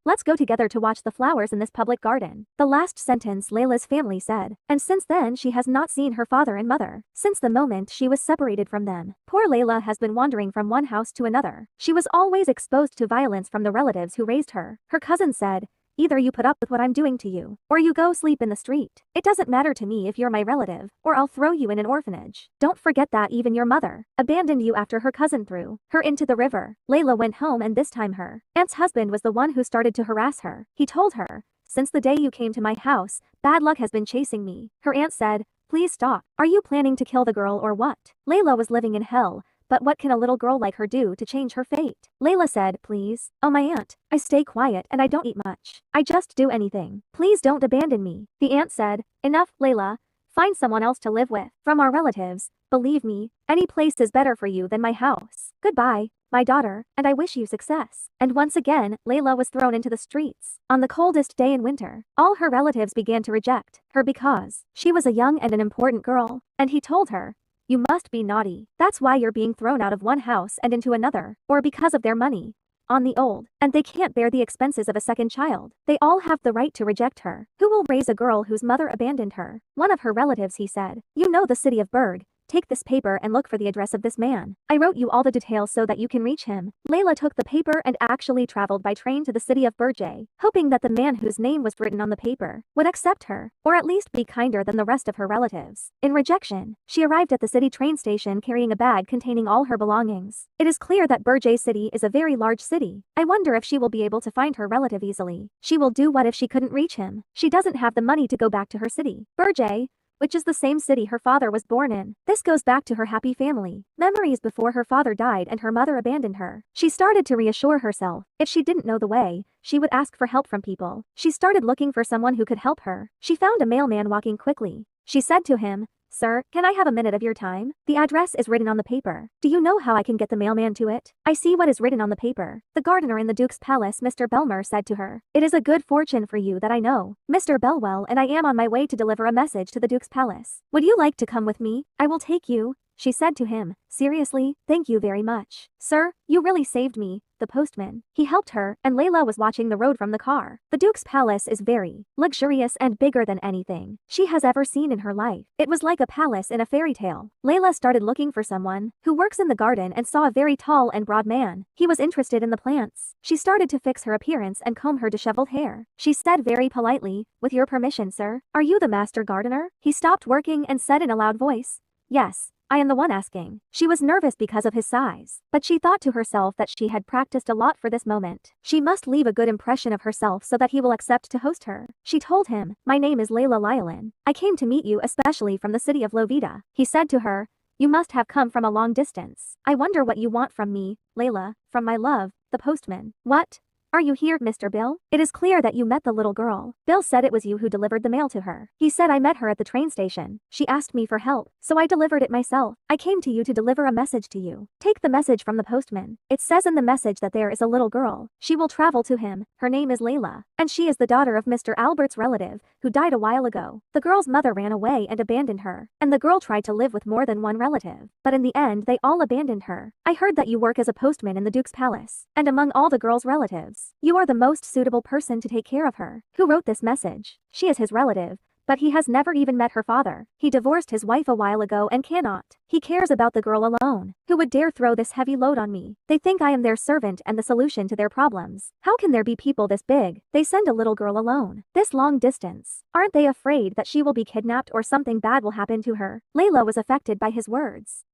Let's go together to watch the flowers in this public garden. The last sentence Layla's family said, and since then she has not seen her father and mother, since the moment she was separated from them. Poor Layla has been wandering from one house to another. She was always exposed to violence from the relatives who raised her. Her cousin said, "Either you put up with what I'm doing to you, or you go sleep in the street. It doesn't matter to me if you're my relative, or I'll throw you in an orphanage. Don't forget that even your mother abandoned you after her cousin threw her into the river." Layla went home, and this time her aunt's husband was the one who started to harass her. He told her, "Since the day you came to my house, bad luck has been chasing me." Her aunt said, "Please stop. Are you planning to kill the girl or what?" Layla was living in hell. But what can a little girl like her do to change her fate? Layla said, "Please, oh my aunt, I stay quiet and I don't eat much. I just do anything. Please don't abandon me." The aunt said, "Enough, Layla. Find someone else to live with. From our relatives, believe me, any place is better for you than my house. Goodbye, my daughter, and I wish you success." And once again, Layla was thrown into the streets. On the coldest day in winter, all her relatives began to reject her because she was a young and an important girl. And he told her, "You must be naughty. That's why you're being thrown out of one house and into another, or because of their money. On the old, and they can't bear the expenses of a second child. They all have the right to reject her. Who will raise a girl whose mother abandoned her?" One of her relatives, he said, "You know the city of Berg. Take this paper and look for the address of this man. I wrote you all the details so that you can reach him." Layla took the paper and actually traveled by train to the city of Berge, hoping that the man whose name was written on the paper would accept her, or at least be kinder than the rest of her relatives. In rejection, she arrived at the city train station carrying a bag containing all her belongings. It is clear that Berge city is a very large city. I wonder if she will be able to find her relative easily. She will do what if she couldn't reach him? She doesn't have the money to go back to her city, Berge, which is the same city her father was born in. This goes back to her happy family memories before her father died and her mother abandoned her. She started to reassure herself. If she didn't know the way, she would ask for help from people. She started looking for someone who could help her. She found a mailman walking quickly. She said to him, "Sir, can I have a minute of your time? The address is written on the paper. Do you know how I can get the mailman to it?" "I see what is written on the paper." The gardener in the Duke's palace, Mr. Belmer, said to her, "It is a good fortune for you that I know Mr. Belwell, and I am on my way to deliver a message to the Duke's palace. Would you like to come with me? I will take you." She said to him, "Seriously, thank you very much. Sir, you really saved me." The postman. He helped her, and Layla was watching the road from the car. The Duke's palace is very luxurious and bigger than anything she has ever seen in her life. It was like a palace in a fairy tale. Layla started looking for someone who works in the garden and saw a very tall and broad man. He was interested in the plants. She started to fix her appearance and comb her disheveled hair. She said very politely, "With your permission, sir, are you the master gardener?" He stopped working and said in a loud voice, "Yes, I am the one asking." She was nervous because of his size, but she thought to herself that she had practiced a lot for this moment. She must leave a good impression of herself so that he will accept to host her. She told him, "My name is Layla Lyalin. I came to meet you especially from the city of Lovita." He said to her, "You must have come from a long distance. I wonder what you want from me, Layla." "From my love, the postman." "What? Are you here, Mr. Bill? It is clear that you met the little girl." Bill said it was you who delivered the mail to her. He said, "I met her at the train station. She asked me for help, so I delivered it myself. I came to you to deliver a message to you. Take the message from the postman. It says in the message that there is a little girl. She will travel to him. Her name is Layla, and she is the daughter of Mr. Albert's relative, who died a while ago. The girl's mother ran away and abandoned her, and the girl tried to live with more than one relative, but in the end they all abandoned her. I heard that you work as a postman in the Duke's palace, and among all the girl's relatives, you are the most suitable person to take care of her." Who wrote this message? She is his relative, but he has never even met her father. He divorced his wife a while ago and cannot. He cares about the girl alone. Who would dare throw this heavy load on me? They think I am their servant and the solution to their problems. How can there be people this big? They send a little girl alone, this long distance. Aren't they afraid that she will be kidnapped or something bad will happen to her? Layla was affected by his words.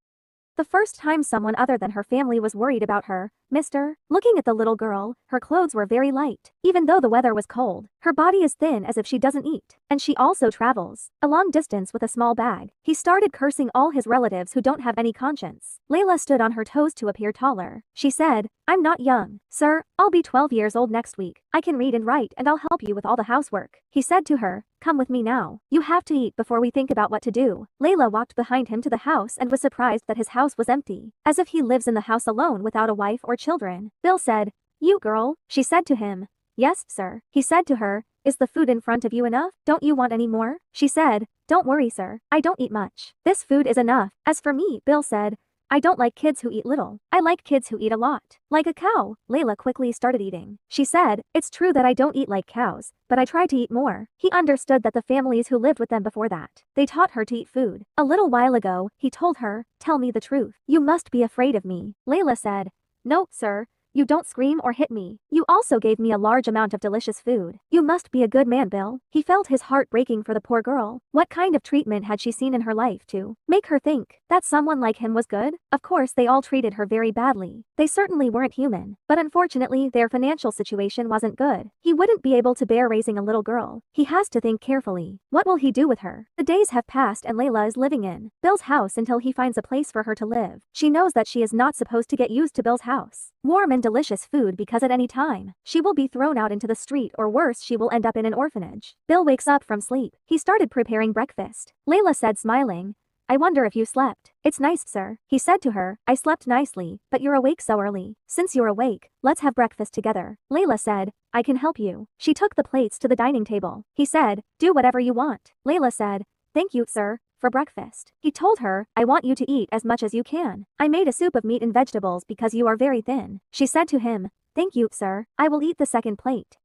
The first time someone other than her family was worried about her, "Mister." Looking at the little girl, her clothes were very light. Even though the weather was cold, her body is thin as if she doesn't eat. And she also travels a long distance with a small bag. He started cursing all his relatives who don't have any conscience. Layla stood on her toes to appear taller. She said, "I'm not young, sir. I'll be 12 years old next week. I can read and write and I'll help you with all the housework." He said to her, "Come with me now. You have to eat before we think about what to do." Layla walked behind him to the house and was surprised that his house was empty, as if he lives in the house alone without a wife or children. Bill said, "You girl." She said to him, "Yes, sir." He said to her, "Is the food in front of you enough? Don't you want any more?" She said, "Don't worry, sir. I don't eat much. This food is enough." As for me, Bill said, I don't like kids who eat little. I like kids who eat a lot. Like a cow. Layla quickly started eating. She said, it's true that I don't eat like cows, but I try to eat more. He understood that the families who lived with them before that, they taught her to eat food. A little while ago, he told her, tell me the truth. You must be afraid of me. Layla said, no, sir. You don't scream or hit me. You also gave me a large amount of delicious food. You must be a good man, Bill. He felt his heart breaking for the poor girl. What kind of treatment had she seen in her life to make her think that someone like him was good? Of course, they all treated her very badly. They certainly weren't human. But unfortunately, their financial situation wasn't good. He wouldn't be able to bear raising a little girl. He has to think carefully. What will he do with her? The days have passed and Layla is living in Bill's house until he finds a place for her to live. She knows that she is not supposed to get used to Bill's house. Warm and delicious food because at any time, she will be thrown out into the street or worse she will end up in an orphanage. Bill wakes up from sleep. He started preparing breakfast. Layla said smiling, I wonder if you slept. It's nice, sir. He said to her, I slept nicely, but you're awake so early. Since you're awake, let's have breakfast together. Layla said, I can help you. She took the plates to the dining table. He said, do whatever you want. Layla said, thank you, sir. For breakfast. He told her, I want you to eat as much as you can. I made a soup of meat and vegetables because you are very thin. She said to him, thank you, sir. I will eat the second plate.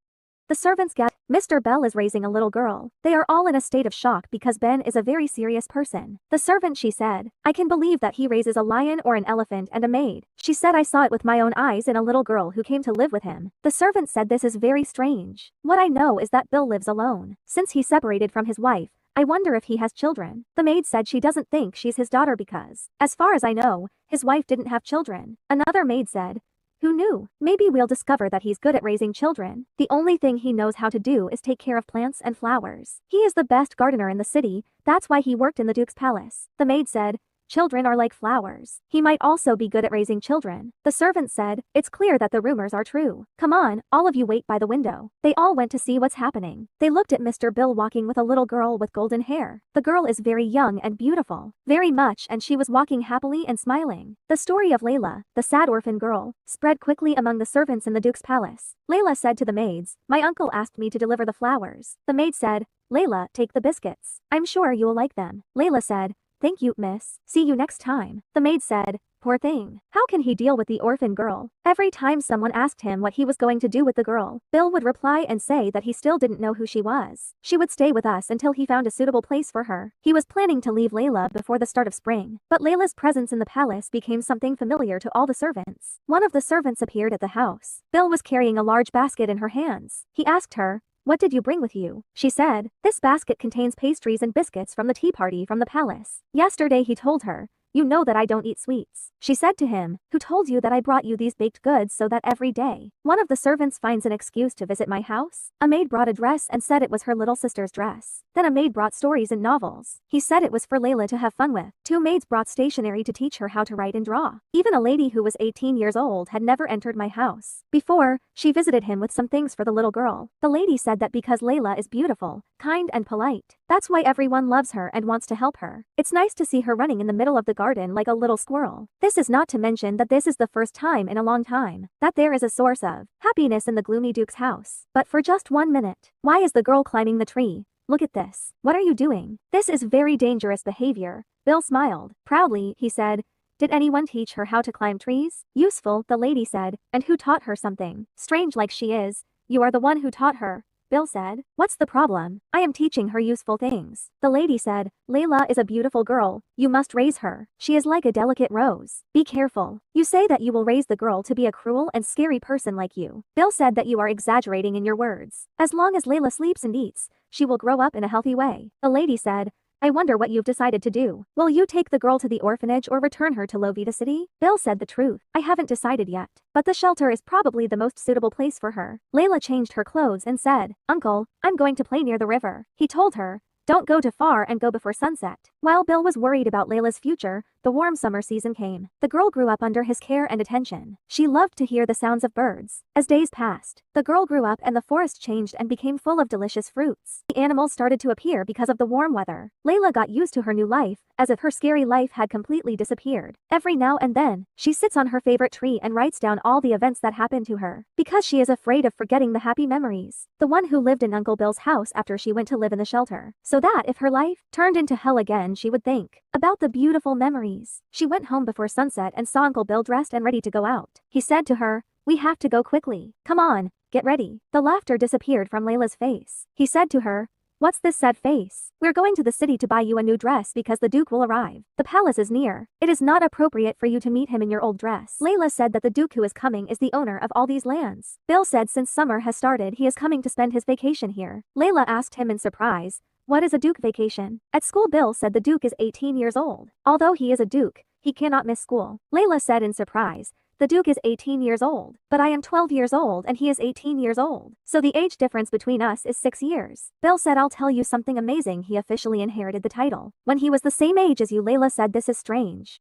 The servants get, Mr. Bell is raising a little girl. They are all in a state of shock because Ben is a very serious person. The servant, she said, I can believe that he raises a lion or an elephant and a maid. She said I saw it with my own eyes in a little girl who came to live with him. The servant said this is very strange. What I know is that Bill lives alone. Since he separated from his wife, I wonder if he has children. The maid said she doesn't think she's his daughter because, as far as I know, his wife didn't have children. Another maid said, who knew? Maybe we'll discover that he's good at raising children. The only thing he knows how to do is take care of plants and flowers. He is the best gardener in the city, that's why he worked in the Duke's palace. The maid said, children are like flowers. He might also be good at raising children. The servant said, it's clear that the rumors are true. Come on, all of you wait by the window. They all went to see what's happening. They looked at Mr. Bill walking with a little girl with golden hair. The girl is very young and beautiful. Very much, and she was walking happily and smiling. The story of Layla, the sad orphan girl, spread quickly among the servants in the Duke's palace. Layla said to the maids, my uncle asked me to deliver the flowers. The maid said, Layla, take the biscuits. I'm sure you'll like them. Layla said, thank you, miss. See you next time. The maid said, poor thing. How can he deal with the orphan girl? Every time someone asked him what he was going to do with the girl, Bill would reply and say that he still didn't know who she was. She would stay with us until he found a suitable place for her. He was planning to leave Layla before the start of spring, but Layla's presence in the palace became something familiar to all the servants. One of the servants appeared at the house. Bill was carrying a large basket in her hands. He asked her, what did you bring with you? She said, this basket contains pastries and biscuits from the tea party from the palace. Yesterday he told her, you know that I don't eat sweets. She said to him, who told you that I brought you these baked goods so that every day one of the servants finds an excuse to visit my house? A maid brought a dress and said it was her little sister's dress. Then a maid brought stories and novels. He said it was for Layla to have fun with. Two maids brought stationery to teach her how to write and draw. Even a lady who was 18 years old had never entered my house before. She visited him with some things for the little girl. The lady said that because Layla is beautiful, kind and polite, that's why everyone loves her and wants to help her. It's nice to see her running in the middle of the garden like a little squirrel. This is not to mention that this is the first time in a long time that there is a source of happiness in the gloomy Duke's house. But for just 1 minute. Why is the girl climbing the tree? Look at this. What are you doing? This is very dangerous behavior. Bill smiled. Proudly, he said, did anyone teach her how to climb trees? Useful, the lady said. And who taught her something? Strange like she is. You are the one who taught her. Bill said, what's the problem? I am teaching her useful things. The lady said, Layla is a beautiful girl. You must raise her. She is like a delicate rose. Be careful. You say that you will raise the girl to be a cruel and scary person like you. Bill said that you are exaggerating in your words. As long as Layla sleeps and eats, she will grow up in a healthy way. The lady said, I wonder what you've decided to do. Will you take the girl to the orphanage or return her to Lovita City? Bill said the truth. I haven't decided yet, but the shelter is probably the most suitable place for her. Layla changed her clothes and said, Uncle, I'm going to play near the river. He told her, don't go too far and go before sunset. While Bill was worried about Layla's future, the warm summer season came. The girl grew up under his care and attention. She loved to hear the sounds of birds. As days passed, the girl grew up and the forest changed and became full of delicious fruits. The animals started to appear because of the warm weather. Layla got used to her new life, as if her scary life had completely disappeared. Every now and then, she sits on her favorite tree and writes down all the events that happened to her, because she is afraid of forgetting the happy memories. The one who lived in Uncle Bill's house after she went to live in the shelter. So that if her life turned into hell again, then she would think about the beautiful memories. She went home before sunset and saw Uncle Bill dressed and ready to go out. He said to her, "We have to go quickly. Come on, get ready." The laughter disappeared from Layla's face. He said to her, "What's this sad face? We're going to the city to buy you a new dress because the Duke will arrive. The palace is near. It is not appropriate for you to meet him in your old dress." Layla said that the Duke who is coming is the owner of all these lands. Bill said since summer has started he is coming to spend his vacation here. Layla asked him in surprise, "What is a Duke vacation?" At school Bill said the Duke is 18 years old. Although he is a Duke, he cannot miss school. Layla said in surprise, "The Duke is 18 years old, but I am 12 years old and he is 18 years old. So the age difference between us is 6 years. Bill said, "I'll tell you something amazing. He officially inherited the title when he was the same age as you." Layla said, "This is strange."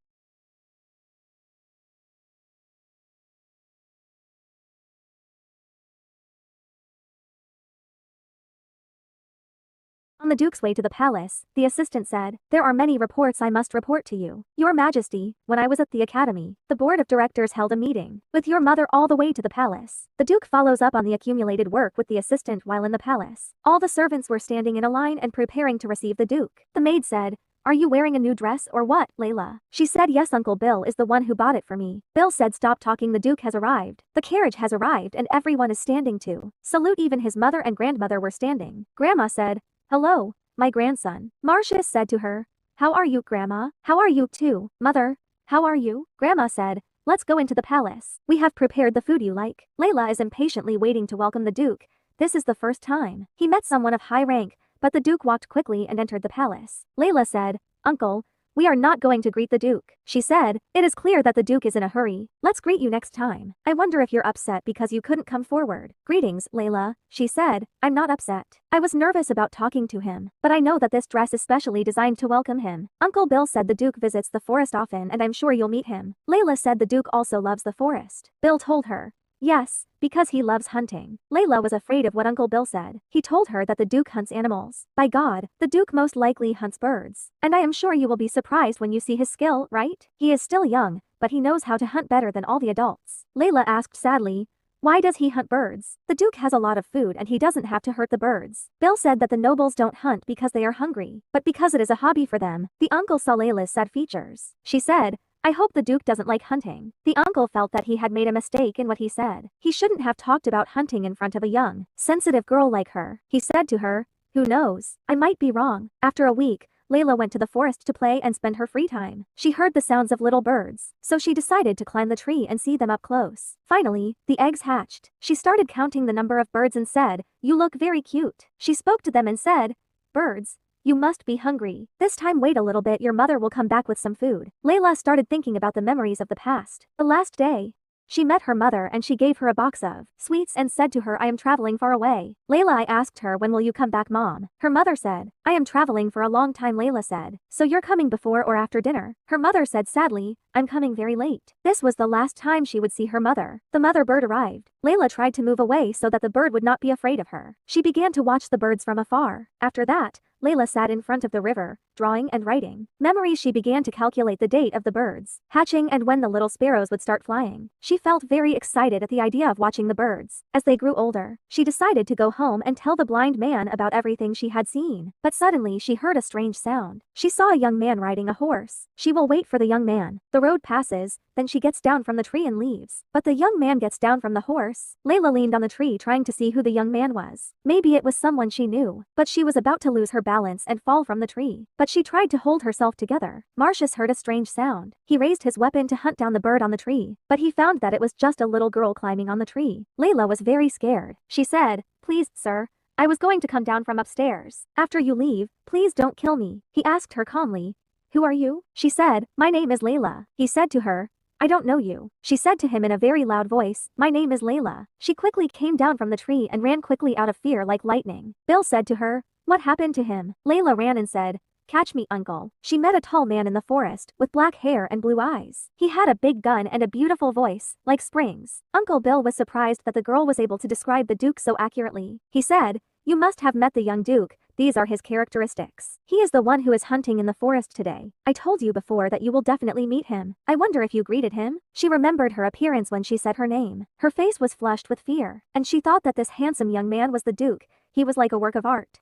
On the Duke's way to the palace, the assistant said, "There are many reports I must report to you. Your Majesty, when I was at the academy, the board of directors held a meeting with your mother all the way to the palace." The Duke follows up on the accumulated work with the assistant while in the palace. All the servants were standing in a line and preparing to receive the Duke. The maid said, "Are you wearing a new dress or what, Layla?" She said, "Yes, Uncle Bill is the one who bought it for me." Bill said, "Stop talking, the Duke has arrived. The carriage has arrived and everyone is standing to salute." Even his mother and grandmother were standing. Grandma said, "Hello, my grandson." Marcia said to her, "How are you, Grandma?" "How are you too, Mother? How are you?" Grandma said, "Let's go into the palace. We have prepared the food you like." Layla is impatiently waiting to welcome the Duke. This is the first time he met someone of high rank, but the Duke walked quickly and entered the palace. Layla said, "Uncle, we are not going to greet the Duke." She said, "It is clear that the Duke is in a hurry. Let's greet you next time. I wonder if you're upset because you couldn't come forward." "Greetings, Layla," she said. "I'm not upset. I was nervous about talking to him, but I know that this dress is specially designed to welcome him." Uncle Bill said the Duke visits the forest often and I'm sure you'll meet him. Layla said the Duke also loves the forest. Bill told her, "Yes, because he loves hunting." Layla was afraid of what Uncle Bill said. He told her that the Duke hunts animals. By God, the Duke most likely hunts birds. And I am sure you will be surprised when you see his skill, right? He is still young, but he knows how to hunt better than all the adults. Layla asked sadly, "Why does he hunt birds?" "The Duke has a lot of food and he doesn't have to hurt the birds." Bill said that the nobles don't hunt because they are hungry, but because it is a hobby for them. The uncle saw Layla's sad features. She said, "I hope the Duke doesn't like hunting." The uncle felt that he had made a mistake in what he said. He shouldn't have talked about hunting in front of a young, sensitive girl like her. He said to her, "Who knows? I might be wrong." After a week, Layla went to the forest to play and spend her free time. She heard the sounds of little birds, so she decided to climb the tree and see them up close. Finally, the eggs hatched. She started counting the number of birds and said, "You look very cute." She spoke to them and said, "Birds, you must be hungry. This time wait a little bit, your mother will come back with some food." Layla started thinking about the memories of the past. The last day, she met her mother and she gave her a box of sweets and said to her, "I am traveling far away." Layla asked her, "When will you come back, Mom?" Her mother said, "I am traveling for a long time." Layla said, "So you're coming before or after dinner?" Her mother said sadly, "I'm coming very late." This was the last time she would see her mother. The mother bird arrived. Layla tried to move away so that the bird would not be afraid of her. She began to watch the birds from afar. After that, Layla sat in front of the river, drawing and writing memories. She began to calculate the date of the birds hatching and when the little sparrows would start flying. She felt very excited at the idea of watching the birds. As they grew older, she decided to go home and tell the blind man about everything she had seen. But suddenly she heard a strange sound. She saw a young man riding a horse. She will wait for the young man. The road passes, then she gets down from the tree and leaves. But the young man gets down from the horse. Layla leaned on the tree trying to see who the young man was. Maybe it was someone she knew, but she was about to lose her balance and fall from the tree. But she tried to hold herself together. Marcius heard a strange sound. He raised his weapon to hunt down the bird on the tree, but he found that it was just a little girl climbing on the tree. Layla was very scared. She said, "Please, sir, I was going to come down from upstairs. After you leave, please don't kill me." He asked her calmly, "Who are you?" She said, "My name is Layla." He said to her, "I don't know you." She said to him in a very loud voice, "My name is Layla." She quickly came down from the tree and ran quickly out of fear like lightning. Bill said to her, "What happened to him?" Layla ran and said, "Catch me, uncle." She met a tall man in the forest, with black hair and blue eyes. He had a big gun and a beautiful voice, like springs. Uncle Bill was surprised that the girl was able to describe the Duke so accurately. He said, "You must have met the young Duke. These are his characteristics. He is the one who is hunting in the forest today. I told you before that you will definitely meet him. I wonder if you greeted him?" She remembered her appearance when she said her name. Her face was flushed with fear, and she thought that this handsome young man was the Duke. He was like a work of art.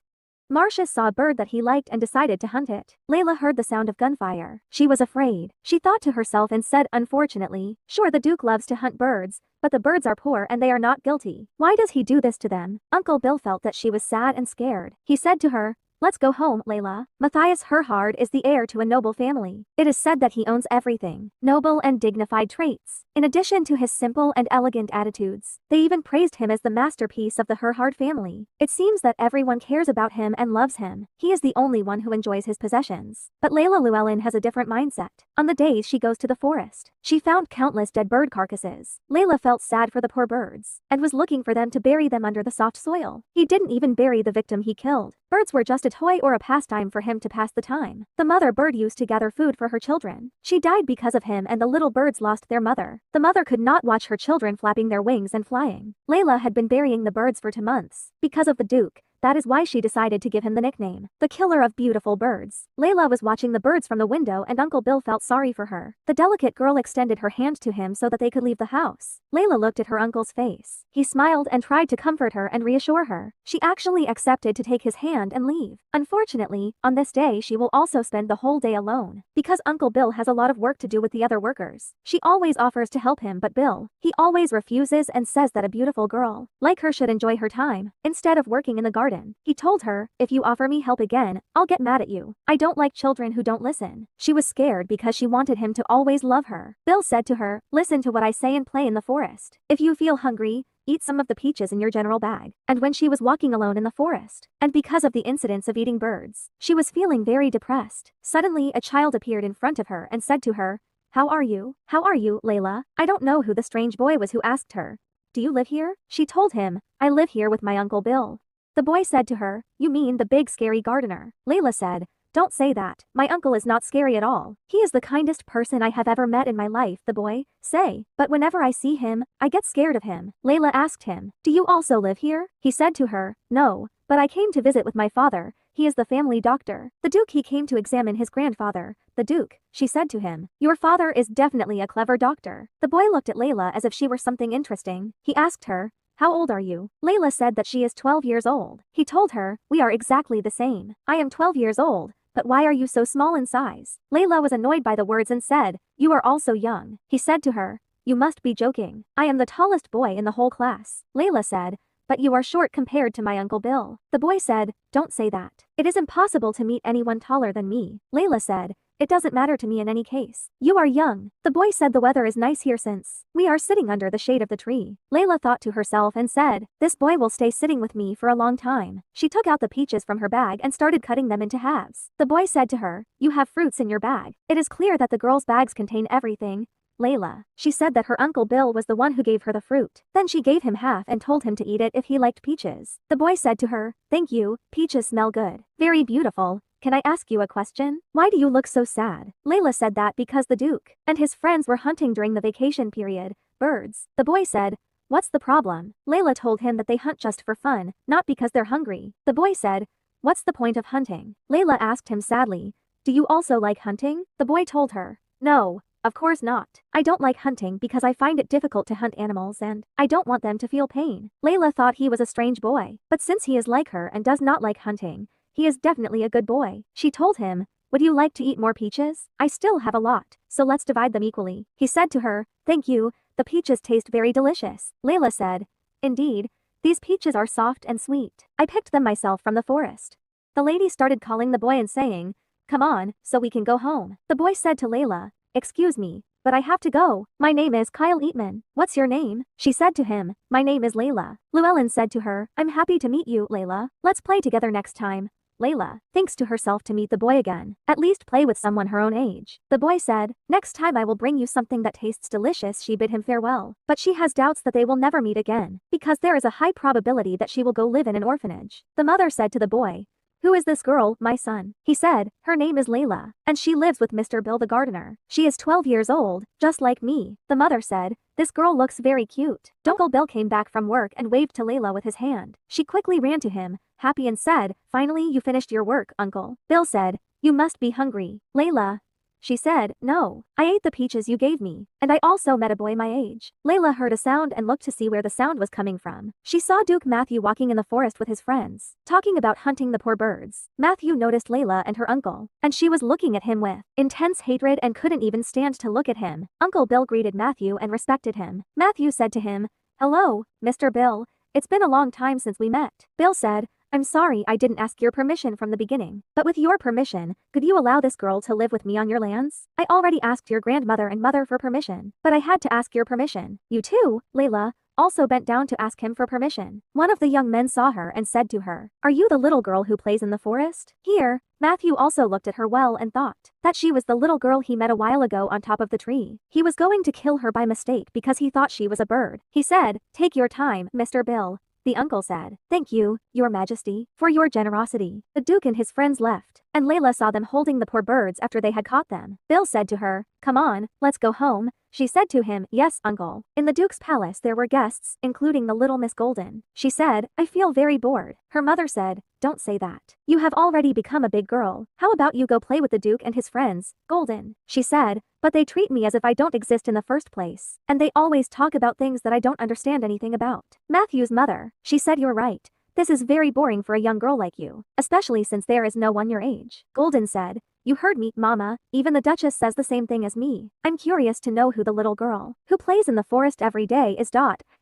Marcia saw a bird that he liked and decided to hunt it. Layla heard the sound of gunfire. She was afraid. She thought to herself and said, unfortunately, sure the Duke loves to hunt birds, but the birds are poor and they are not guilty. Why does he do this to them? Uncle Bill felt that she was sad and scared. He said to her, let's go home, Layla. Matthias Herhard is the heir to a noble family. It is said that he owns everything, noble and dignified traits. In addition to his simple and elegant attitudes, they even praised him as the masterpiece of the Herhard family. It seems that everyone cares about him and loves him. He is the only one who enjoys his possessions. But Layla Llewellyn has a different mindset. On the days she goes to the forest, she found countless dead bird carcasses. Layla felt sad for the poor birds, and was looking for them to bury them under the soft soil. He didn't even bury the victim he killed. Birds were just a toy or a pastime for him to pass the time. The mother bird used to gather food for her children. She died because of him and the little birds lost their mother. The mother could not watch her children flapping their wings and flying. Layla had been burying the birds for 2 months. Because of the Duke, that is why she decided to give him the nickname, the killer of beautiful birds. Layla was watching the birds from the window and Uncle Bill felt sorry for her. The delicate girl extended her hand to him so that they could leave the house. Layla looked at her uncle's face. He smiled and tried to comfort her and reassure her. She actually accepted to take his hand and leave. Unfortunately, on this day she will also spend the whole day alone. Because Uncle Bill has a lot of work to do with the other workers. She always offers to help him, but Bill, he always refuses and says that a beautiful girl like her should enjoy her time instead of working in the garden. He told her, if you offer me help again, I'll get mad at you. I don't like children who don't listen. She was scared because she wanted him to always love her. Bill said to her, listen to what I say and play in the forest. If you feel hungry, eat some of the peaches in your general bag. And when she was walking alone in the forest, and because of the incidents of eating birds, she was feeling very depressed. Suddenly a child appeared in front of her and said to her, how are you? How are you, Layla? I don't know who the strange boy was who asked her, do you live here? She told him, I live here with my Uncle Bill. The boy said to her, you mean the big scary gardener? Layla said, don't say that. My uncle is not scary at all. He is the kindest person I have ever met in my life, the boy said. But whenever I see him, I get scared of him. Layla asked him, do you also live here? He said to her, no, but I came to visit with my father. He is the family doctor. The Duke, he came to examine his grandfather. The Duke, she said to him, your father is definitely a clever doctor. The boy looked at Layla as if she were something interesting. He asked her, how old are you? Layla said that she is 12 years old. He told her, we are exactly the same. I am 12 years old, but why are you so small in size? Layla was annoyed by the words and said, you are also young. He said to her, you must be joking. I am the tallest boy in the whole class. Layla said, but you are short compared to my Uncle Bill. The boy said, don't say that. It is impossible to meet anyone taller than me. Layla said, it doesn't matter to me in any case. You are young. The boy said the weather is nice here since we are sitting under the shade of the tree. Layla thought to herself and said, this boy will stay sitting with me for a long time. She took out the peaches from her bag and started cutting them into halves. The boy said to her, you have fruits in your bag. It is clear that the girls' bags contain everything. Layla. She said that her Uncle Bill was the one who gave her the fruit. Then she gave him half and told him to eat it if he liked peaches. The boy said to her, thank you, peaches smell good. Very beautiful. Can I ask you a question? Why do you look so sad? Layla said that because the Duke and his friends were hunting during the vacation period, birds. The boy said, what's the problem? Layla told him that they hunt just for fun, not because they're hungry. The boy said, what's the point of hunting? Layla asked him sadly, do you also like hunting? The boy told her, no. Of course not. I don't like hunting because I find it difficult to hunt animals and I don't want them to feel pain. Layla thought he was a strange boy, but since he is like her and does not like hunting, he is definitely a good boy. She told him, would you like to eat more peaches? I still have a lot, so let's divide them equally. He said to her, thank you, the peaches taste very delicious. Layla said, indeed, these peaches are soft and sweet. I picked them myself from the forest. The lady started calling the boy and saying, come on, so we can go home. The boy said to Layla, excuse me, but I have to go. My name is Kyle Eatman. What's your name? She said to him, my name is Layla. Llewellyn said to her, I'm happy to meet you, Layla. Let's play together next time. Layla thinks to herself to meet the boy again. At least play with someone her own age. The boy said, next time I will bring you something that tastes delicious. She bid him farewell. But she has doubts that they will never meet again, because there is a high probability that she will go live in an orphanage. The mother said to the boy, who is this girl, my son? He said, her name is Layla, and she lives with Mr. Bill the gardener. She is 12 years old, just like me. The mother said, this girl looks very cute. Uncle Bill came back from work and waved to Layla with his hand. She quickly ran to him, happy, and said, finally you finished your work, Uncle. Bill said, you must be hungry. Layla. she said. No. I ate the peaches you gave me. And I also met a boy my age. Layla heard a sound and looked to see where the sound was coming from. She saw Duke Matthew walking in the forest with his friends, talking about hunting the poor birds. Matthew noticed Layla and her uncle, and she was looking at him with intense hatred and couldn't even stand to look at him. Uncle Bill greeted Matthew and respected him. Matthew said to him, "Hello, Mr. Bill. It's been a long time since we met." Bill said, "I'm sorry I didn't ask your permission from the beginning. But with your permission, could you allow this girl to live with me on your lands? I already asked your grandmother and mother for permission, but I had to ask your permission." You too, Layla, also bent down to ask him for permission. One of the young men saw her and said to her, "Are you the little girl who plays in the forest?" Here, Matthew also looked at her well and thought that she was the little girl he met a while ago on top of the tree. He was going to kill her by mistake because he thought she was a bird. He said, "Take your time, Mr. Bill." The uncle said, "Thank you, Your Majesty, for your generosity." The Duke and his friends left, and Layla saw them holding the poor birds after they had caught them. Bill said to her, "Come on, let's go home." She said to him, "Yes, uncle." In the Duke's palace there were guests, including the little Miss Golden. She said, "I feel very bored." Her mother said, "Don't say that. You have already become a big girl. How about you go play with the Duke and his friends, Golden?" She said, "But they treat me as if I don't exist in the first place. And they always talk about things that I don't understand anything about." Matthew's mother, she said, "You're right. This is very boring for a young girl like you, especially since there is no one your age." Golden said, "You heard me, Mama. Even the Duchess says the same thing as me. I'm curious to know who the little girl who plays in the forest every day is.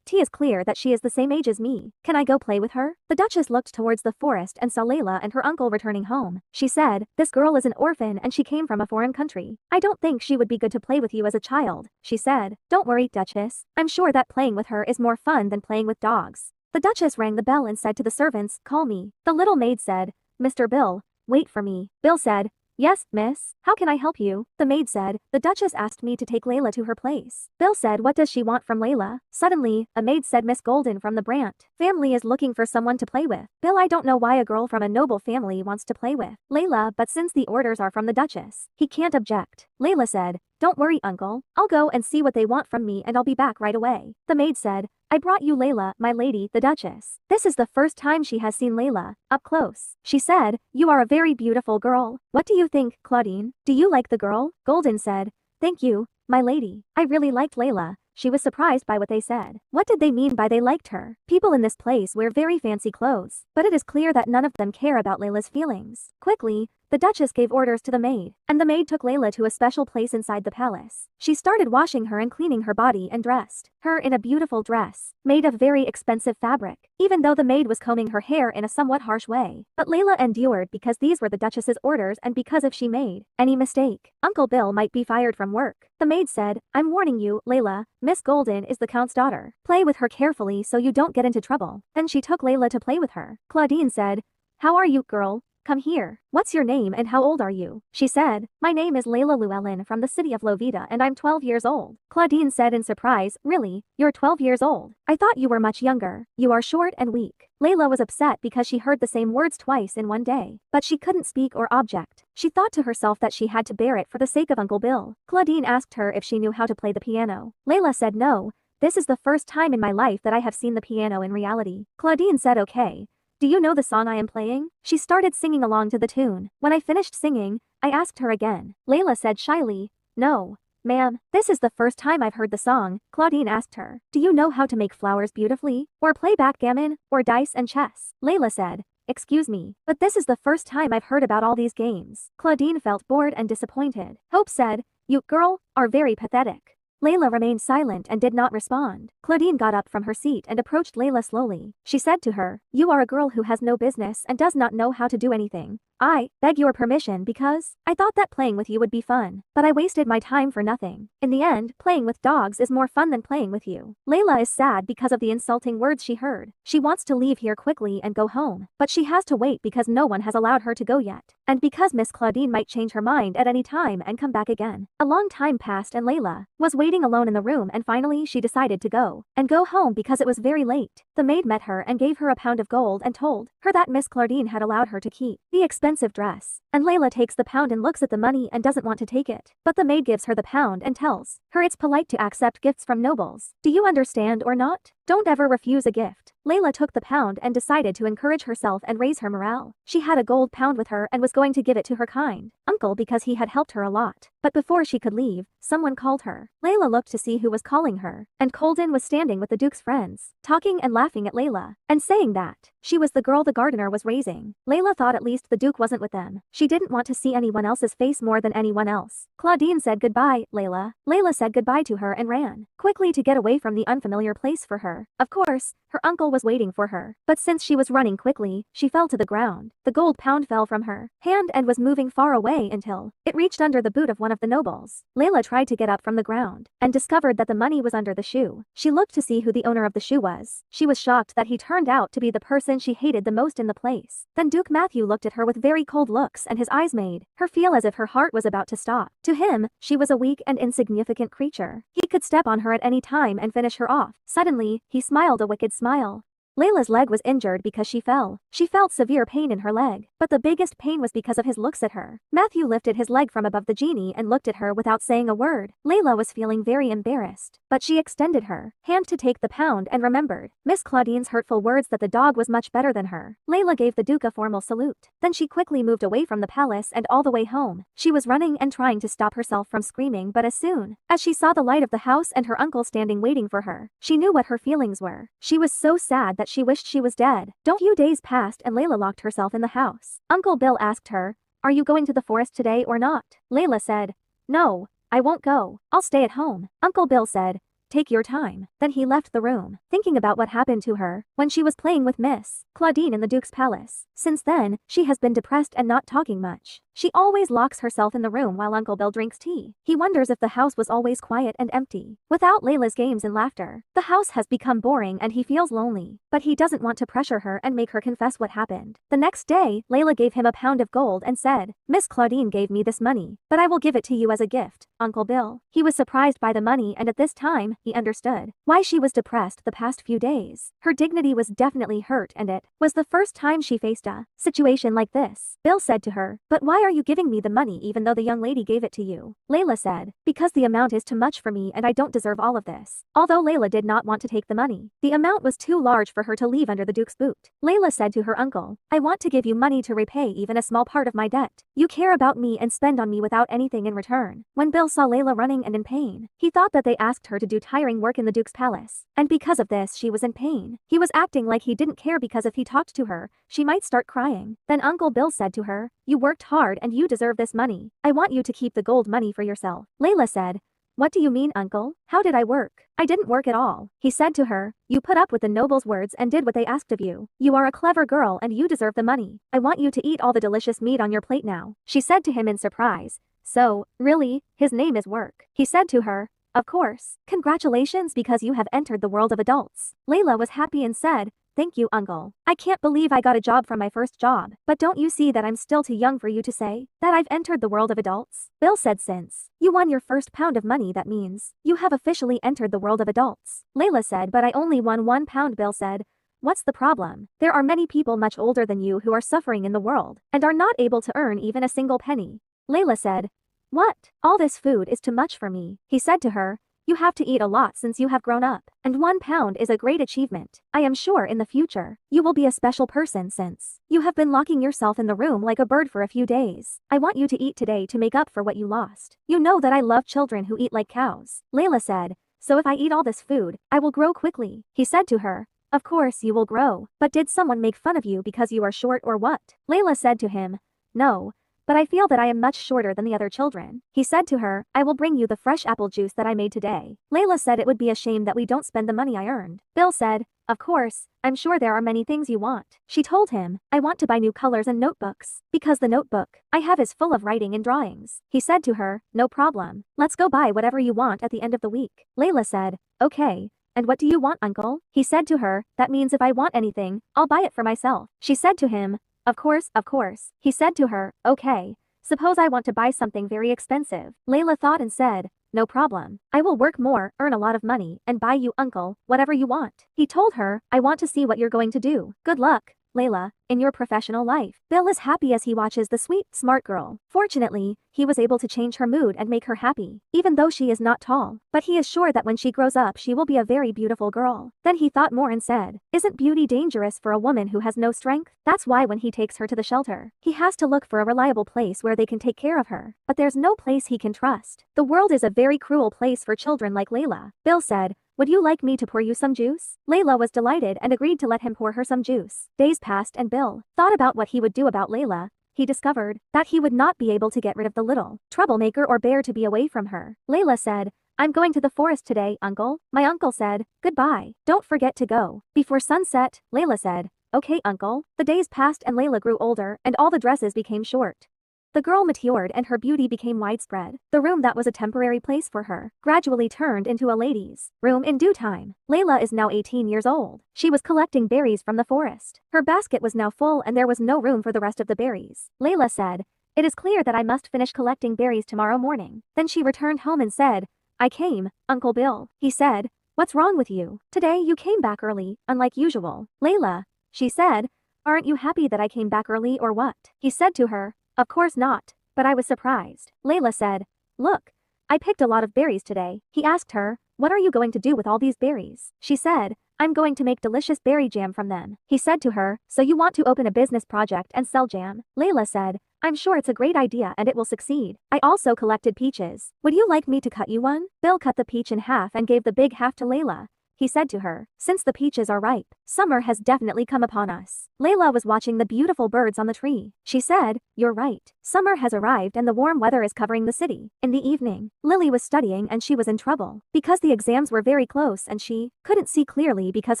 T is clear that she is the same age as me. Can I go play with her?" The Duchess looked towards the forest and saw Layla and her uncle returning home. She said, "This girl is an orphan and she came from a foreign country. I don't think she would be good to play with you as a child." She said, "Don't worry, Duchess. I'm sure that playing with her is more fun than playing with dogs." The Duchess rang the bell and said to the servants, "Call me." The little maid said, "Mr. Bill, wait for me." Bill said, "Yes, miss. How can I help you?" The maid said, "The Duchess asked me to take Layla to her place." Bill said, "What does she want from Layla?" Suddenly, a maid said, "Miss Golden from the Brant family is looking for someone to play with." Bill, I don't know why a girl from a noble family wants to play with Layla, but since the orders are from the Duchess, he can't object. Layla said, "Don't worry, uncle. I'll go and see what they want from me and I'll be back right away." The maid said, "I brought you Layla, my lady, the Duchess." This is the first time she has seen Layla up close. She said, "You are a very beautiful girl. What do you think, Claudine? Do you like the girl?" Golden said, "Thank you, my lady. I really liked Layla." She was surprised by what they said. What did they mean by they liked her? People in this place wear very fancy clothes, but it is clear that none of them care about Layla's feelings. Quickly, the Duchess gave orders to the maid, and the maid took Layla to a special place inside the palace. She started washing her and cleaning her body and dressed her in a beautiful dress, made of very expensive fabric, even though the maid was combing her hair in a somewhat harsh way. But Layla endured because these were the Duchess's orders and because if she made any mistake, Uncle Bill might be fired from work. The maid said, "I'm warning you, Layla, Miss Golden is the Count's daughter. Play with her carefully so you don't get into trouble." Then she took Layla to play with her. Claudine said, "How are you, girl? Come here. What's your name and how old are you?" She said, "My name is Layla Llewellyn from the city of Lovita and I'm 12 years old." Claudine said in surprise, "Really? You're 12 years old? I thought you were much younger. You are short and weak." Layla was upset because she heard the same words twice in one day, but she couldn't speak or object. She thought to herself that she had to bear it for the sake of Uncle Bill. Claudine asked her if she knew how to play the piano. Layla said no. "This is the first time in my life that I have seen the piano in reality." Claudine said, "Okay. Do you know the song I am playing?" She started singing along to the tune. When I finished singing, I asked her again. Layla said shyly, "No, ma'am, this is the first time I've heard the song." Claudine asked her, "Do you know how to make flowers beautifully? Or play backgammon? Or dice and chess?" Layla said, "Excuse me, but this is the first time I've heard about all these games." Claudine felt bored and disappointed. Hope said, "You, girl, are very pathetic." Layla remained silent and did not respond. Claudine got up from her seat and approached Layla slowly. She said to her, "You are a girl who has no business and does not know how to do anything. I beg your permission because I thought that playing with you would be fun, but I wasted my time for nothing. In the end, playing with dogs is more fun than playing with you." Layla is sad because of the insulting words she heard. She wants to leave here quickly and go home, but she has to wait because no one has allowed her to go yet, and because Miss Claudine might change her mind at any time and come back again. A long time passed and Layla was waiting alone in the room and finally she decided to go home because it was very late. The maid met her and gave her a pound of gold and told her that Miss Claudine had allowed her to keep the expensive dress. And Layla takes the pound and looks at the money and doesn't want to take it. But the maid gives her the pound and tells her it's polite to accept gifts from nobles. Do you understand or not? Don't ever refuse a gift. Layla took the pound and decided to encourage herself and raise her morale. She had a gold pound with her and was going to give it to her kind uncle because he had helped her a lot. But before she could leave, someone called her. Layla looked to see who was calling her, and Colden was standing with the Duke's friends, talking and laughing at Layla, and saying that she was the girl the gardener was raising. Layla thought at least the Duke wasn't with them. She didn't want to see anyone else's face more than anyone else. Claudine said goodbye, Layla. Layla said goodbye to her and ran quickly to get away from the unfamiliar place for her. Of course, her uncle was waiting for her, but since she was running quickly, she fell to the ground. The gold pound fell from her hand and was moving far away until it reached under the boot of one of the nobles. Layla tried to get up from the ground and discovered that the money was under the shoe. She looked to see who the owner of the shoe was. She was shocked that he turned out to be the person she hated the most in the place. Then Duke Matthew looked at her with very cold looks and his eyes made her feel as if her heart was about to stop. To him, she was a weak and insignificant creature. He could step on her at any time and finish her off. Suddenly, he smiled a wicked smile. Layla's leg was injured because she fell. She felt severe pain in her leg, but the biggest pain was because of his looks at her. Matthew lifted his leg from above the genie and looked at her without saying a word. Layla was feeling very embarrassed, but she extended her hand to take the pound and remembered Miss Claudine's hurtful words that the dog was much better than her. Layla gave the Duke a formal salute. Then she quickly moved away from the palace and all the way home. She was running and trying to stop herself from screaming, but as soon as she saw the light of the house and her uncle standing waiting for her, she knew what her feelings were. She was so sad that she wished she was dead. Don't few days passed and Layla locked herself in the house. Uncle Bill asked her, "Are you going to the forest today or not?" Layla said, "No, I won't go. I'll stay at home." Uncle Bill said, "Take your time." Then he left the room, thinking about what happened to her when she was playing with Miss Claudine in the Duke's palace. Since then, she has been depressed and not talking much. She always locks herself in the room while Uncle Bill drinks tea. He wonders if the house was always quiet and empty. Without Layla's games and laughter, the house has become boring and he feels lonely. But he doesn't want to pressure her and make her confess what happened. The next day, Layla gave him a pound of gold and said, "Miss Claudine gave me this money, but I will give it to you as a gift, Uncle Bill." He was surprised by the money and at this time, he understood why she was depressed the past few days. Her dignity was definitely hurt and it was the first time she faced a situation like this. Bill said to her, "But why are you giving me the money even though the young lady gave it to you?" Layla said, "Because the amount is too much for me and I don't deserve all of this." Although Layla did not want to take the money, the amount was too large for her to leave under the Duke's boot. Layla said to her uncle, "I want to give you money to repay even a small part of my debt. You care about me and spend on me without anything in return." When Bill saw Layla running and in pain, he thought that they asked her to do tiring work in the Duke's palace, and because of this she was in pain. He was acting like he didn't care because if he talked to her, she might start crying. Then Uncle Bill said to her, "You worked hard and you deserve this money. I want you to keep the gold money for yourself." Layla said, "What do you mean, Uncle? How did I work? I didn't work at all." He said to her, "You put up with the noble's words and did what they asked of you. You are a clever girl and you deserve the money. I want you to eat all the delicious meat on your plate now." She said to him in surprise, "So, really, his name is Work?" He said to her, "Of course. Congratulations because you have entered the world of adults." Layla was happy and said, "Thank you, Uncle. I can't believe I got a job from my first job. But don't you see that I'm still too young for you to say that I've entered the world of adults?" Bill said, "Since you won your first pound of money, that means you have officially entered the world of adults." Layla said, "But I only won 1 pound." Bill said, "What's the problem? There are many people much older than you who are suffering in the world and are not able to earn even a single penny." Layla said, "What? All this food is too much for me." He said to her, "You have to eat a lot since you have grown up, and 1 pound is a great achievement. I am sure in the future, you will be a special person since you have been locking yourself in the room like a bird for a few days. I want you to eat today to make up for what you lost. You know that I love children who eat like cows." Layla said, "So if I eat all this food, I will grow quickly." He said to her, "Of course you will grow, but did someone make fun of you because you are short or what?" Layla said to him, "No. But I feel that I am much shorter than the other children." He said to her, "I will bring you the fresh apple juice that I made today." Layla said, "It would be a shame that we don't spend the money I earned." Bill said, "Of course, I'm sure there are many things you want." She told him, "I want to buy new colors and notebooks, because the notebook I have is full of writing and drawings." He said to her, "No problem. Let's go buy whatever you want at the end of the week." Layla said, "Okay. And what do you want, Uncle?" He said to her, "That means if I want anything, I'll buy it for myself." She said to him, Of course, of course." He said to her, "Okay. Suppose I want to buy something very expensive." Layla thought and said, "No problem. I will work more, earn a lot of money, and buy you, Uncle, whatever you want." He told her, "I want to see what you're going to do. Good luck." Layla, in your professional life. Bill is happy as he watches the sweet, smart girl. Fortunately, he was able to change her mood and make her happy, even though she is not tall. But he is sure that when she grows up she will be a very beautiful girl. Then he thought more and said, isn't beauty dangerous for a woman who has no strength? That's why when he takes her to the shelter, he has to look for a reliable place where they can take care of her. But there's no place he can trust. The world is a very cruel place for children like Layla. Bill said, would you like me to pour you some juice? Layla was delighted and agreed to let him pour her some juice. Days passed and Bill thought about what he would do about Layla. He discovered that he would not be able to get rid of the little troublemaker or bear to be away from her. Layla said, I'm going to the forest today, uncle. My uncle said, goodbye. Don't forget to go before sunset. Layla said, okay, uncle. The days passed and Layla grew older and all the dresses became short. The girl matured and her beauty became widespread. The room that was a temporary place for her gradually turned into a lady's room in due time. Layla is now 18 years old. She was collecting berries from the forest. Her basket was now full and there was no room for the rest of the berries. Layla said, it is clear that I must finish collecting berries tomorrow morning. Then she returned home and said, I came, Uncle Bill. He said, what's wrong with you? Today you came back early, unlike usual. Layla, she said, aren't you happy that I came back early or what? He said to her, of course not, but I was surprised. Layla said, look, I picked a lot of berries today. He asked her, what are you going to do with all these berries? She said, I'm going to make delicious berry jam from them. He said to her, so you want to open a business project and sell jam? Layla said, I'm sure it's a great idea and it will succeed. I also collected peaches. Would you like me to cut you one? Bill cut the peach in half and gave the big half to Layla. He said to her, since the peaches are ripe, summer has definitely come upon us. Layla was watching the beautiful birds on the tree. She said, you're right. Summer has arrived and the warm weather is covering the city. In the evening, Lily was studying and she was in trouble because the exams were very close and she couldn't see clearly because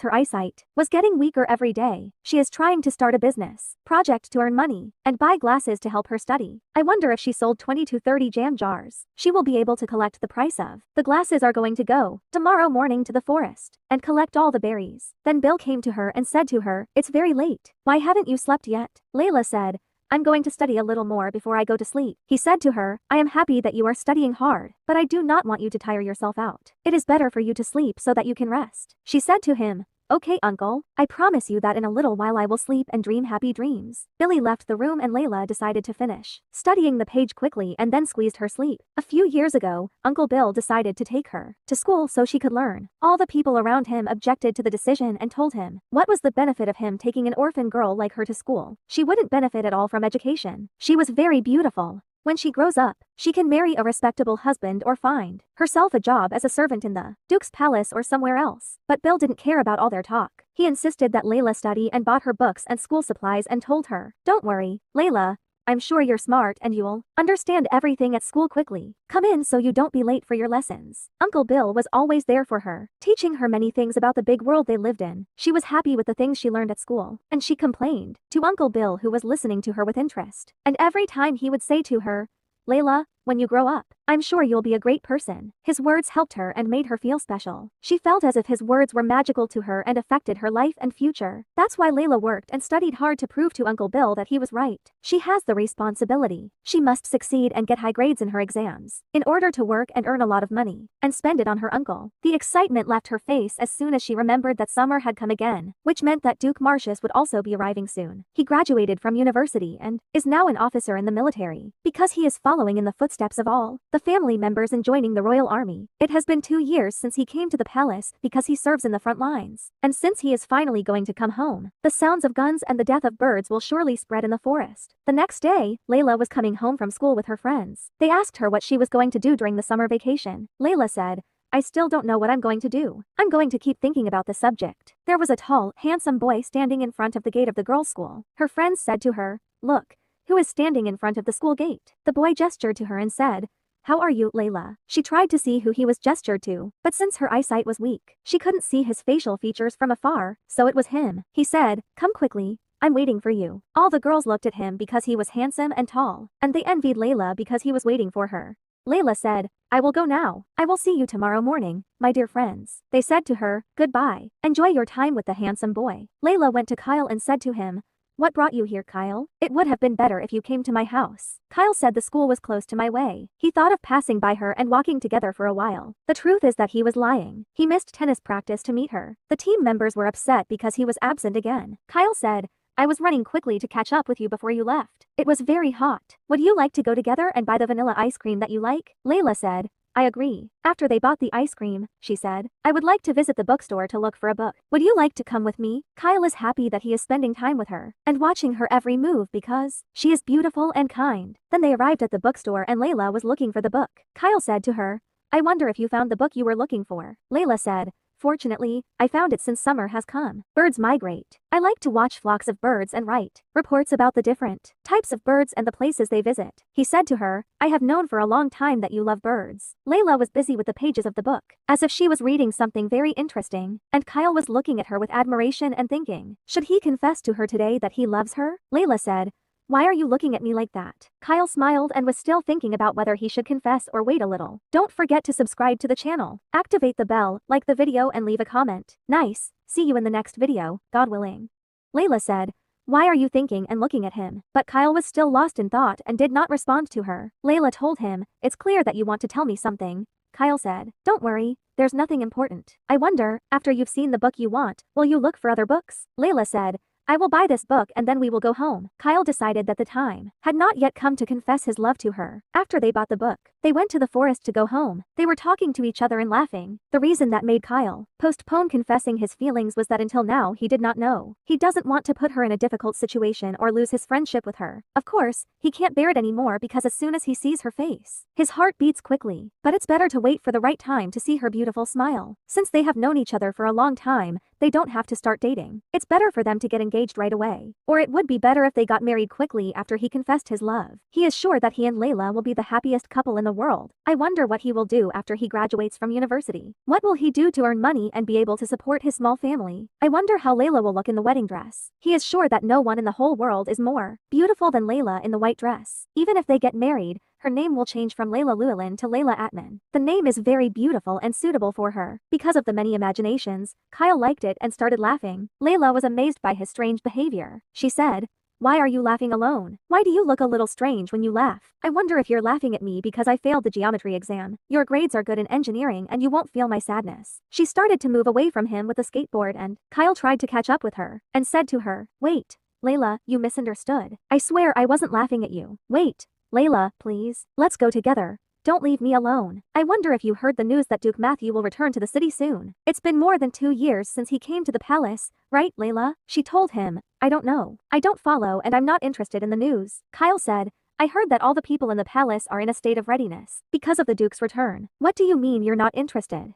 her eyesight was getting weaker every day. She is trying to start a business project to earn money and buy glasses to help her study. I wonder if she sold 20 to 30 jam jars, she will be able to collect the price of the glasses are going to go tomorrow morning to the forest and collect all the berries. Then Bill came to her and said to her, it's very late. Why haven't you slept yet? Layla said, I'm going to study a little more before I go to sleep. He said to her, I am happy that you are studying hard, but I do not want you to tire yourself out. It is better for you to sleep so that you can rest. She said to him, okay, uncle, I promise you that in a little while I will sleep and dream happy dreams. Billy left the room and Layla decided to finish studying the page quickly and then squeezed her sleep. A few years ago, Uncle Bill decided to take her to school so she could learn. All the people around him objected to the decision and told him, what was the benefit of him taking an orphan girl like her to school? She wouldn't benefit at all from education. She was very beautiful. When she grows up, she can marry a respectable husband or find herself a job as a servant in the Duke's palace or somewhere else. But Bill didn't care about all their talk. He insisted that Layla study and bought her books and school supplies and told her, don't worry, Layla, I'm sure you're smart and you'll understand everything at school quickly. Come in so you don't be late for your lessons. Uncle Bill was always there for her, teaching her many things about the big world they lived in. She was happy with the things she learned at school, and she complained to Uncle Bill, who was listening to her with interest. And every time he would say to her, Layla, when you grow up, I'm sure you'll be a great person. His words helped her and made her feel special. She felt as if his words were magical to her and affected her life and future. That's why Layla worked and studied hard to prove to Uncle Bill that he was right. She has the responsibility. She must succeed and get high grades in her exams in order to work and earn a lot of money and spend it on her uncle. The excitement left her face as soon as she remembered that summer had come again, which meant that Duke Marcius would also be arriving soon. He graduated from university and is now an officer in the military because he is following in the footsteps of all the family members in joining the royal army. It has been 2 years since he came to the palace because he serves in the front lines. And since he is finally going to come home, the sounds of guns and the death of birds will surely spread in the forest. The next day, Layla was coming home from school with her friends. They asked her what she was going to do during the summer vacation. Layla said, I still don't know what I'm going to do. I'm going to keep thinking about the subject. There was a tall, handsome boy standing in front of the gate of the girls' school. Her friends said to her, look, who is standing in front of the school gate? The boy gestured to her and said, how are you, Layla? She tried to see who he was gestured to, but since her eyesight was weak, she couldn't see his facial features from afar, so it was him. He said, come quickly, I'm waiting for you. All the girls looked at him because he was handsome and tall, and they envied Layla because he was waiting for her. Layla said, I will go now. I will see you tomorrow morning, my dear friends. They said to her, goodbye. Enjoy your time with the handsome boy. Layla went to Kyle and said to him, what brought you here, Kyle? It would have been better if you came to my house. Kyle said the school was close to my way. He thought of passing by her and walking together for a while. The truth is that he was lying. He missed tennis practice to meet her. The team members were upset because he was absent again. Kyle said, I was running quickly to catch up with you before you left. It was very hot. Would you like to go together and buy the vanilla ice cream that you like? Layla said. I agree. After they bought the ice cream, she said, I would like to visit the bookstore to look for a book. Would you like to come with me? Kyle is happy that he is spending time with her and watching her every move because she is beautiful and kind. Then they arrived at the bookstore and Layla was looking for the book. Kyle said to her, I wonder if you found the book you were looking for. Layla said, Fortunately, I found it since summer has come. Birds migrate. I like to watch flocks of birds and write reports about the different types of birds and the places they visit. He said to her, I have known for a long time that you love birds. Layla was busy with the pages of the book, as if she was reading something very interesting, and Kyle was looking at her with admiration and thinking, should he confess to her today that he loves her? Layla said, why are you looking at me like that? Kyle smiled and was still thinking about whether he should confess or wait a little. Don't forget to subscribe to the channel, activate the bell, like the video and leave a comment. Nice. See you in the next video, God willing. Layla said, why are you thinking and looking at him? But Kyle was still lost in thought and did not respond to her. Layla told him, it's clear that you want to tell me something. Kyle said, don't worry, there's nothing important. I wonder, after you've seen the book you want, will you look for other books? Layla said, I will buy this book and then we will go home. Kyle decided that the time had not yet come to confess his love to her. After they bought the book, they went to the forest to go home. They were talking to each other and laughing. The reason that made Kyle postpone confessing his feelings was that until now he did not know. He doesn't want to put her in a difficult situation or lose his friendship with her. Of course, he can't bear it anymore because as soon as he sees her face, his heart beats quickly. But it's better to wait for the right time to see her beautiful smile. Since they have known each other for a long time, they don't have to start dating. It's better for them to get engaged right away. Or it would be better if they got married quickly after he confessed his love. He is sure that he and Layla will be the happiest couple in the world. I wonder what he will do after he graduates from university. What will he do to earn money and be able to support his small family? I wonder how Layla will look in the wedding dress. He is sure that no one in the whole world is more beautiful than Layla in the white dress. Even if they get married, her name will change from Layla Llewellyn to Layla Atman. The name is very beautiful and suitable for her. Because of the many imaginations, Kyle liked it and started laughing. Layla was amazed by his strange behavior. She said, why are you laughing alone? Why do you look a little strange when you laugh? I wonder if you're laughing at me because I failed the geometry exam. Your grades are good in engineering and you won't feel my sadness. She started to move away from him with the skateboard and Kyle tried to catch up with her and said to her, wait, Layla, you misunderstood. I swear I wasn't laughing at you. Wait. Layla, please, let's go together. Don't leave me alone. I wonder if you heard the news that Duke Matthew will return to the city soon. It's been more than 2 years since he came to the palace, right, Layla? She told him, I don't know. I don't follow and I'm not interested in the news. Kyle said, I heard that all the people in the palace are in a state of readiness because of the Duke's return. What do you mean you're not interested?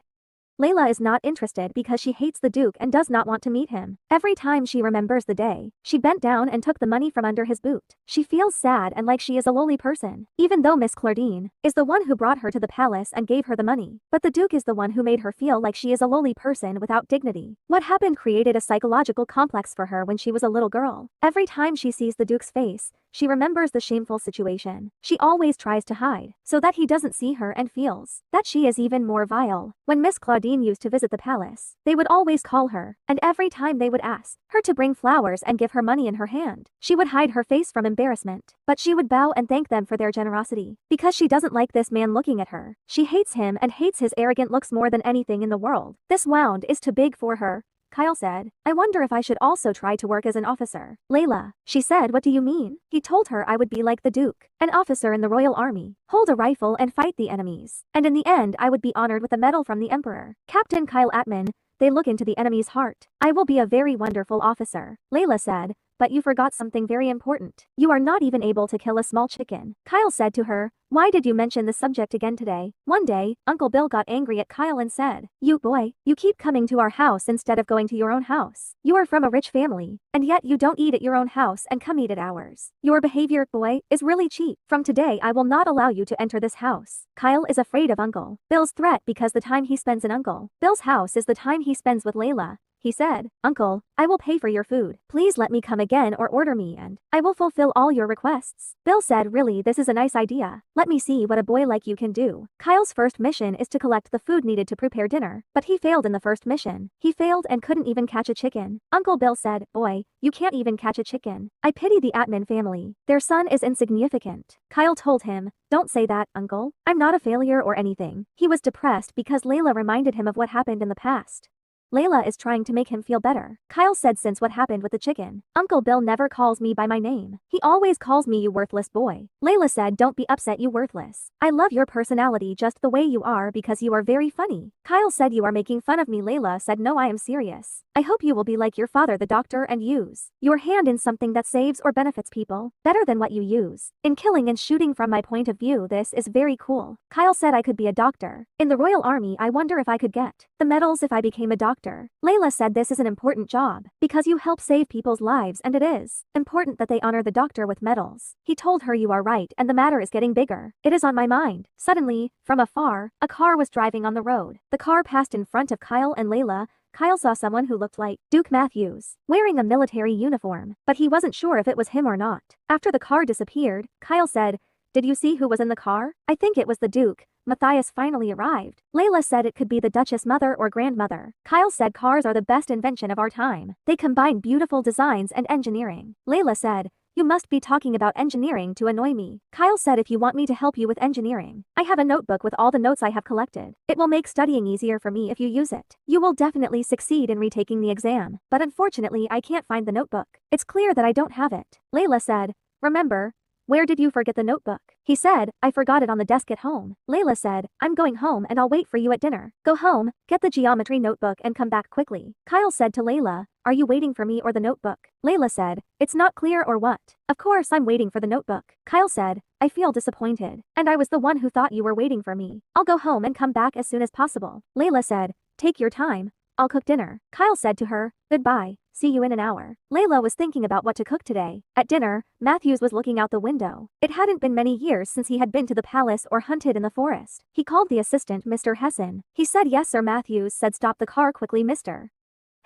Layla is not interested because she hates the Duke and does not want to meet him. Every time she remembers the day, she bent down and took the money from under his boot. She feels sad and like she is a lowly person, even though Miss Claudine is the one who brought her to the palace and gave her the money. But the Duke is the one who made her feel like she is a lowly person without dignity. What happened created a psychological complex for her when she was a little girl. Every time she sees the Duke's face, she remembers the shameful situation. She always tries to hide, so that he doesn't see her and feels that she is even more vile. When Miss Claudine used to visit the palace, they would always call her, and every time they would ask her to bring flowers and give her money in her hand, she would hide her face from embarrassment. But she would bow and thank them for their generosity. Because she doesn't like this man looking at her. She hates him and hates his arrogant looks more than anything in the world. This wound is too big for her. Kyle said, I wonder if I should also try to work as an officer. Layla, she said, what do you mean? He told her I would be like the Duke, an officer in the royal army, hold a rifle and fight the enemies. And in the end I would be honored with a medal from the emperor. Captain Kyle Atman, they look into the enemy's heart. I will be a very wonderful officer. Layla said, but you forgot something very important. You are not even able to kill a small chicken. Kyle said to her, why did you mention the subject again today? One day, Uncle Bill got angry at Kyle and said, you boy, you keep coming to our house instead of going to your own house. You are from a rich family, and yet you don't eat at your own house and come eat at ours. Your behavior, boy, is really cheap. From today I will not allow you to enter this house. Kyle is afraid of Uncle Bill's threat because the time he spends in Uncle Bill's house is the time he spends with Layla. He said, Uncle, I will pay for your food. Please let me come again or order me and I will fulfill all your requests. Bill said, really, this is a nice idea. Let me see what a boy like you can do. Kyle's first mission is to collect the food needed to prepare dinner, but he failed in the first mission. He failed and couldn't even catch a chicken. Uncle Bill said, boy, you can't even catch a chicken. I pity the Atman family. Their son is insignificant. Kyle told him, don't say that, Uncle. I'm not a failure or anything. He was depressed because Layla reminded him of what happened in the past. Layla is trying to make him feel better. Kyle said since what happened with the chicken. Uncle Bill never calls me by my name. He always calls me you worthless boy. Layla said don't be upset you worthless. I love your personality just the way you are because you are very funny. Kyle said you are making fun of me. Layla said no, I am serious. I hope you will be like your father the doctor and use your hand in something that saves or benefits people better than what you use in killing and shooting. From my point of view this is very cool. Kyle said I could be a doctor. In the Royal Army I wonder if I could get the medals if I became a doctor. Layla said this is an important job because you help save people's lives and it is important that they honor the doctor with medals. He told her you are right and the matter is getting bigger. It is on my mind. Suddenly, from afar, a car was driving on the road. The car passed in front of Kyle and Layla. Kyle saw someone who looked like Duke Matthews, wearing a military uniform, but he wasn't sure if it was him or not. After the car disappeared, Kyle said, "Did you see who was in the car? I think it was the Duke." Matthias finally arrived. Layla said it could be the Duchess mother or grandmother. Kyle said cars are the best invention of our time. They combine beautiful designs and engineering. Layla said, "You must be talking about engineering to annoy me." Kyle said if you want me to help you with engineering, I have a notebook with all the notes I have collected. It will make studying easier for me if you use it. You will definitely succeed in retaking the exam, but unfortunately I can't find the notebook. It's clear that I don't have it. Layla said, "Remember, where did you forget the notebook?" He said, "I forgot it on the desk at home." Layla said, "I'm going home and I'll wait for you at dinner. Go home, get the geometry notebook and come back quickly." Kyle said to Layla, "Are you waiting for me or the notebook?" Layla said, "It's not clear or what." "Of course I'm waiting for the notebook." Kyle said, "I feel disappointed. And I was the one who thought you were waiting for me. I'll go home and come back as soon as possible." Layla said, "Take your time. I'll cook dinner." Kyle said to her, "Goodbye. See you in an hour." Layla was thinking about what to cook today. At dinner, Matthews was looking out the window. It hadn't been many years since he had been to the palace or hunted in the forest. He called the assistant Mr. Hessen. He said, "Yes sir." Matthews said, "Stop the car quickly Mr.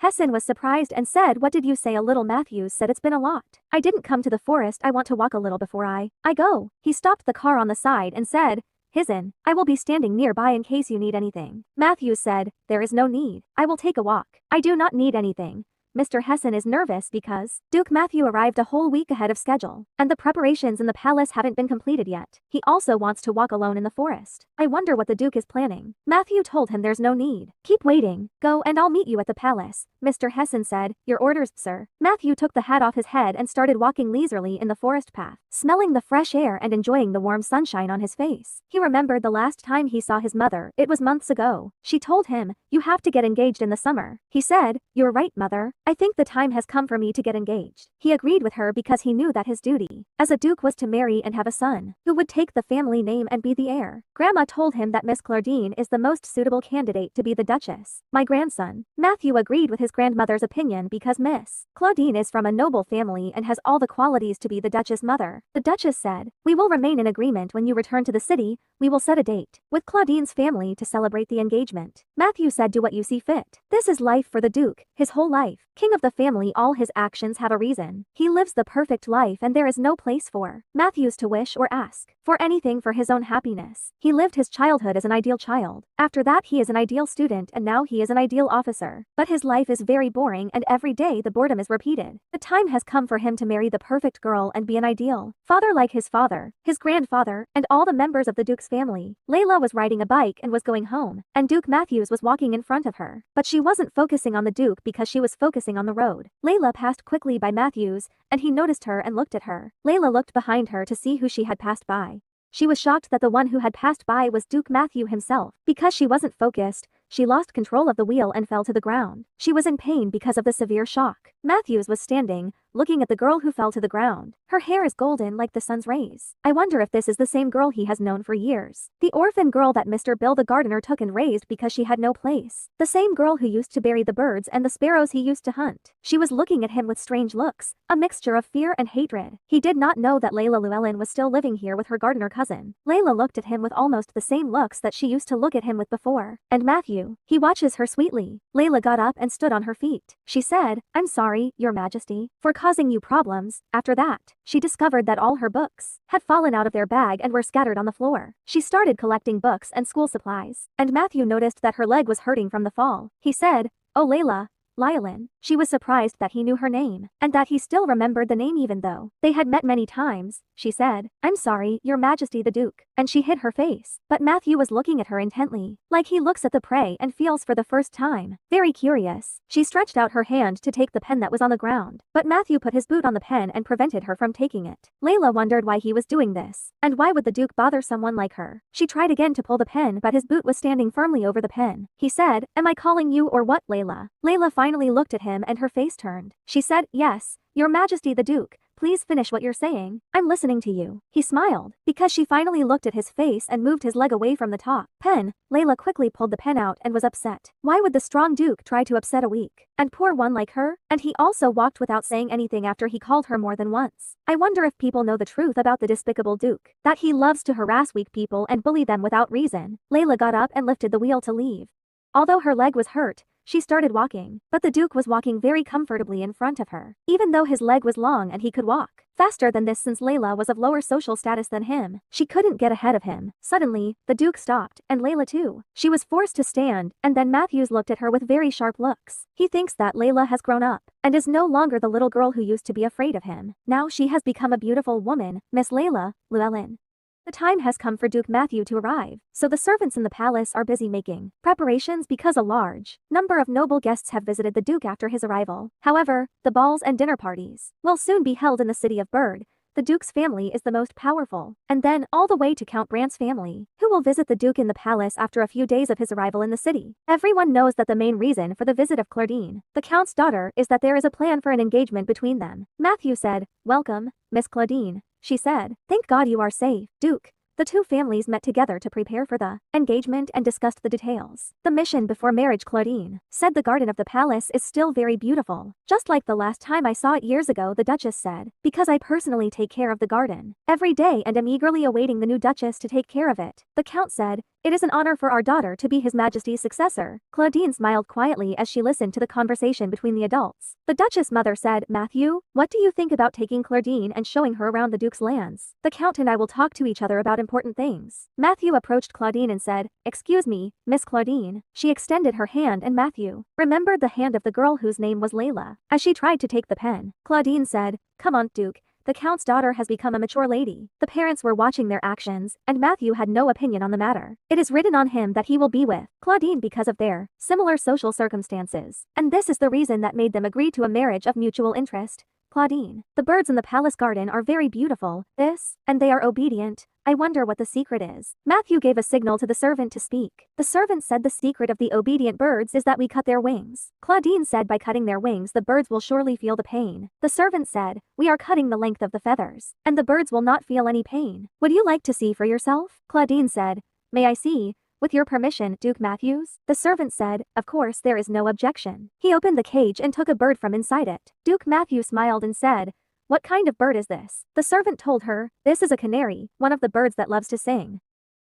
Hessen was surprised and said, "What did you say?" A little. Matthews said, "It's been a lot. I didn't come to the forest. I want to walk a little before I go." He stopped the car on the side and said, "Hessen, I will be standing nearby in case you need anything." Matthews said, "There is no need. I will take a walk. I do not need anything." Mr. Hessen is nervous because Duke Matthew arrived a whole week ahead of schedule, and the preparations in the palace haven't been completed yet. He also wants to walk alone in the forest. I wonder what the Duke is planning. Matthew told him there's no need. "Keep waiting. Go and I'll meet you at the palace." Mr. Hessen said, "Your orders, sir." Matthew took the hat off his head and started walking leisurely in the forest path, smelling the fresh air and enjoying the warm sunshine on his face. He remembered the last time he saw his mother. It was months ago. She told him, "You have to get engaged in the summer." He said, "You're right, mother. I think the time has come for me to get engaged." He agreed with her because he knew that his duty as a duke was to marry and have a son who would take the family name and be the heir. Grandma told him that Miss Claudine is the most suitable candidate to be the Duchess. "My grandson." Matthew agreed with his grandmother's opinion because Miss Claudine is from a noble family and has all the qualities to be the Duchess mother. The Duchess said, "We will remain in agreement. When you return to the city, we will set a date with Claudine's family to celebrate the engagement." Matthew said, "Do what you see fit." This is life for the Duke, his whole life. King of the family, all his actions have a reason. He lives the perfect life and there is no place for Matthews to wish or ask for anything for his own happiness. He lived his childhood as an ideal child. After that he is an ideal student and now he is an ideal officer. But his life is very boring and every day the boredom is repeated. The time has come for him to marry the perfect girl and be an ideal father like his father, his grandfather, and all the members of the Duke's family. Layla was riding a bike and was going home, and Duke Matthews was walking in front of her. But she wasn't focusing on the Duke because she was focusing on the road. Layla passed quickly by Matthews, and he noticed her and looked at her. Layla looked behind her to see who she had passed by. She was shocked that the one who had passed by was Duke Matthew himself. Because she wasn't focused, she lost control of the wheel and fell to the ground. She was in pain because of the severe shock. Matthews was standing, looking at the girl who fell to the ground. Her hair is golden like the sun's rays. I wonder if this is the same girl he has known for years. The orphan girl that Mr. Bill the gardener took and raised because she had no place. The same girl who used to bury the birds and the sparrows he used to hunt. She was looking at him with strange looks, a mixture of fear and hatred. He did not know that Layla Llewellyn was still living here with her gardener cousin. Layla looked at him with almost the same looks that she used to look at him with before. And Matthew, he watches her sweetly. Layla got up and stood on her feet. She said, "I'm sorry, Your Majesty, for causing you problems." After that, she discovered that all her books had fallen out of their bag and were scattered on the floor. She started collecting books and school supplies, and Matthew noticed that her leg was hurting from the fall. He said, "Oh Layla, Llewellyn." She was surprised that he knew her name, and that he still remembered the name even though they had met many times. She said, "I'm sorry, Your Majesty the Duke." and she hid her face. But Matthew was looking at her intently, like he looks at the prey and feels for the first time. Very curious, she stretched out her hand to take the pen that was on the ground, but Matthew put his boot on the pen and prevented her from taking it. Layla wondered why he was doing this, and why would the Duke bother someone like her. She tried again to pull the pen, but his boot was standing firmly over the pen. He said, "Am I calling you or what, Layla?" Layla finally looked at him and her face turned. She said, "Yes, Your Majesty the Duke. Please finish what you're saying. I'm listening to you." He smiled, because she finally looked at his face and moved his leg away from the top pen. Layla quickly pulled the pen out and was upset. Why would the strong Duke try to upset a weak and poor one like her? And he also walked without saying anything after he called her more than once. I wonder if people know the truth about the despicable Duke, that he loves to harass weak people and bully them without reason. Layla got up and lifted the wheel to leave. Although her leg was hurt, she started walking, but the Duke was walking very comfortably in front of her, even though his leg was long and he could walk faster than this since Layla was of lower social status than him. She couldn't get ahead of him. Suddenly, the Duke stopped, and Layla too. She was forced to stand, and then Matthews looked at her with very sharp looks. He thinks that Layla has grown up, and is no longer the little girl who used to be afraid of him. Now she has become a beautiful woman, Miss Layla, Llewellyn. The time has come for Duke Matthew to arrive, so the servants in the palace are busy making preparations because a large number of noble guests have visited the Duke after his arrival. However, the balls and dinner parties will soon be held in the city of Bird. The Duke's family is the most powerful, and then all the way to Count Brant's family, who will visit the Duke in the palace after a few days of his arrival in the city. Everyone knows that the main reason for the visit of Claudine, the Count's daughter, is that there is a plan for an engagement between them. Matthew said, "Welcome, Miss Claudine." She said, "Thank God you are safe, Duke." The two families met together to prepare for the engagement and discussed the details. The mission before marriage. Claudine said the garden of the palace is still very beautiful, just like the last time I saw it years ago. The Duchess said, "Because I personally take care of the garden every day and am eagerly awaiting the new Duchess to take care of it." The Count said, "It is an honor for our daughter to be His Majesty's successor." Claudine smiled quietly as she listened to the conversation between the adults. The Duchess' mother said, "Matthew, what do you think about taking Claudine and showing her around the Duke's lands? The Count and I will talk to each other about important things." Matthew approached Claudine and said, "Excuse me, Miss Claudine." She extended her hand and Matthew remembered the hand of the girl whose name was Layla. As she tried to take the pen, Claudine said, "Come on, Duke. The Count's daughter has become a mature lady." The parents were watching their actions, and Matthew had no opinion on the matter. It is written on him that he will be with Claudine because of their similar social circumstances, and this is the reason that made them agree to a marriage of mutual interest. Claudine, the birds in the palace garden are very beautiful, and they are obedient. I wonder what the secret is. Matthew gave a signal to the servant to speak. The servant said the secret of the obedient birds is that we cut their wings. Claudine said by cutting their wings the birds will surely feel the pain. The servant said, "We are cutting the length of the feathers, and the birds will not feel any pain. Would you like to see for yourself?" Claudine said, "May I see? With your permission, Duke Matthews?" The servant said, "Of course, there is no objection." He opened the cage and took a bird from inside it. Duke Matthew smiled and said, "What kind of bird is this?" The servant told her, "This is a canary, one of the birds that loves to sing.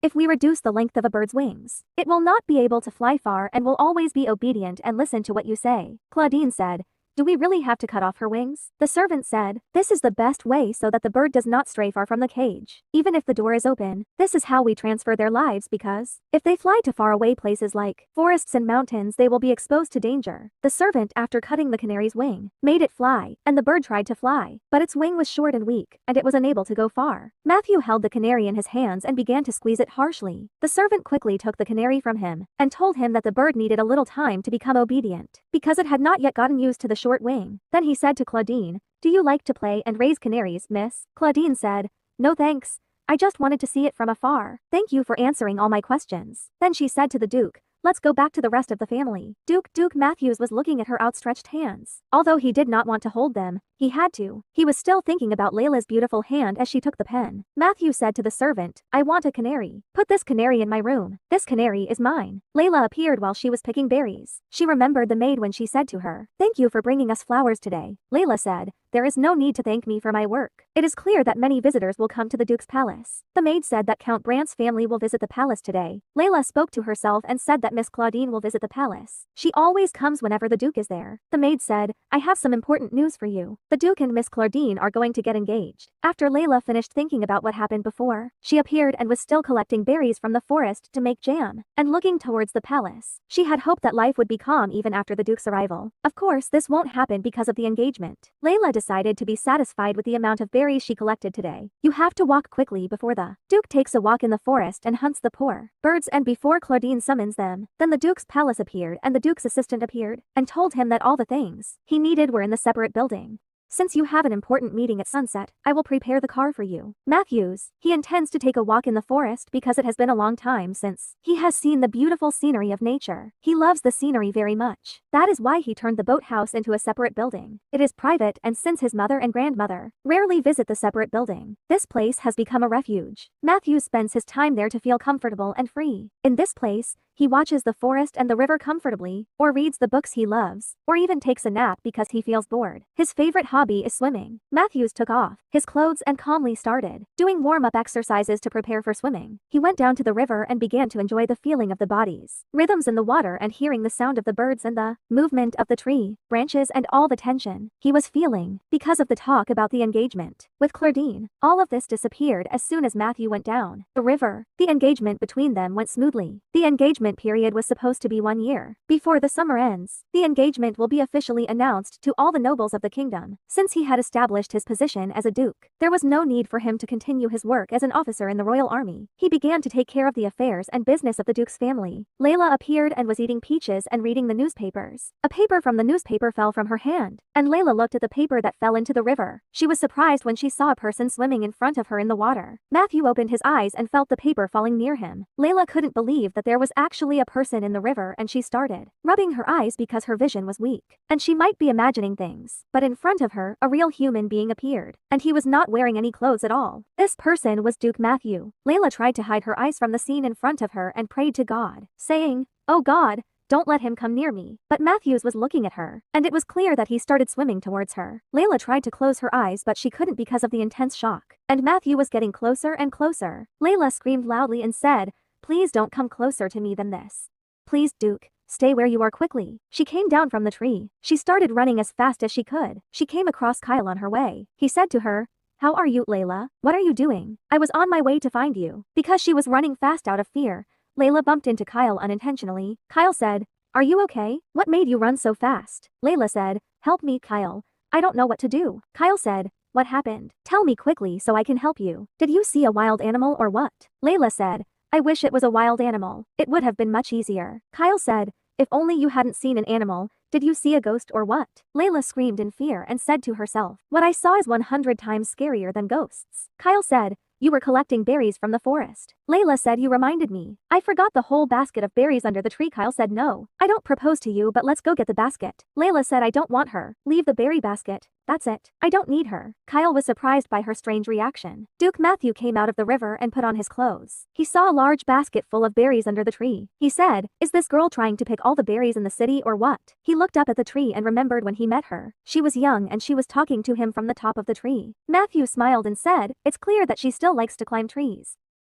If we reduce the length of a bird's wings, it will not be able to fly far and will always be obedient and listen to what you say." Claudine said, "Do we really have to cut off her wings?" The servant said, "This is the best way so that the bird does not stray far from the cage. Even if the door is open, this is how we transfer their lives because if they fly to far away places like forests and mountains they will be exposed to danger." The servant, after cutting the canary's wing, made it fly, and the bird tried to fly, but its wing was short and weak, and it was unable to go far. Matthew held the canary in his hands and began to squeeze it harshly. The servant quickly took the canary from him and told him that the bird needed a little time to become obedient because it had not yet gotten used to the short wing. Then he said to Claudine, "Do you like to play and raise canaries, miss?" Claudine said, "No thanks. I just wanted to see it from afar. Thank you for answering all my questions." Then she said to the Duke, "Let's go back to the rest of the family." Duke Matthews was looking at her outstretched hands. Although he did not want to hold them, he had to. He was still thinking about Layla's beautiful hand as she took the pen. Matthew said to the servant, "I want a canary. Put this canary in my room. This canary is mine." Layla appeared while she was picking berries. She remembered the maid when she said to her, "Thank you for bringing us flowers today." Layla said, "There is no need to thank me for my work. It is clear that many visitors will come to the Duke's palace." The maid said that Count Brant's family will visit the palace today. Layla spoke to herself and said that Miss Claudine will visit the palace. She always comes whenever the Duke is there. The maid said, "I have some important news for you. The Duke and Miss Claudine are going to get engaged." After Layla finished thinking about what happened before, she appeared and was still collecting berries from the forest to make jam, and looking towards the palace. She had hoped that life would be calm even after the Duke's arrival. Of course, this won't happen because of the engagement. Layla decided to be satisfied with the amount of berries she collected today. You have to walk quickly before the Duke takes a walk in the forest and hunts the poor birds, and before Claudine summons them, then the Duke's palace appeared and the Duke's assistant appeared and told him that all the things he needed were in the separate building. Since you have an important meeting at sunset, I will prepare the car for you. Matthews, he intends to take a walk in the forest because it has been a long time since he has seen the beautiful scenery of nature. He loves the scenery very much. That is why he turned the boathouse into a separate building. It is private, and since his mother and grandmother rarely visit the separate building, this place has become a refuge. Matthews spends his time there to feel comfortable and free. In this place, he watches the forest and the river comfortably, or reads the books he loves, or even takes a nap because he feels bored. His favorite hobby is swimming. Matthews took off his clothes and calmly started doing warm-up exercises to prepare for swimming. He went down to the river and began to enjoy the feeling of the bodies, rhythms in the water, and hearing the sound of the birds and the movement of the tree branches and all the tension he was feeling because of the talk about the engagement with Claudine. All of this disappeared as soon as Matthew went down the river. The engagement between them went smoothly. The engagement period was supposed to be 1 year. Before the summer ends, the engagement will be officially announced to all the nobles of the kingdom. Since he had established his position as a duke, there was no need for him to continue his work as an officer in the royal army. He began to take care of the affairs and business of the duke's family. Layla appeared and was eating peaches and reading the newspapers. A paper from the newspaper fell from her hand, and Layla looked at the paper that fell into the river. She was surprised when she saw a person swimming in front of her in the water. Matthew opened his eyes and felt the paper falling near him. Layla couldn't believe that there was actually a person in the river, and she started rubbing her eyes because her vision was weak, and she might be imagining things. But in front of her, a real human being appeared, and he was not wearing any clothes at all. This person was Duke Matthew. Layla tried to hide her eyes from the scene in front of her and prayed to God, saying, "Oh God, don't let him come near me." But Matthews was looking at her, and it was clear that he started swimming towards her. Layla tried to close her eyes, but she couldn't because of the intense shock, and Matthew was getting closer and closer. Layla screamed loudly and said, "Please don't come closer to me than this. Please, Duke, stay where you are quickly." She came down from the tree. She started running as fast as she could. She came across Kyle on her way. He said to her, "How are you, Layla? What are you doing? I was on my way to find you." Because she was running fast out of fear, Layla bumped into Kyle unintentionally. Kyle said, "Are you okay? What made you run so fast?" Layla said, "Help me, Kyle. I don't know what to do." Kyle said, "What happened? Tell me quickly so I can help you. Did you see a wild animal or what?" Layla said, "I wish it was a wild animal. It would have been much easier." Kyle said, "If only you hadn't seen an animal. Did you see a ghost or what?" Layla screamed in fear and said to herself, "What I saw is 100 times scarier than ghosts." Kyle said, "You were collecting berries from the forest." Layla said, "You reminded me. I forgot the whole basket of berries under the tree." Kyle said, "No, I don't propose to you, but let's go get the basket." Layla said, "I don't want her. Leave the berry basket. That's it. I don't need her." Kyle was surprised by her strange reaction. Duke Matthew came out of the river and put on his clothes. He saw a large basket full of berries under the tree. He said, "Is this girl trying to pick all the berries in the city or what?" He looked up at the tree and remembered when he met her. She was young and she was talking to him from the top of the tree. Matthew smiled and said, "It's clear that she still likes to climb trees."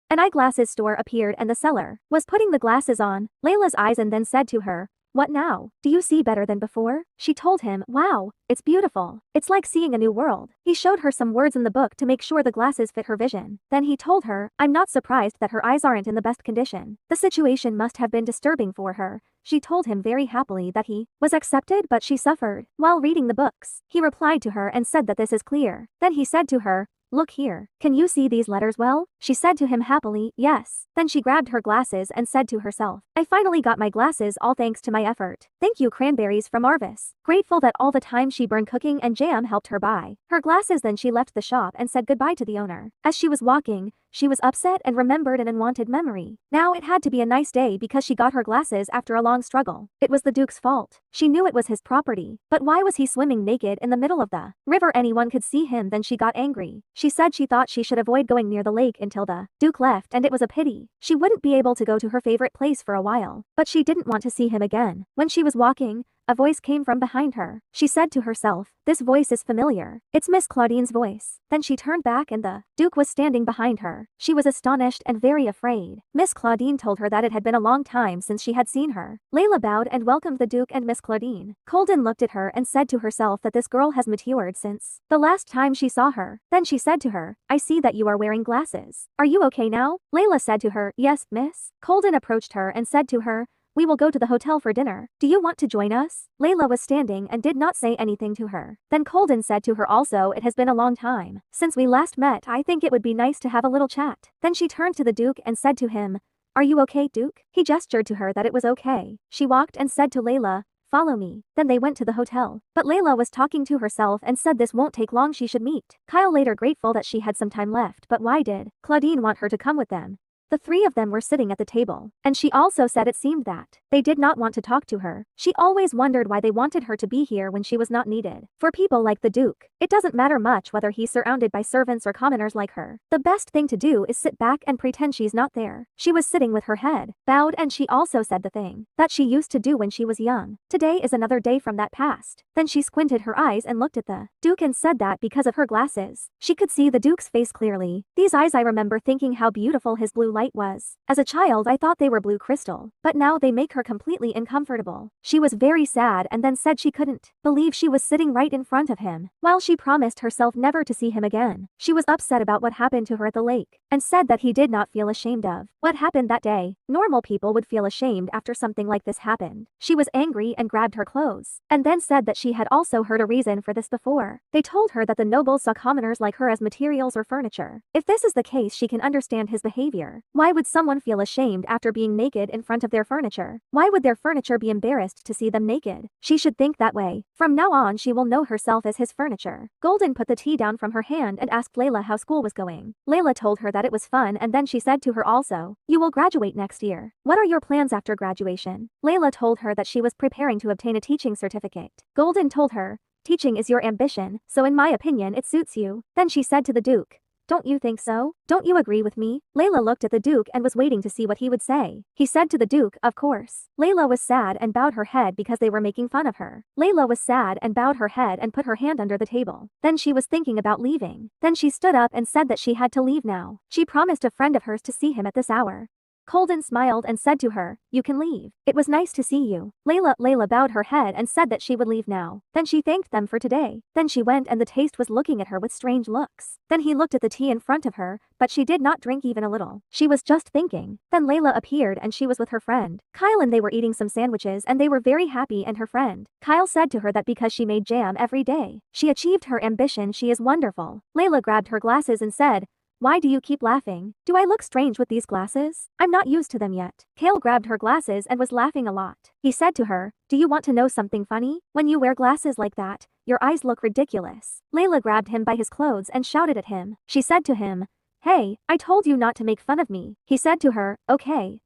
An eyeglasses store appeared and the seller was putting the glasses on Layla's eyes and then said to her, "What now? Do you see better than before?" She told him, "Wow, it's beautiful. It's like seeing a new world." He showed her some words in the book to make sure the glasses fit her vision. Then he told her, "I'm not surprised that her eyes aren't in the best condition. The situation must have been disturbing for her." She told him very happily that he was accepted, but she suffered while reading the books. He replied to her and said that this is clear. Then he said to her, "Look here. Can you see these letters well?" She said to him happily, "Yes." Then she grabbed her glasses and said to herself, "I finally got my glasses, all thanks to my effort. Thank you, cranberries from Arvis." Grateful that all the time she burned cooking and jam helped her buy her glasses, then she left the shop and said goodbye to the owner. As she was walking, she was upset and remembered an unwanted memory. Now it had to be a nice day because she got her glasses after a long struggle. It was the Duke's fault. She knew it was his property, but why was he swimming naked in the middle of the river? Anyone could see him. Then she got angry. She said she thought she should avoid going near the lake until the Duke left, and it was a pity. She wouldn't be able to go to her favorite place for a while, but she didn't want to see him again. When she was walking, a voice came from behind her. She said to herself, "This voice is familiar. It's Miss Claudine's voice." Then she turned back and the Duke was standing behind her. She was astonished and very afraid. Miss Claudine told her that it had been a long time since she had seen her. Layla bowed and welcomed the Duke and Miss Claudine. Colden looked at her and said to herself that this girl has matured since the last time she saw her. Then she said to her, "I see that you are wearing glasses. Are you okay now?" Layla said to her, "Yes, miss." Colden approached her and said to her, We will go to the hotel for dinner. Do you want to join us? Layla was standing and did not say anything to her. Then Colden said to her also, it has been a long time since we last met. I think it would be nice to have a little chat. Then she turned to the Duke and said to him, are you okay, Duke? He gestured to her that it was okay. She walked and said to Layla, follow me. Then they went to the hotel. But Layla was talking to herself and said this won't take long, she should meet Kyle later, grateful that she had some time left. But why did Claudine want her to come with them? The three of them were sitting at the table, and she also said it seemed that they did not want to talk to her. She always wondered why they wanted her to be here when she was not needed. For people like the Duke, it doesn't matter much whether he's surrounded by servants or commoners like her. The best thing to do is sit back and pretend she's not there. She was sitting with her head bowed, and she also said the thing that she used to do when she was young. Today is another day from that past. Then she squinted her eyes and looked at the Duke and said that because of her glasses, she could see the Duke's face clearly. These eyes, I remember thinking how beautiful his blue light was. As a child, I thought they were blue crystal, but now they make her completely uncomfortable. She was very sad and then said she couldn't believe she was sitting right in front of him. While she promised herself never to see him again, she was upset about what happened to her at the lake and said that he did not feel ashamed of what happened that day. Normal people would feel ashamed after something like this happened. She was angry and grabbed her clothes and then said that she had also heard a reason for this before. They told her that the nobles saw commoners like her as materials or furniture. If this is the case, she can understand his behavior. Why would someone feel ashamed after being naked in front of their furniture? Why would their furniture be embarrassed to see them naked? She should think that way. From now on, she will know herself as his furniture. Golden put the tea down from her hand and asked Layla how school was going. Layla told her that it was fun, and then she said to her also, you will graduate next year. What are your plans after graduation? Layla told her that she was preparing to obtain a teaching certificate. Golden told her, teaching is your ambition, so in my opinion it suits you. Then she said to the Duke, don't you think so? Don't you agree with me? Layla looked at the Duke and was waiting to see what he would say. He said to the Duke, of course. Layla was sad and bowed her head because they were making fun of her. Layla was sad and bowed her head and put her hand under the table. Then she was thinking about leaving. Then she stood up and said that she had to leave now. She promised a friend of hers to see him at this hour. Colden smiled and said to her, you can leave. It was nice to see you. Layla bowed her head and said that she would leave now. Then she thanked them for today. Then she went, and the taste was looking at her with strange looks. Then he looked at the tea in front of her, but she did not drink even a little. She was just thinking. Then Layla appeared and she was with her friend Kyle, and they were eating some sandwiches and they were very happy. And her friend Kyle said to her that because she made jam every day, she achieved her ambition. She is wonderful. Layla grabbed her glasses and said, why do you keep laughing? Do I look strange with these glasses? I'm not used to them yet. Kale grabbed her glasses and was laughing a lot. He said to her, do you want to know something funny? When you wear glasses like that, your eyes look ridiculous. Layla grabbed him by his clothes and shouted at him. She said to him, hey, I told you not to make fun of me. He said to her, okay.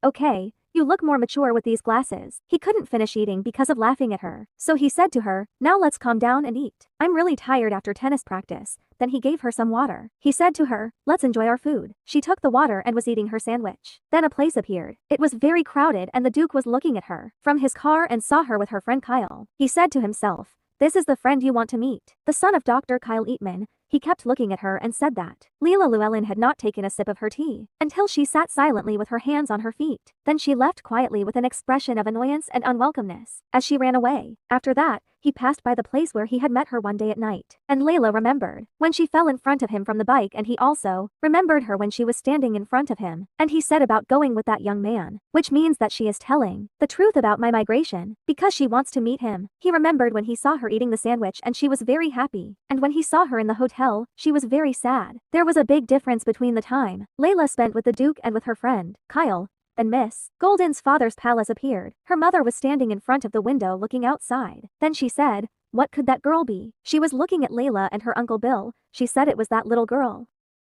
You look more mature with these glasses. He couldn't finish eating because of laughing at her. So he said to her, now let's calm down and eat. I'm really tired after tennis practice. Then he gave her some water. He said to her, let's enjoy our food. She took the water and was eating her sandwich. Then a place appeared. It was very crowded, and the Duke was looking at her from his car and saw her with her friend Kyle. He said to himself, this is the friend you want to meet. The son of Dr. Kyle Eatman. He kept looking at her and said that Leela Llewellyn had not taken a sip of her tea until she sat silently with her hands on her feet. Then she left quietly with an expression of annoyance and unwelcomeness as she ran away. After that, he passed by the place where he had met her one day at night, and Layla remembered when she fell in front of him from the bike, and he also remembered her when she was standing in front of him, and he said about going with that young man, which means that she is telling the truth about my migration because she wants to meet him. He remembered when he saw her eating the sandwich and she was very happy, and when he saw her in the hotel, she was very sad. There was a big difference between the time Layla spent with the Duke and with her friend Kyle. Then Miss Golden's father's palace appeared. Her mother was standing in front of the window looking outside. Then she said, what could that girl be? She was looking at Layla and her Uncle Bill. She said it was that little girl.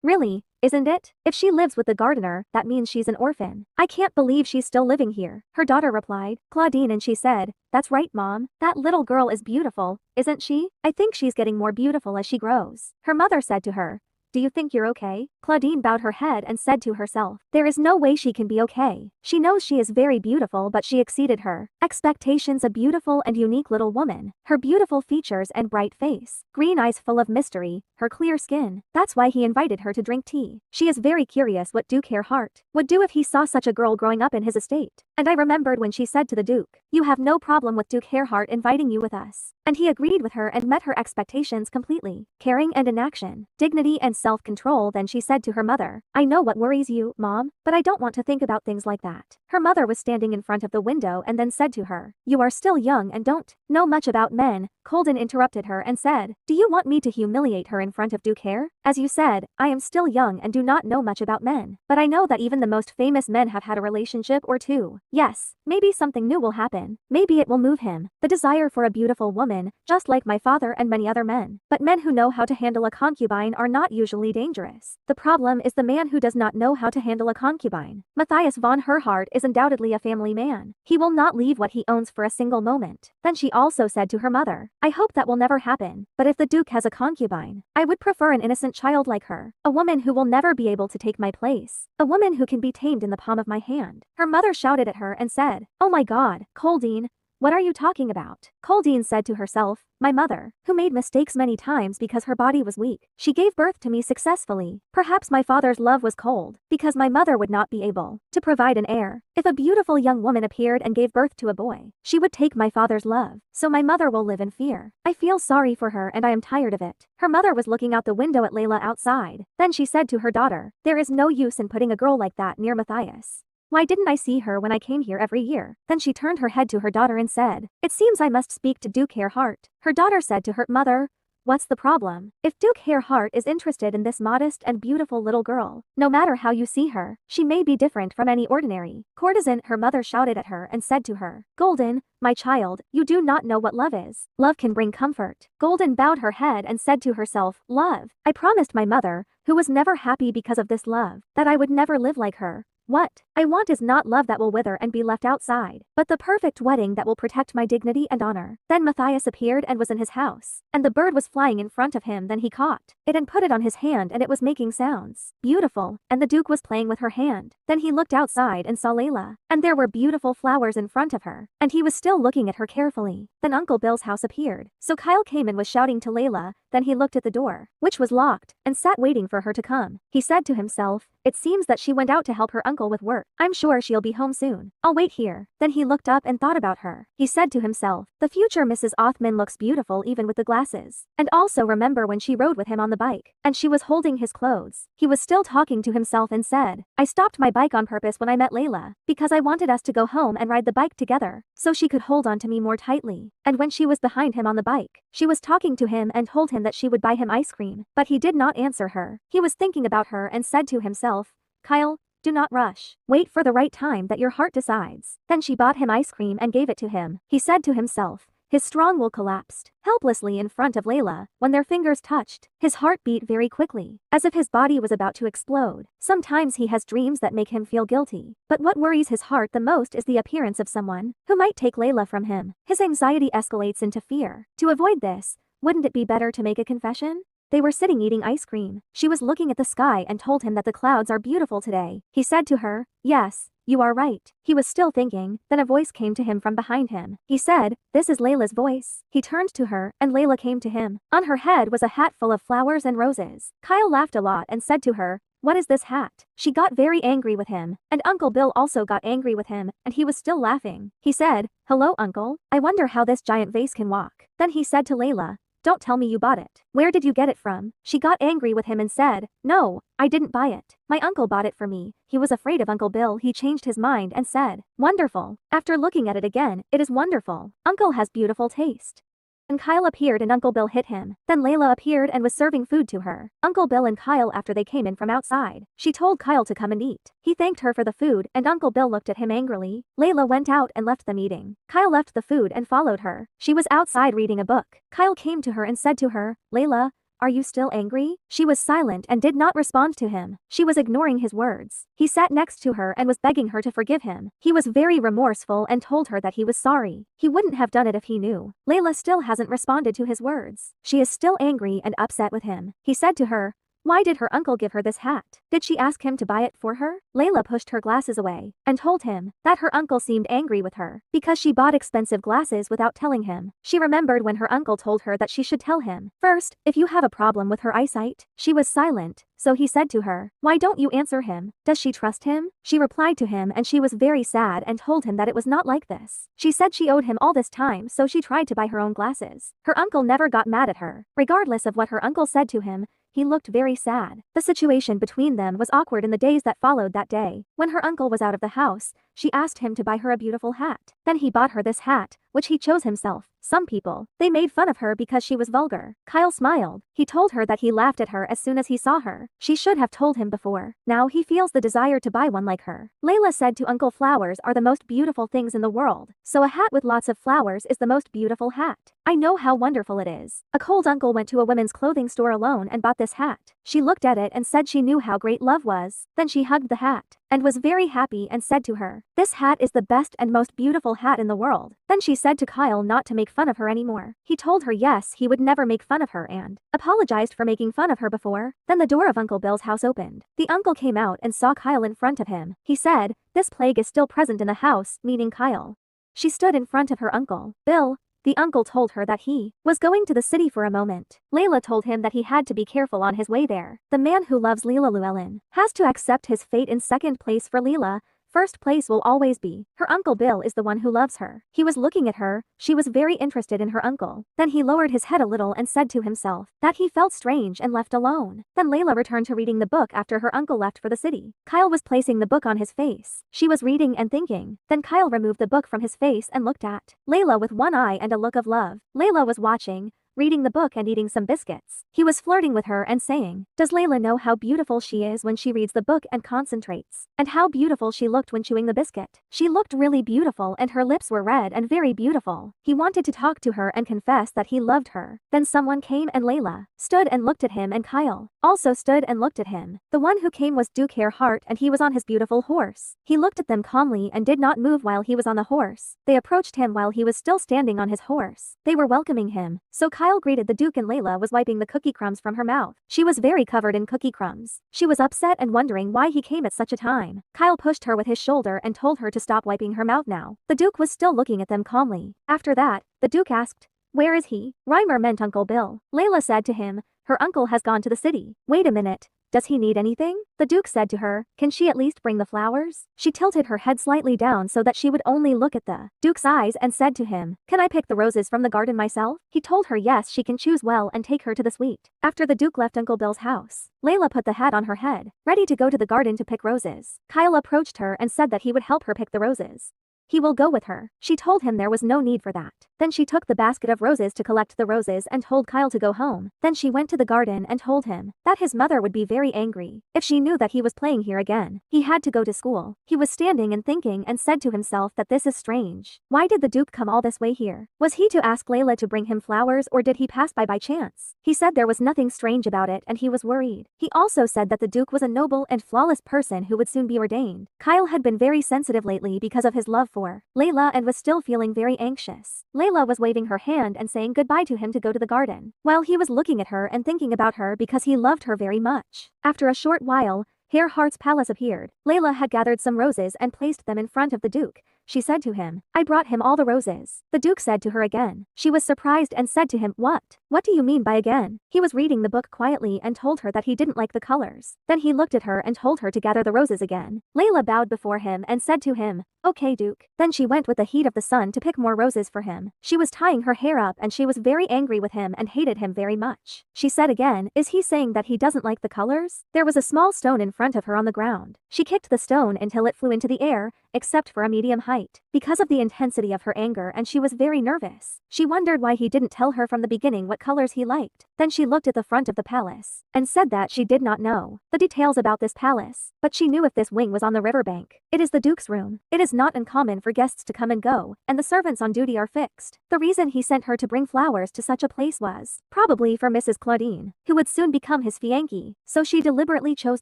Really, isn't it? If she lives with the gardener, that means she's an orphan. I can't believe she's still living here. Her daughter replied, Claudine, and she said, that's right, Mom. That little girl is beautiful, isn't she? I think she's getting more beautiful as she grows. Her mother said to her, do you think you're okay? Claudine bowed her head and said to herself, there is no way she can be okay. She knows she is very beautiful, but she exceeded her expectations. A beautiful and unique little woman. Her beautiful features and bright face. Green eyes full of mystery. Her clear skin. That's why he invited her to drink tea. She is very curious what Duke Hareheart would do if he saw such a girl growing up in his estate. And I remembered when she said to the Duke, "You have no problem with Duke Hareheart inviting you with us." And he agreed with her and met her expectations completely. Caring and in action, dignity and self-control. Then she said to her mother, "I know what worries you, Mom, but I don't want to think about things like that." Her mother was standing in front of the window and then said to her, "You are still young and don't know much about men." Colden interrupted her and said, "Do you want me to humiliate her in front of Duke Hare? As you said, I am still young and do not know much about men. But I know that even the most famous men have had a relationship or two. Yes, maybe something new will happen. Maybe it will move him. The desire for a beautiful woman, just like my father and many other men. But men who know how to handle a concubine are not usually dangerous. The problem is the man who does not know how to handle a concubine. Matthias von Herhard is undoubtedly a family man. He will not leave what he owns for a single moment." Then she also said to her mother, "I hope that will never happen, but if the Duke has a concubine, I would prefer an innocent child like her. A woman who will never be able to take my place. A woman who can be tamed in the palm of my hand." Her mother shouted at her and said, "Oh my God, Coldine, what are you talking about?" Coldine said to herself, "My mother, who made mistakes many times because her body was weak. She gave birth to me successfully. Perhaps my father's love was cold, because my mother would not be able to provide an heir. If a beautiful young woman appeared and gave birth to a boy, she would take my father's love. So my mother will live in fear. I feel sorry for her and I am tired of it." Her mother was looking out the window at Layla outside. Then she said to her daughter, "There is no use in putting a girl like that near Matthias. Why didn't I see her when I came here every year?" Then she turned her head to her daughter and said, "It seems I must speak to Duke Hareheart." Her daughter said to her mother, "What's the problem? If Duke Hareheart is interested in this modest and beautiful little girl, no matter how you see her, she may be different from any ordinary courtesan." Her mother shouted at her and said to her, "Golden, my child, you do not know what love is. Love can bring comfort." Golden bowed her head and said to herself, "Love. I promised my mother, who was never happy because of this love, that I would never live like her. What I want is not love that will wither and be left outside, but the perfect wedding that will protect my dignity and honor." Then Matthias appeared and was in his house, and the bird was flying in front of him. Then he caught it and put it on his hand and it was making sounds. Beautiful, and the Duke was playing with her hand. Then he looked outside and saw Layla, and there were beautiful flowers in front of her, and he was still looking at her carefully. Then Uncle Bill's house appeared, so Kyle came and was shouting to Layla. Then he looked at the door, which was locked, and sat waiting for her to come. He said to himself, "It seems that she went out to help her uncle with work. I'm sure she'll be home soon. I'll wait here." Then he looked up and thought about her. He said to himself, "The future Mrs. Othman looks beautiful even with the glasses." And also remember when she rode with him on the bike, and she was holding his clothes. He was still talking to himself and said, "I stopped my bike on purpose when I met Layla, because I wanted us to go home and ride the bike together, so she could hold on to me more tightly." And when she was behind him on the bike, she was talking to him and told him that she would buy him ice cream, but he did not answer her. He was thinking about her and said to himself, "Kyle, do not rush. Wait for the right time that your heart decides." Then she bought him ice cream and gave it to him. He said to himself, his strong will collapsed helplessly in front of Layla. When their fingers touched, his heart beat very quickly, as if his body was about to explode. Sometimes he has dreams that make him feel guilty, but what worries his heart the most is the appearance of someone who might take Layla from him. His anxiety escalates into fear. To avoid this, wouldn't it be better to make a confession? They were sitting eating ice cream. She was looking at the sky and told him that the clouds are beautiful today. He said to her, "Yes, you are right." He was still thinking, then a voice came to him from behind him. He said, "This is Layla's voice." He turned to her, and Layla came to him. On her head was a hat full of flowers and roses. Kyle laughed a lot and said to her, "What is this hat?" She got very angry with him, and Uncle Bill also got angry with him, and he was still laughing. He said, "Hello, Uncle. I wonder how this giant vase can walk." Then he said to Layla, "Don't tell me you bought it. Where did you get it from?" She got angry with him and said, "No, I didn't buy it. My uncle bought it for me." He was afraid of Uncle Bill. He changed his mind and said, "Wonderful." After looking at it again, "It is wonderful. Uncle has beautiful taste." And Kyle appeared and Uncle Bill hit him. Then Layla appeared and was serving food to her. Uncle Bill and Kyle after they came in from outside. She told Kyle to come and eat. He thanked her for the food and Uncle Bill looked at him angrily. Layla went out and left them eating. Kyle left the food and followed her. She was outside reading a book. Kyle came to her and said to her, "Layla, are you still angry?" She was silent and did not respond to him. She was ignoring his words. He sat next to her and was begging her to forgive him. He was very remorseful and told her that he was sorry. He wouldn't have done it if he knew. Layla still hasn't responded to his words. She is still angry and upset with him. He said to her, "Why did her uncle give her this hat? Did she ask him to buy it for her?" Layla pushed her glasses away and told him that her uncle seemed angry with her because she bought expensive glasses without telling him. She remembered when her uncle told her that she should tell him first if you have a problem with her eyesight. She was silent, so he said to her, "Why don't you answer him? Does she trust him?" She replied to him and she was very sad and told him that it was not like this. She said she owed him all this time, so she tried to buy her own glasses. Her uncle never got mad at her. Regardless of what her uncle said to him, he looked very sad. The situation between them was awkward in the days that followed that day. When her uncle was out of the house, she asked him to buy her a beautiful hat. Then he bought her this hat, which he chose himself. Some people, they made fun of her because she was vulgar. Kyle smiled. He told her that he laughed at her as soon as he saw her. She should have told him before. Now he feels the desire to buy one like her. Layla said to Uncle, flowers are the most beautiful things in the world, so a hat with lots of flowers is the most beautiful hat. I know how wonderful it is. A cold uncle went to a women's clothing store alone and bought this hat. She looked at it and said she knew how great love was. Then she hugged the hat and was very happy and said to her, "This hat is the best and most beautiful hat in the world." Then she said to Kyle not to make fun of her anymore. He told her yes, he would never make fun of her and apologized for making fun of her before. Then the door of Uncle Bill's house opened. The uncle came out and saw Kyle in front of him. He said, "This plague is still present in the house," meaning Kyle. She stood in front of her uncle. "Bill." The uncle told her that he was going to the city for a moment. Layla told him that he had to be careful on his way there. The man who loves Leela Llewellyn has to accept his fate. In second place for Leela, first place will always be her Uncle Bill is the one who loves her. He was looking at her. She was very interested in her uncle. Then he lowered his head a little and said to himself that he felt strange and left alone. Then Layla returned to reading the book after her uncle left for the city. Kyle was placing the book on his face. She was reading and thinking. Then Kyle removed the book from his face and looked at Layla with one eye and a look of love. Layla was watching, reading the book and eating some biscuits. He was flirting with her and saying, "Does Layla know how beautiful she is when she reads the book and concentrates? And how beautiful she looked when chewing the biscuit? She looked really beautiful and her lips were red and very beautiful." He wanted to talk to her and confess that he loved her. Then someone came and Layla stood and looked at him and Kyle also stood and looked at him. The one who came was Duke Hairheart and he was on his beautiful horse. He looked at them calmly and did not move while he was on the horse. They approached him while he was still standing on his horse. They were welcoming him. So Kyle greeted the Duke and Layla was wiping the cookie crumbs from her mouth. She was very covered in cookie crumbs. She was upset and wondering why he came at such a time. Kyle pushed her with his shoulder and told her to stop wiping her mouth now. The Duke was still looking at them calmly. After that, the Duke asked, "Where is he?" Reimer meant Uncle Bill. Layla said to him, "Her uncle has gone to the city." "Wait a minute. Does he need anything?" The Duke said to her, "Can she at least bring the flowers?" She tilted her head slightly down so that she would only look at the Duke's eyes and said to him, "Can I pick the roses from the garden myself?" He told her yes, she can choose well and take her to the suite. After the Duke left Uncle Bill's house, Layla put the hat on her head, ready to go to the garden to pick roses. Kyle approached her and said that he would help her pick the roses. He will go with her. She told him there was no need for that. Then she took the basket of roses to collect the roses and told Kyle to go home. Then she went to the garden and told him that his mother would be very angry if she knew that he was playing here again. He had to go to school. He was standing and thinking and said to himself that this is strange. Why did the Duke come all this way here? Was he to ask Layla to bring him flowers or did he pass by chance? He said there was nothing strange about it and he was worried. He also said that the Duke was a noble and flawless person who would soon be ordained. Kyle had been very sensitive lately because of his love for Layla and was still feeling very anxious. Layla was waving her hand and saying goodbye to him to go to the garden, while he was looking at her and thinking about her because he loved her very much. After a short while, Hairheart's palace appeared. Layla had gathered some roses and placed them in front of the Duke. She said to him, "I brought him all the roses." The Duke said to her again. She was surprised and said to him, "What? What do you mean by again?" He was reading the book quietly and told her that he didn't like the colors. Then he looked at her and told her to gather the roses again. Layla bowed before him and said to him, "Okay, Duke." Then she went with the heat of the sun to pick more roses for him. She was tying her hair up and she was very angry with him and hated him very much. She said again, "Is he saying that he doesn't like the colors?" There was a small stone in front of her on the ground. She kicked the stone until it flew into the air, except for a medium height. Because of the intensity of her anger and she was very nervous. She wondered why he didn't tell her from the beginning what colors he liked. Then she looked at the front of the palace and said that she did not know the details about this palace, but she knew if this wing was on the riverbank. It is the Duke's room. It is not uncommon for guests to come and go, and the servants on duty are fixed. The reason he sent her to bring flowers to such a place was probably for Mrs. Claudine, who would soon become his fiancée, so she deliberately chose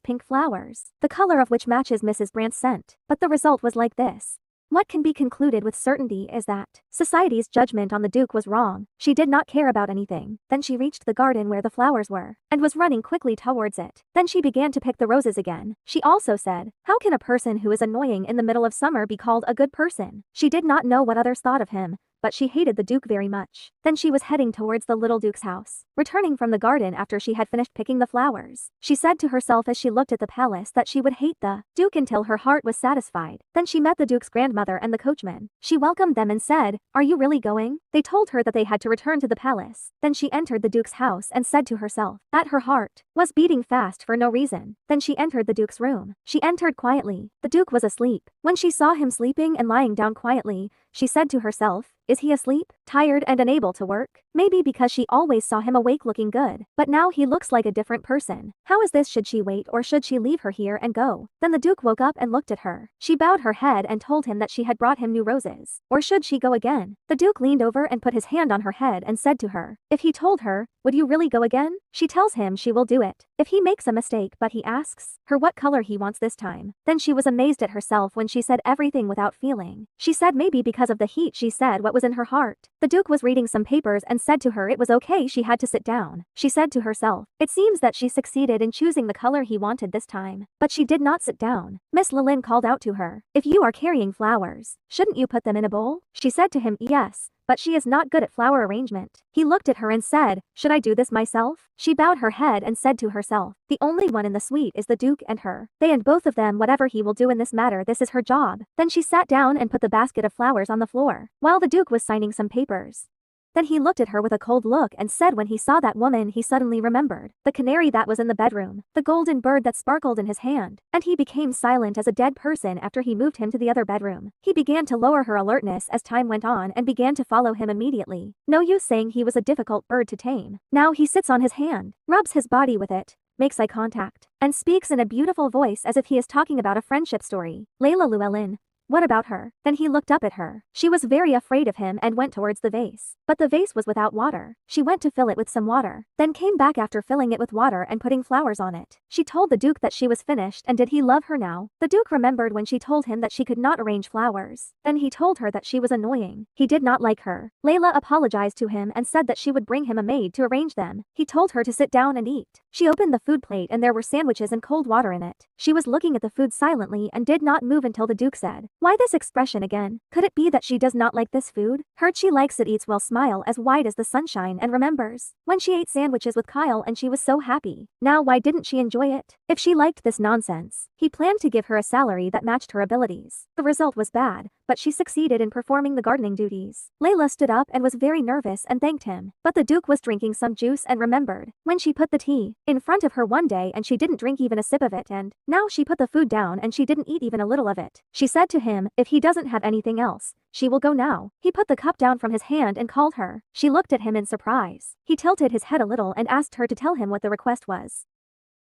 pink flowers, the color of which matches Mrs. Brandt's scent. But the result was like this. What can be concluded with certainty is that society's judgment on the Duke was wrong. She did not care about anything. Then she reached the garden where the flowers were and was running quickly towards it. Then she began to pick the roses again. She also said, "How can a person who is annoying in the middle of summer be called a good person?" She did not know what others thought of him, but she hated the Duke very much. Then she was heading towards the little Duke's house. Returning from the garden after she had finished picking the flowers, she said to herself as she looked at the palace that she would hate the Duke until her heart was satisfied. Then she met the Duke's grandmother and the coachman. She welcomed them and said, "Are you really going?" They told her that they had to return to the palace. Then she entered the Duke's house and said to herself that her heart was beating fast for no reason. Then she entered the Duke's room. She entered quietly. The Duke was asleep. When she saw him sleeping and lying down quietly, she said to herself, "Is he asleep? Tired and unable to work?" Maybe because she always saw him awake looking good. But now he looks like a different person. How is this? Should she wait or should she leave her here and go? Then the Duke woke up and looked at her. She bowed her head and told him that she had brought him new roses. Or should she go again? The Duke leaned over and put his hand on her head and said to her, if he told her, "Would you really go again?" She tells him she will do it. If he makes a mistake but he asks her what color he wants this time. Then she was amazed at herself when she said everything without feeling. She said maybe because of the heat she said what was in her heart. The Duke was reading some papers and said to her it was okay, she had to sit down. She said to herself, it seems that she succeeded in choosing the color he wanted this time. But she did not sit down. Miss Lilin called out to her, if you are carrying flowers, shouldn't you put them in a bowl? She said to him, yes, but she is not good at flower arrangement. He looked at her and said, should I do this myself? She bowed her head and said to herself, the only one in the suite is the Duke and her. They and both of them whatever he will do in this matter, this is her job. Then she sat down and put the basket of flowers on the floor, while the Duke was signing some papers. Then he looked at her with a cold look and said when he saw that woman he suddenly remembered the canary that was in the bedroom, the golden bird that sparkled in his hand, and he became silent as a dead person after he moved him to the other bedroom. He began to lower her alertness as time went on and began to follow him immediately. No use saying he was a difficult bird to tame. Now he sits on his hand, rubs his body with it, makes eye contact, and speaks in a beautiful voice as if he is talking about a friendship story. Layla Llewellyn. What about her? Then he looked up at her. She was very afraid of him and went towards the vase. But the vase was without water. She went to fill it with some water, then came back after filling it with water and putting flowers on it. She told the Duke that she was finished and did he love her now? The Duke remembered when she told him that she could not arrange flowers. Then he told her that she was annoying. He did not like her. Layla apologized to him and said that she would bring him a maid to arrange them. He told her to sit down and eat. She opened the food plate and there were sandwiches and cold water in it. She was looking at the food silently and did not move until the Duke said, why this expression again? Could it be that she does not like this food? Heard she likes it, eats well, smile as wide as the sunshine and remembers when she ate sandwiches with Kyle and she was so happy. Now why didn't she enjoy it? If she liked this nonsense. He planned to give her a salary that matched her abilities. The result was bad, but she succeeded in performing the gardening duties. Layla stood up and was very nervous and thanked him. But the Duke was drinking some juice and remembered when she put the tea in front of her one day and she didn't drink even a sip of it, and now she put the food down and she didn't eat even a little of it. She said to him, if he doesn't have anything else, she will go now. He put the cup down from his hand and called her. She looked at him in surprise. He tilted his head a little and asked her to tell him what the request was.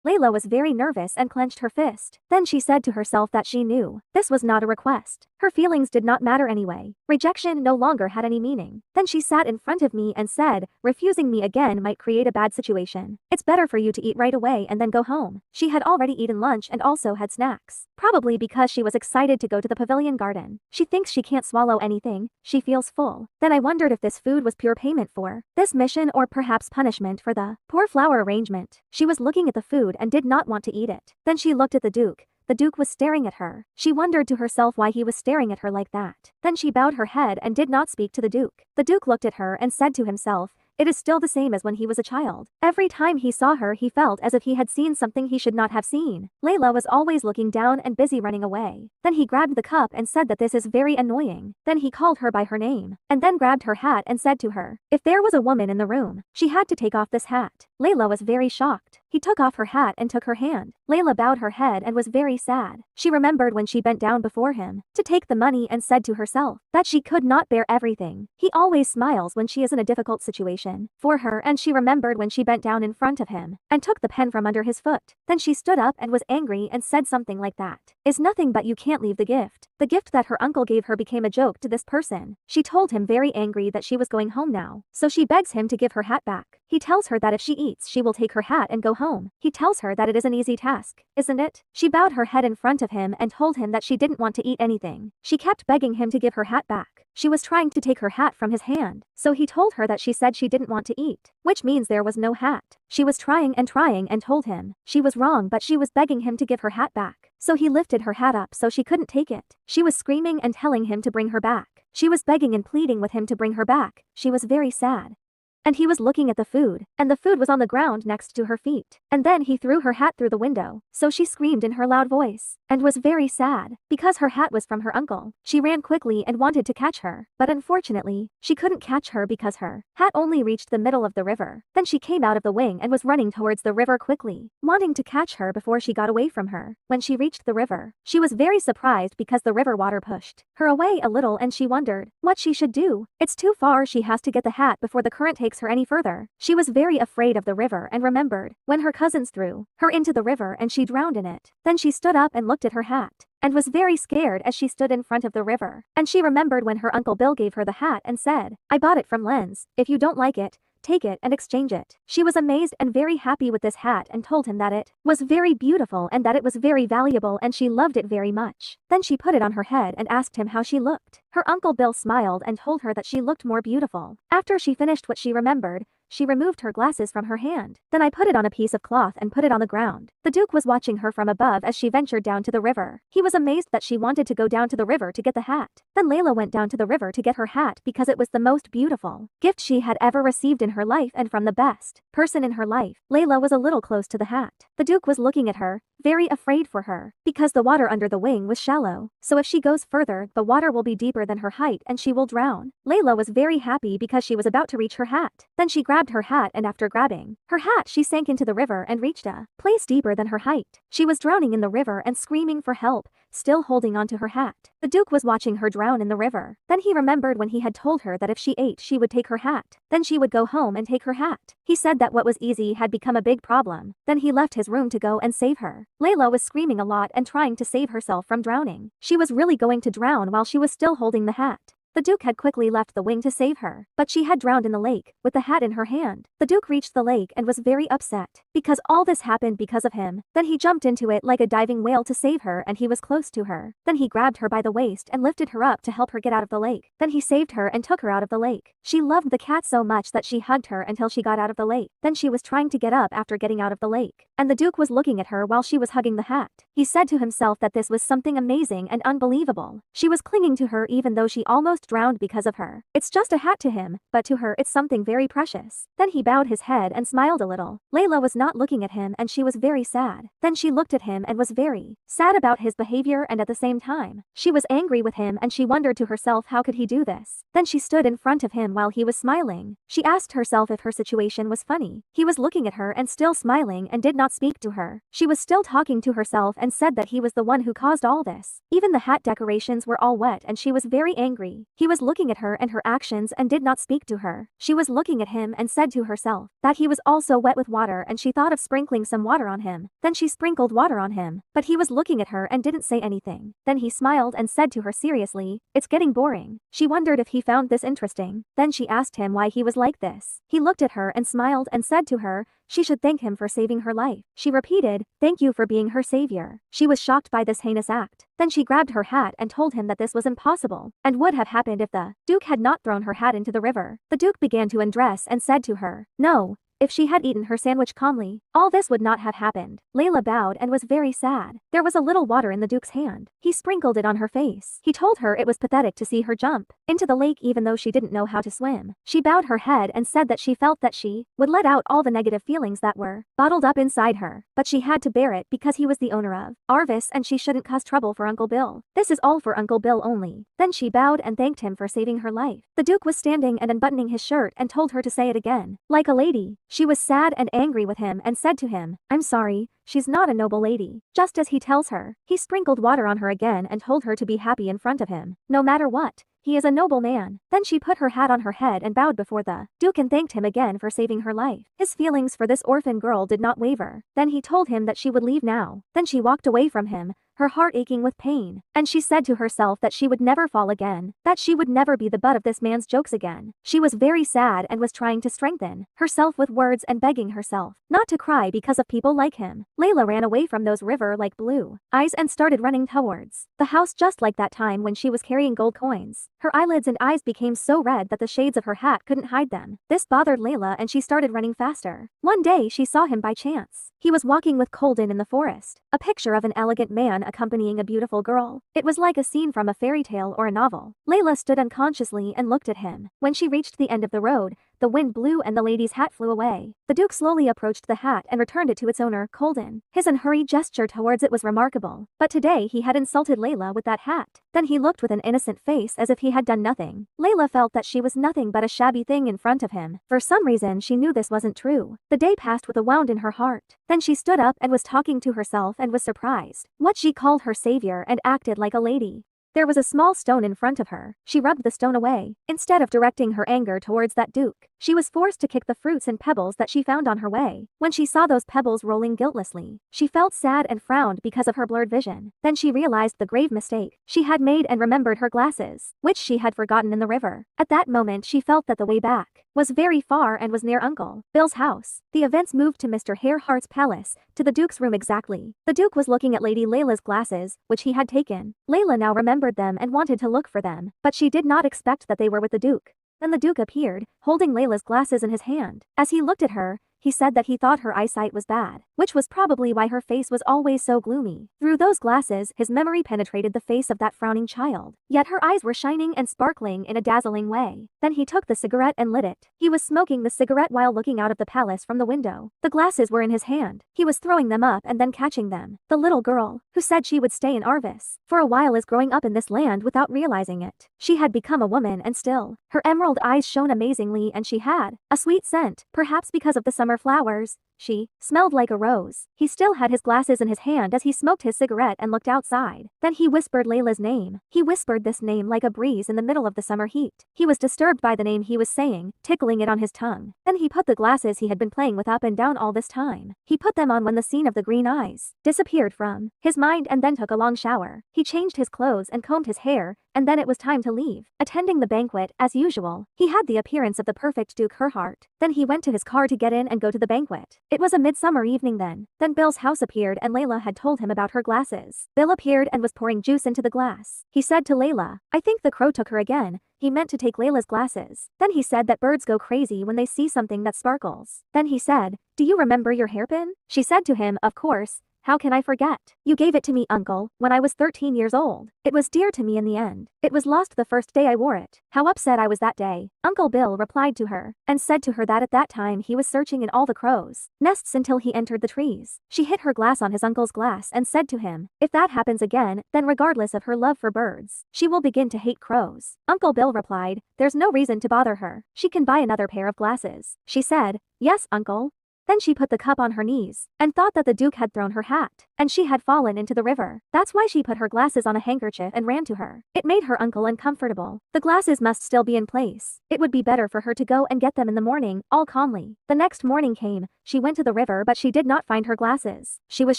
Layla was very nervous and clenched her fist. Then she said to herself that she knew this was not a request. Her feelings did not matter anyway. Rejection no longer had any meaning. Then she sat in front of me and said, refusing me again might create a bad situation. It's better for you to eat right away and then go home. She had already eaten lunch and also had snacks. Probably because she was excited to go to the pavilion garden. She thinks she can't swallow anything. She feels full. Then I wondered if this food was pure payment for this mission or perhaps punishment for the poor flower arrangement. She was looking at the food and did not want to eat it. Then she looked at the Duke. The Duke was staring at her. She wondered to herself why he was staring at her like that. Then she bowed her head and did not speak to the Duke. The Duke looked at her and said to himself, it is still the same as when he was a child. Every time he saw her he felt as if he had seen something he should not have seen. Layla was always looking down and busy running away. Then he grabbed the cup and said that this is very annoying. Then he called her by her name, and then grabbed her hat and said to her, if there was a woman in the room, she had to take off this hat. Layla was very shocked. He took off her hat and took her hand. Layla bowed her head and was very sad. She remembered when she bent down before him to take the money and said to herself that she could not bear everything. He always smiles when she is in a difficult situation for her, and she remembered when she bent down in front of him and took the pen from under his foot. Then she stood up and was angry and said something like that is nothing but you can't leave the gift. The gift that her uncle gave her became a joke to this person. She told him very angry that she was going home now, so she begs him to give her hat back. He tells her that if she eats she will take her hat and go home. He tells her that it is an easy task, isn't it? She bowed her head in front of him and told him that she didn't want to eat anything. She kept begging him to give her hat back. She was trying to take her hat from his hand, so he told her that she said she didn't want to eat, which means there was no hat. She was trying and told him she was wrong, but she was begging him to give her hat back. So he lifted her hat up so she couldn't take it. She was screaming and telling him to bring her back. She was begging and pleading with him to bring her back. She was very sad. And he was looking at the food, and the food was on the ground next to her feet. And then he threw her hat through the window, so she screamed in her loud voice, and was very sad, because her hat was from her uncle. She ran quickly and wanted to catch her, but unfortunately, she couldn't catch her because her hat only reached the middle of the river. Then she came out of the wing and was running towards the river quickly, wanting to catch her before she got away from her. When she reached the river, she was very surprised because the river water pushed her away a little and she wondered what she should do. It's too far, she has to get the hat before the current takes her any further. She was very afraid of the river and remembered when her cousins threw her into the river and she drowned in it. Then she stood up and looked at her hat and was very scared as she stood in front of the river. And she remembered when her Uncle Bill gave her the hat and said, "I bought it from Lens. If you don't like it, take it and exchange it." She was amazed and very happy with this hat and told him that it was very beautiful and that it was very valuable and she loved it very much. Then she put it on her head and asked him how she looked. Her Uncle Bill smiled and told her that she looked more beautiful. After she finished what she remembered, she removed her glasses from her hand. "Then I put it on a piece of cloth and put it on the ground." The Duke was watching her from above as she ventured down to the river. He was amazed that she wanted to go down to the river to get the hat. Then Layla went down to the river to get her hat because it was the most beautiful gift she had ever received in her life and from the best person in her life. Layla was a little close to the hat. The Duke was looking at her, very afraid for her, because the water under the wing was shallow. So if she goes further, the water will be deeper than her height and she will drown. Layla was very happy because she was about to reach her hat. Then she grabbed her hat and after grabbing her hat she sank into the river and reached a place deeper than her height. She was drowning in the river and screaming for help, still holding onto her hat. The Duke was watching her drown in the river. Then he remembered when he had told her that if she ate she would take her hat. Then she would go home and take her hat. He said that what was easy had become a big problem. Then he left his room to go and save her. Layla was screaming a lot and trying to save herself from drowning. She was really going to drown while she was still holding the hat. The Duke had quickly left the wing to save her, but she had drowned in the lake, with the hat in her hand. The Duke reached the lake and was very upset, because all this happened because of him. Then he jumped into it like a diving whale to save her and he was close to her. Then he grabbed her by the waist and lifted her up to help her get out of the lake. Then he saved her and took her out of the lake. She loved the cat so much that she hugged her until she got out of the lake. Then she was trying to get up after getting out of the lake, and the Duke was looking at her while she was hugging the hat. He said to himself that this was something amazing and unbelievable. She was clinging to her even though she almost drowned because of her. It's just a hat to him, but to her it's something very precious. Then he bowed his head and smiled a little. Layla was not looking at him and she was very sad. Then she looked at him and was very sad about his behavior and at the same time, she was angry with him and she wondered to herself how could he do this. Then she stood in front of him while he was smiling. She asked herself if her situation was funny. He was looking at her and still smiling and did not speak to her. She was still talking to herself and said that he was the one who caused all this. Even the hat decorations were all wet and she was very angry. He was looking at her and her actions and did not speak to her. She was looking at him and said to herself that he was also wet with water and she thought of sprinkling some water on him. Then she sprinkled water on him, but he was looking at her and didn't say anything. Then he smiled and said to her seriously, "It's getting boring." She wondered if he found this interesting. Then she asked him why he was like this. He looked at her and smiled and said to her she should thank him for saving her life. She repeated, "Thank you for being her savior." She was shocked by this heinous act. Then she grabbed her hat and told him that this was impossible and would have happened if the Duke had not thrown her hat into the river. The Duke began to undress and said to her, "No. If she had eaten her sandwich calmly, all this would not have happened." Layla bowed and was very sad. There was a little water in the Duke's hand. He sprinkled it on her face. He told her it was pathetic to see her jump into the lake even though she didn't know how to swim. She bowed her head and said that she felt that she would let out all the negative feelings that were bottled up inside her, but she had to bear it because he was the owner of Arvis and she shouldn't cause trouble for Uncle Bill. This is all for Uncle Bill only. Then she bowed and thanked him for saving her life. The Duke was standing and unbuttoning his shirt and told her to say it again, like a lady. She was sad and angry with him and said to him, "I'm sorry, she's not a noble lady." Just as he tells her, he sprinkled water on her again and told her to be happy in front of him, no matter what. He is a noble man. Then she put her hat on her head and bowed before the Duke and thanked him again for saving her life. His feelings for this orphan girl did not waver. Then he told him that she would leave now. Then she walked away from him, her heart aching with pain, and she said to herself that she would never fall again, that she would never be the butt of this man's jokes again. She was very sad and was trying to strengthen herself with words and begging herself not to cry because of people like him. Layla ran away from those river like blue eyes and started running towards the house just like that time when she was carrying gold coins. Her eyelids and eyes became so red that the shades of her hat couldn't hide them. This bothered Layla and she started running faster. One day she saw him by chance. He was walking with Colden in the forest. A picture of an elegant man accompanying a beautiful girl. It was like a scene from a fairy tale or a novel. Layla stood unconsciously and looked at him. When she reached the end of the road, the wind blew and the lady's hat flew away. The Duke slowly approached the hat and returned it to its owner, Colden. His unhurried gesture towards it was remarkable. But today he had insulted Layla with that hat. Then he looked with an innocent face as if he had done nothing. Layla felt that she was nothing but a shabby thing in front of him. For some reason she knew this wasn't true. The day passed with a wound in her heart. Then she stood up and was talking to herself and was surprised. What she called her savior and acted like a lady. There was a small stone in front of her. She rubbed the stone away. Instead of directing her anger towards that Duke, she was forced to kick the fruits and pebbles that she found on her way. When she saw those pebbles rolling guiltlessly, she felt sad and frowned because of her blurred vision. Then she realized the grave mistake she had made and remembered her glasses, which she had forgotten in the river. At that moment she felt that the way back was very far and was near Uncle Bill's house. The events moved to Mr. Hareheart's palace, to the Duke's room exactly. The Duke was looking at Lady Layla's glasses, which he had taken. Layla now remembered them and wanted to look for them, but she did not expect that they were with the Duke. Then the Duke appeared, holding Layla's glasses in his hand. As he looked at her, he said that he thought her eyesight was bad, which was probably why her face was always so gloomy. Through those glasses, his memory penetrated the face of that frowning child. Yet her eyes were shining and sparkling in a dazzling way. Then he took the cigarette and lit it. He was smoking the cigarette while looking out of the palace from the window. The glasses were in his hand. He was throwing them up and then catching them. The little girl, who said she would stay in Arvis for a while, is growing up in this land without realizing it. She had become a woman, and still, her emerald eyes shone amazingly, and she had a sweet scent, perhaps because of the summer flowers. She smelled like a rose. He still had his glasses in his hand as he smoked his cigarette and looked outside. Then he whispered Layla's name. He whispered this name like a breeze in the middle of the summer heat. He was disturbed by the name he was saying, tickling it on his tongue. Then he put the glasses he had been playing with up and down all this time. He put them on when the scene of the green eyes disappeared from his mind, and then took a long shower. He changed his clothes and combed his hair, and then it was time to leave. Attending the banquet, as usual, he had the appearance of the perfect Duke Herhart. Then he went to his car to get in and go to the banquet. It was a midsummer evening then. Then Bill's house appeared and Layla had told him about her glasses. Bill appeared and was pouring juice into the glass. He said to Layla, "I think the crow took her again." He meant to take Layla's glasses. Then he said that birds go crazy when they see something that sparkles. Then he said, "Do you remember your hairpin?" She said to him, "Of course. How can I forget? You gave it to me, Uncle, when I was 13 years old. It was dear to me in the end. It was lost the first day I wore it. How upset I was that day." Uncle Bill replied to her, and said to her that at that time he was searching in all the crows' nests until he entered the trees. She hit her glass on his uncle's glass and said to him, "If that happens again, then regardless of her love for birds, she will begin to hate crows." Uncle Bill replied, "There's no reason to bother her. She can buy another pair of glasses." She said, "Yes, Uncle." Then she put the cup on her knees, and thought that the Duke had thrown her hat, and she had fallen into the river. That's why she put her glasses on a handkerchief and ran to her. It made her uncle uncomfortable. The glasses must still be in place. It would be better for her to go and get them in the morning, all calmly. The next morning came, she went to the river but she did not find her glasses. She was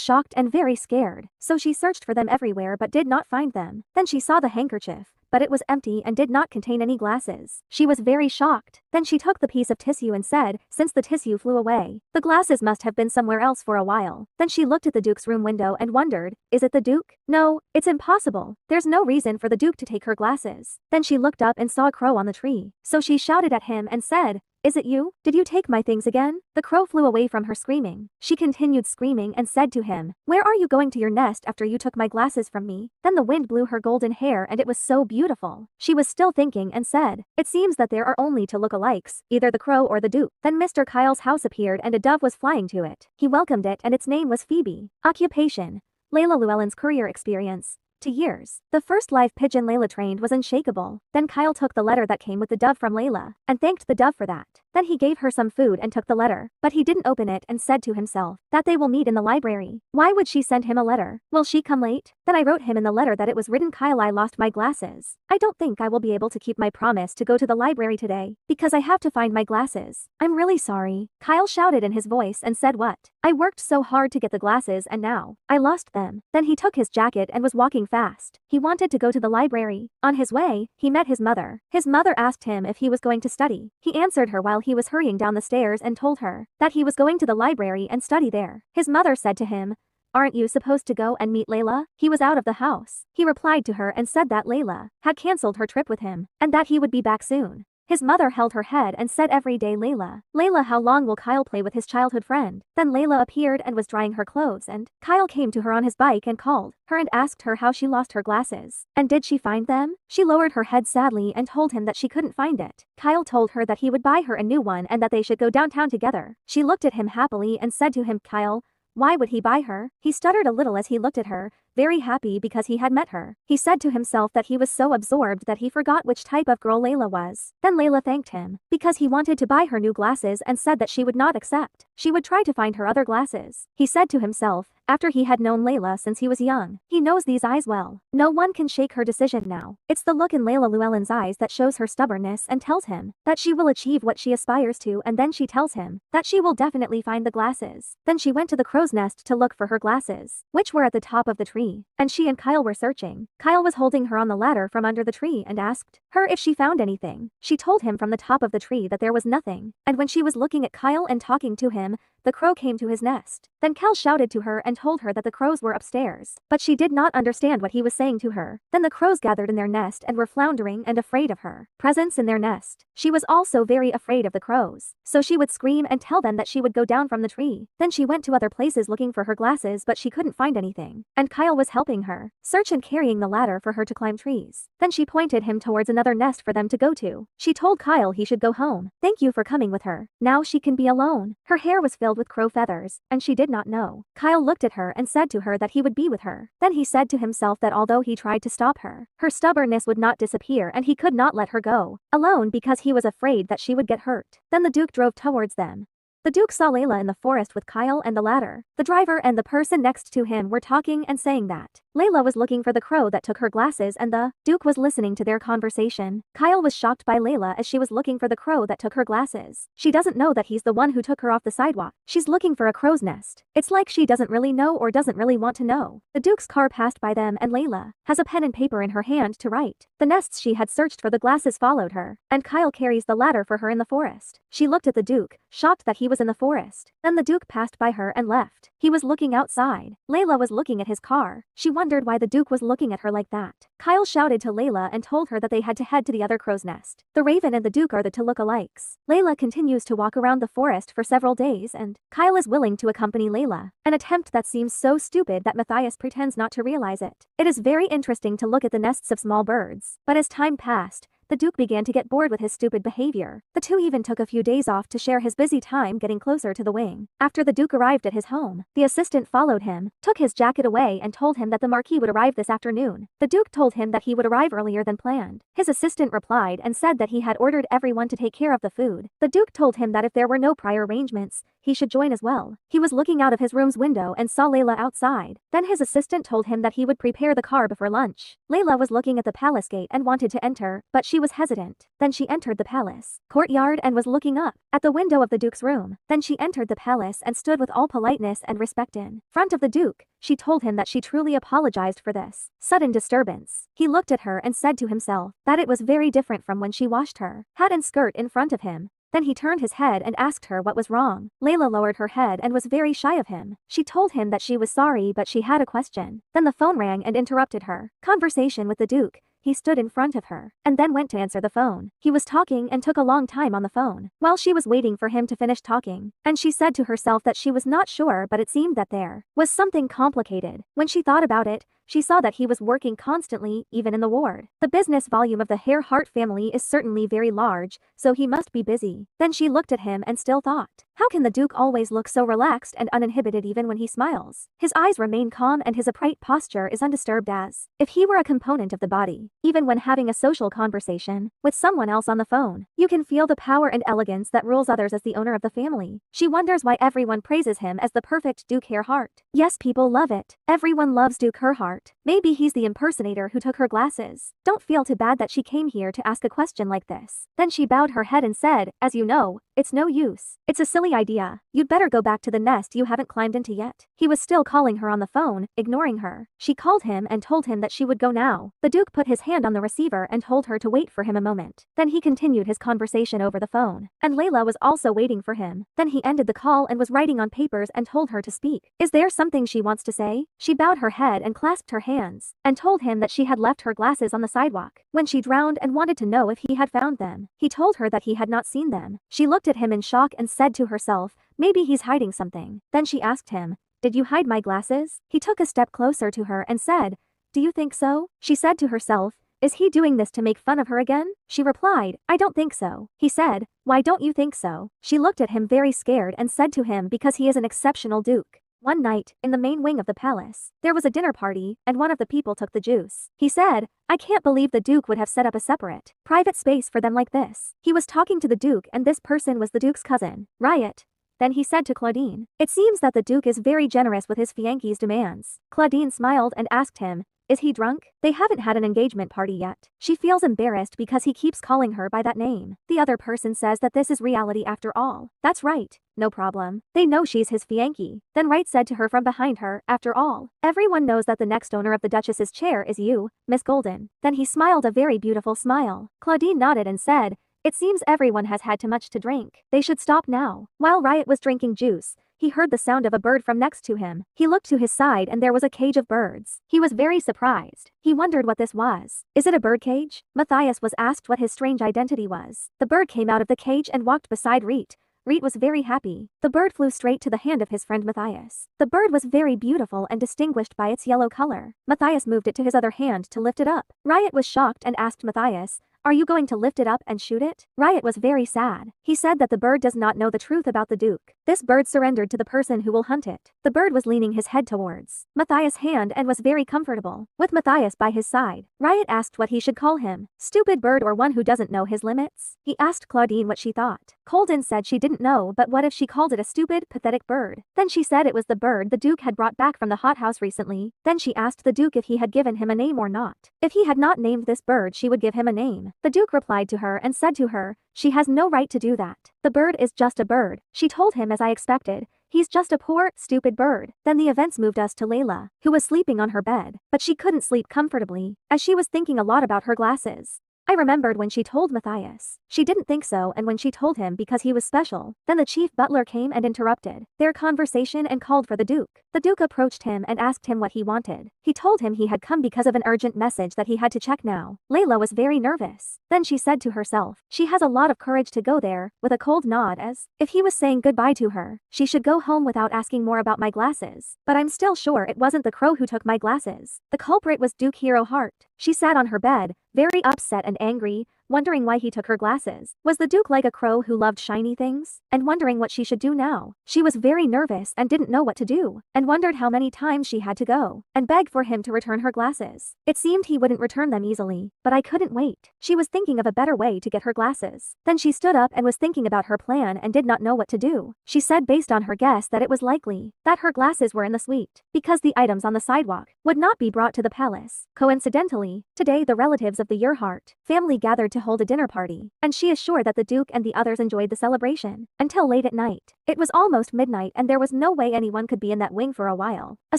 shocked and very scared, so she searched for them everywhere but did not find them. Then she saw the handkerchief, but it was empty and did not contain any glasses. She was very shocked. Then she took the piece of tissue and said, since the tissue flew away, the glasses must have been somewhere else for a while. Then she looked at the Duke's room window and wondered, is it the Duke? No, it's impossible. There's no reason for the Duke to take her glasses. Then she looked up and saw a crow on the tree. So she shouted at him and said, "Is it you? Did you take my things again?" The crow flew away from her screaming. She continued screaming and said to him, "Where are you going to your nest after you took my glasses from me?" Then the wind blew her golden hair and it was so beautiful. She was still thinking and said, "It seems that there are only two lookalikes, either the crow or the Duke." Then Mr. Kyle's house appeared and a dove was flying to it. He welcomed it and its name was Phoebe. Occupation: Layla Llewellyn's career experience: 2 years. The first live pigeon Layla trained was unshakable. Then Kyle took the letter that came with the dove from Layla, and thanked the dove for that. Then he gave her some food and took the letter, but he didn't open it and said to himself that they will meet in the library. Why would she send him a letter? Will she come late? Then I wrote him in the letter that it was written, "Kyle, I lost my glasses. I don't think I will be able to keep my promise to go to the library today, because I have to find my glasses. I'm really sorry." Kyle shouted in his voice and said, "What? I worked so hard to get the glasses and now I lost them." Then he took his jacket and was walking fast. He wanted to go to the library. On his way, he met his mother. His mother asked him if he was going to study. He answered her while he was hurrying down the stairs and told her that he was going to the library and study there. His mother said to him, "Aren't you supposed to go and meet Layla?" He was out of the house. He replied to her and said that Layla had cancelled her trip with him, and that he would be back soon. His mother held her head and said, "Every day, Layla. Layla, how long will Kyle play with his childhood friend?" Then Layla appeared and was drying her clothes, and Kyle came to her on his bike and called her and asked her how she lost her glasses. And did she find them? She lowered her head sadly and told him that she couldn't find it. Kyle told her that he would buy her a new one and that they should go downtown together. She looked at him happily and said to him, "Kyle, why would he buy her?" He stuttered a little as he looked at her, very happy because he had met her. He said to himself that he was so absorbed that he forgot which type of girl Layla was. Then Layla thanked him because he wanted to buy her new glasses and said that she would not accept. She would try to find her other glasses. He said to himself, after he had known Layla since he was young, he knows these eyes well. No one can shake her decision now. It's the look in Layla Llewellyn's eyes that shows her stubbornness and tells him that she will achieve what she aspires to, and then she tells him that she will definitely find the glasses. Then she went to the crow's nest to look for her glasses, which were at the top of the tree, and she and Kyle were searching. Kyle was holding her on the ladder from under the tree and asked her if she found anything. She told him from the top of the tree that there was nothing, and when she was looking at Kyle and talking to him, the crow came to his nest. Then Kel shouted to her and told her that the crows were upstairs, but she did not understand what he was saying to her. Then the crows gathered in their nest and were floundering and afraid of her presence in their nest. She was also very afraid of the crows, so she would scream and tell them that she would go down from the tree. Then she went to other places looking for her glasses, but she couldn't find anything, and Kyle was helping her search and carrying the ladder for her to climb trees. Then she pointed him towards another nest for them to go to. She told Kyle he should go home. "Thank you for coming with her. Now she can be alone." Her hair was filled with crow feathers, and she did not know. Kyle looked at her and said to her that he would be with her. Then he said to himself that although he tried to stop her, her stubbornness would not disappear and he could not let her go alone because he was afraid that she would get hurt. Then the Duke drove towards them. The Duke saw Layla in the forest with Kyle and the ladder. The driver and the person next to him were talking and saying that Layla was looking for the crow that took her glasses, and the Duke was listening to their conversation. Kyle was shocked by Layla as she was looking for the crow that took her glasses. She doesn't know that he's the one who took her off the sidewalk. She's looking for a crow's nest. It's like she doesn't really know or doesn't really want to know. The Duke's car passed by them and Layla has a pen and paper in her hand to write. The nests she had searched for the glasses followed her, and Kyle carries the ladder for her in the forest. She looked at the Duke, shocked that he was in the forest. Then the Duke passed by her and left. He was looking outside. Layla was looking at his car. She wondered why the Duke was looking at her like that. Kyle shouted to Layla and told her that they had to head to the other crow's nest. The raven and the Duke are the two look-alikes. Layla continues to walk around the forest for several days, and Kyle is willing to accompany Layla, an attempt that seems so stupid that Matthias pretends not to realize it. It is very interesting to look at the nests of small birds, but as time passed, the Duke began to get bored with his stupid behavior. The two even took a few days off to share his busy time getting closer to the wing. After the Duke arrived at his home, the assistant followed him, took his jacket away and told him that the Marquis would arrive this afternoon. The Duke told him that he would arrive earlier than planned. His assistant replied and said that he had ordered everyone to take care of the food. The Duke told him that if there were no prior arrangements, he should join as well. He was looking out of his room's window and saw Layla outside. Then his assistant told him that he would prepare the car before lunch. Layla was looking at the palace gate and wanted to enter, but she was hesitant. Then she entered the palace courtyard and was looking up at the window of the Duke's room. Then she entered the palace and stood with all politeness and respect in front of the Duke. She told him that she truly apologized for this sudden disturbance. He looked at her and said to himself that it was very different from when she washed her hat and skirt in front of him. Then he turned his head and asked her what was wrong. Layla lowered her head and was very shy of him. She told him that she was sorry, but she had a question. Then the phone rang and interrupted her conversation with the Duke. He stood in front of her and then went to answer the phone. He was talking and took a long time on the phone while she was waiting for him to finish talking, and she said to herself that she was not sure, but it seemed that there was something complicated. When she thought about it, she saw that he was working constantly, even in the ward. The business volume of the Hare-Hart family is certainly very large, so he must be busy. Then she looked at him and still thought, how can the Duke always look so relaxed and uninhibited even when he smiles? His eyes remain calm and his upright posture is undisturbed as if he were a component of the body. Even when having a social conversation with someone else on the phone, you can feel the power and elegance that rules others as the owner of the family. She wonders why everyone praises him as the perfect Duke Hare-Hart. Yes, people love it. Everyone loves Duke Hare-Hart. Maybe he's the impersonator who took her glasses. Don't feel too bad that she came here to ask a question like this. Then she bowed her head and said, as you know, it's no use. It's a silly idea. You'd better go back to the nest you haven't climbed into yet. He was still calling her on the phone, ignoring her. She called him and told him that she would go now. The Duke put his hand on the receiver and told her to wait for him a moment. Then he continued his conversation over the phone, and Layla was also waiting for him. Then he ended the call and was writing on papers and told her to speak. Is there something she wants to say? She bowed her head and clasped her hands, and told him that she had left her glasses on the sidewalk when she drowned and wanted to know if he had found them. He told her that he had not seen them. She looked at him in shock and said to herself, maybe he's hiding something. Then she asked him, did you hide my glasses? He took a step closer to her and said, do you think so? She said to herself, is he doing this to make fun of her again? She replied, I don't think so. He said, why don't you think so? She looked at him very scared and said to him because he is an exceptional duke. One night, in the main wing of the palace, there was a dinner party, and one of the people took the juice. He said, I can't believe the duke would have set up a separate, private space for them like this. He was talking to the duke and this person was the duke's cousin, Riot. Then he said to Claudine, it seems that the duke is very generous with his fiancé's demands. Claudine smiled and asked him, is he drunk? They haven't had an engagement party yet. She feels embarrassed because he keeps calling her by that name. The other person says that this is reality after all. That's right. No problem. They know she's his fiancé. Then Wright said to her from behind her, after all, everyone knows that the next owner of the Duchess's chair is you, Miss Golden. Then he smiled a very beautiful smile. Claudine nodded and said, it seems everyone has had too much to drink. They should stop now. While Riot was drinking juice, he heard the sound of a bird from next to him. He looked to his side and there was a cage of birds. He was very surprised. He wondered what this was. Is it a bird cage? Matthias was asked what his strange identity was. The bird came out of the cage and walked beside Reet. Reet was very happy. The bird flew straight to the hand of his friend Matthias. The bird was very beautiful and distinguished by its yellow color. Matthias moved it to his other hand to lift it up. Riot was shocked and asked Matthias, are you going to lift it up and shoot it? Riot was very sad. He said that the bird does not know the truth about the duke. This bird surrendered to the person who will hunt it. The bird was leaning his head towards Matthias' hand and was very comfortable. With Matthias by his side, Riot asked what he should call him. Stupid bird or one who doesn't know his limits? He asked Claudine what she thought. Colden said she didn't know, but what if she called it a stupid, pathetic bird? Then she said it was the bird the duke had brought back from the hothouse recently. Then she asked the duke if he had given him a name or not. If he had not named this bird, she would give him a name. The duke replied to her and said to her, she has no right to do that. The bird is just a bird. She told him as I expected. He's just a poor, stupid bird. Then the events moved us to Layla, who was sleeping on her bed, but she couldn't sleep comfortably, as she was thinking a lot about her glasses. I remembered when she told Matthias. She didn't think so, and when she told him because he was special. Then the chief butler came and interrupted their conversation and called for the duke. The duke approached him and asked him what he wanted. He told him he had come because of an urgent message that he had to check now. Layla was very nervous. Then she said to herself, she has a lot of courage to go there, with a cold nod as if he was saying goodbye to her. She should go home without asking more about my glasses. But I'm still sure it wasn't the crow who took my glasses. The culprit was Duke Hero Heart. She sat on her bed, very upset and angry, wondering why he took her glasses. Was the duke like a crow who loved shiny things? And wondering what she should do now. She was very nervous and didn't know what to do, and wondered how many times she had to go and beg for him to return her glasses. It seemed he wouldn't return them easily, but I couldn't wait. She was thinking of a better way to get her glasses. Then she stood up and was thinking about her plan and did not know what to do. She said based on her guess that it was likely that her glasses were in the suite, because the items on the sidewalk would not be brought to the palace. Coincidentally, today the relatives of the Earhart family gathered to hold a dinner party, and she is sure that the duke and the others enjoyed the celebration until late at night. It was almost midnight and there was no way anyone could be in that wing for a while. A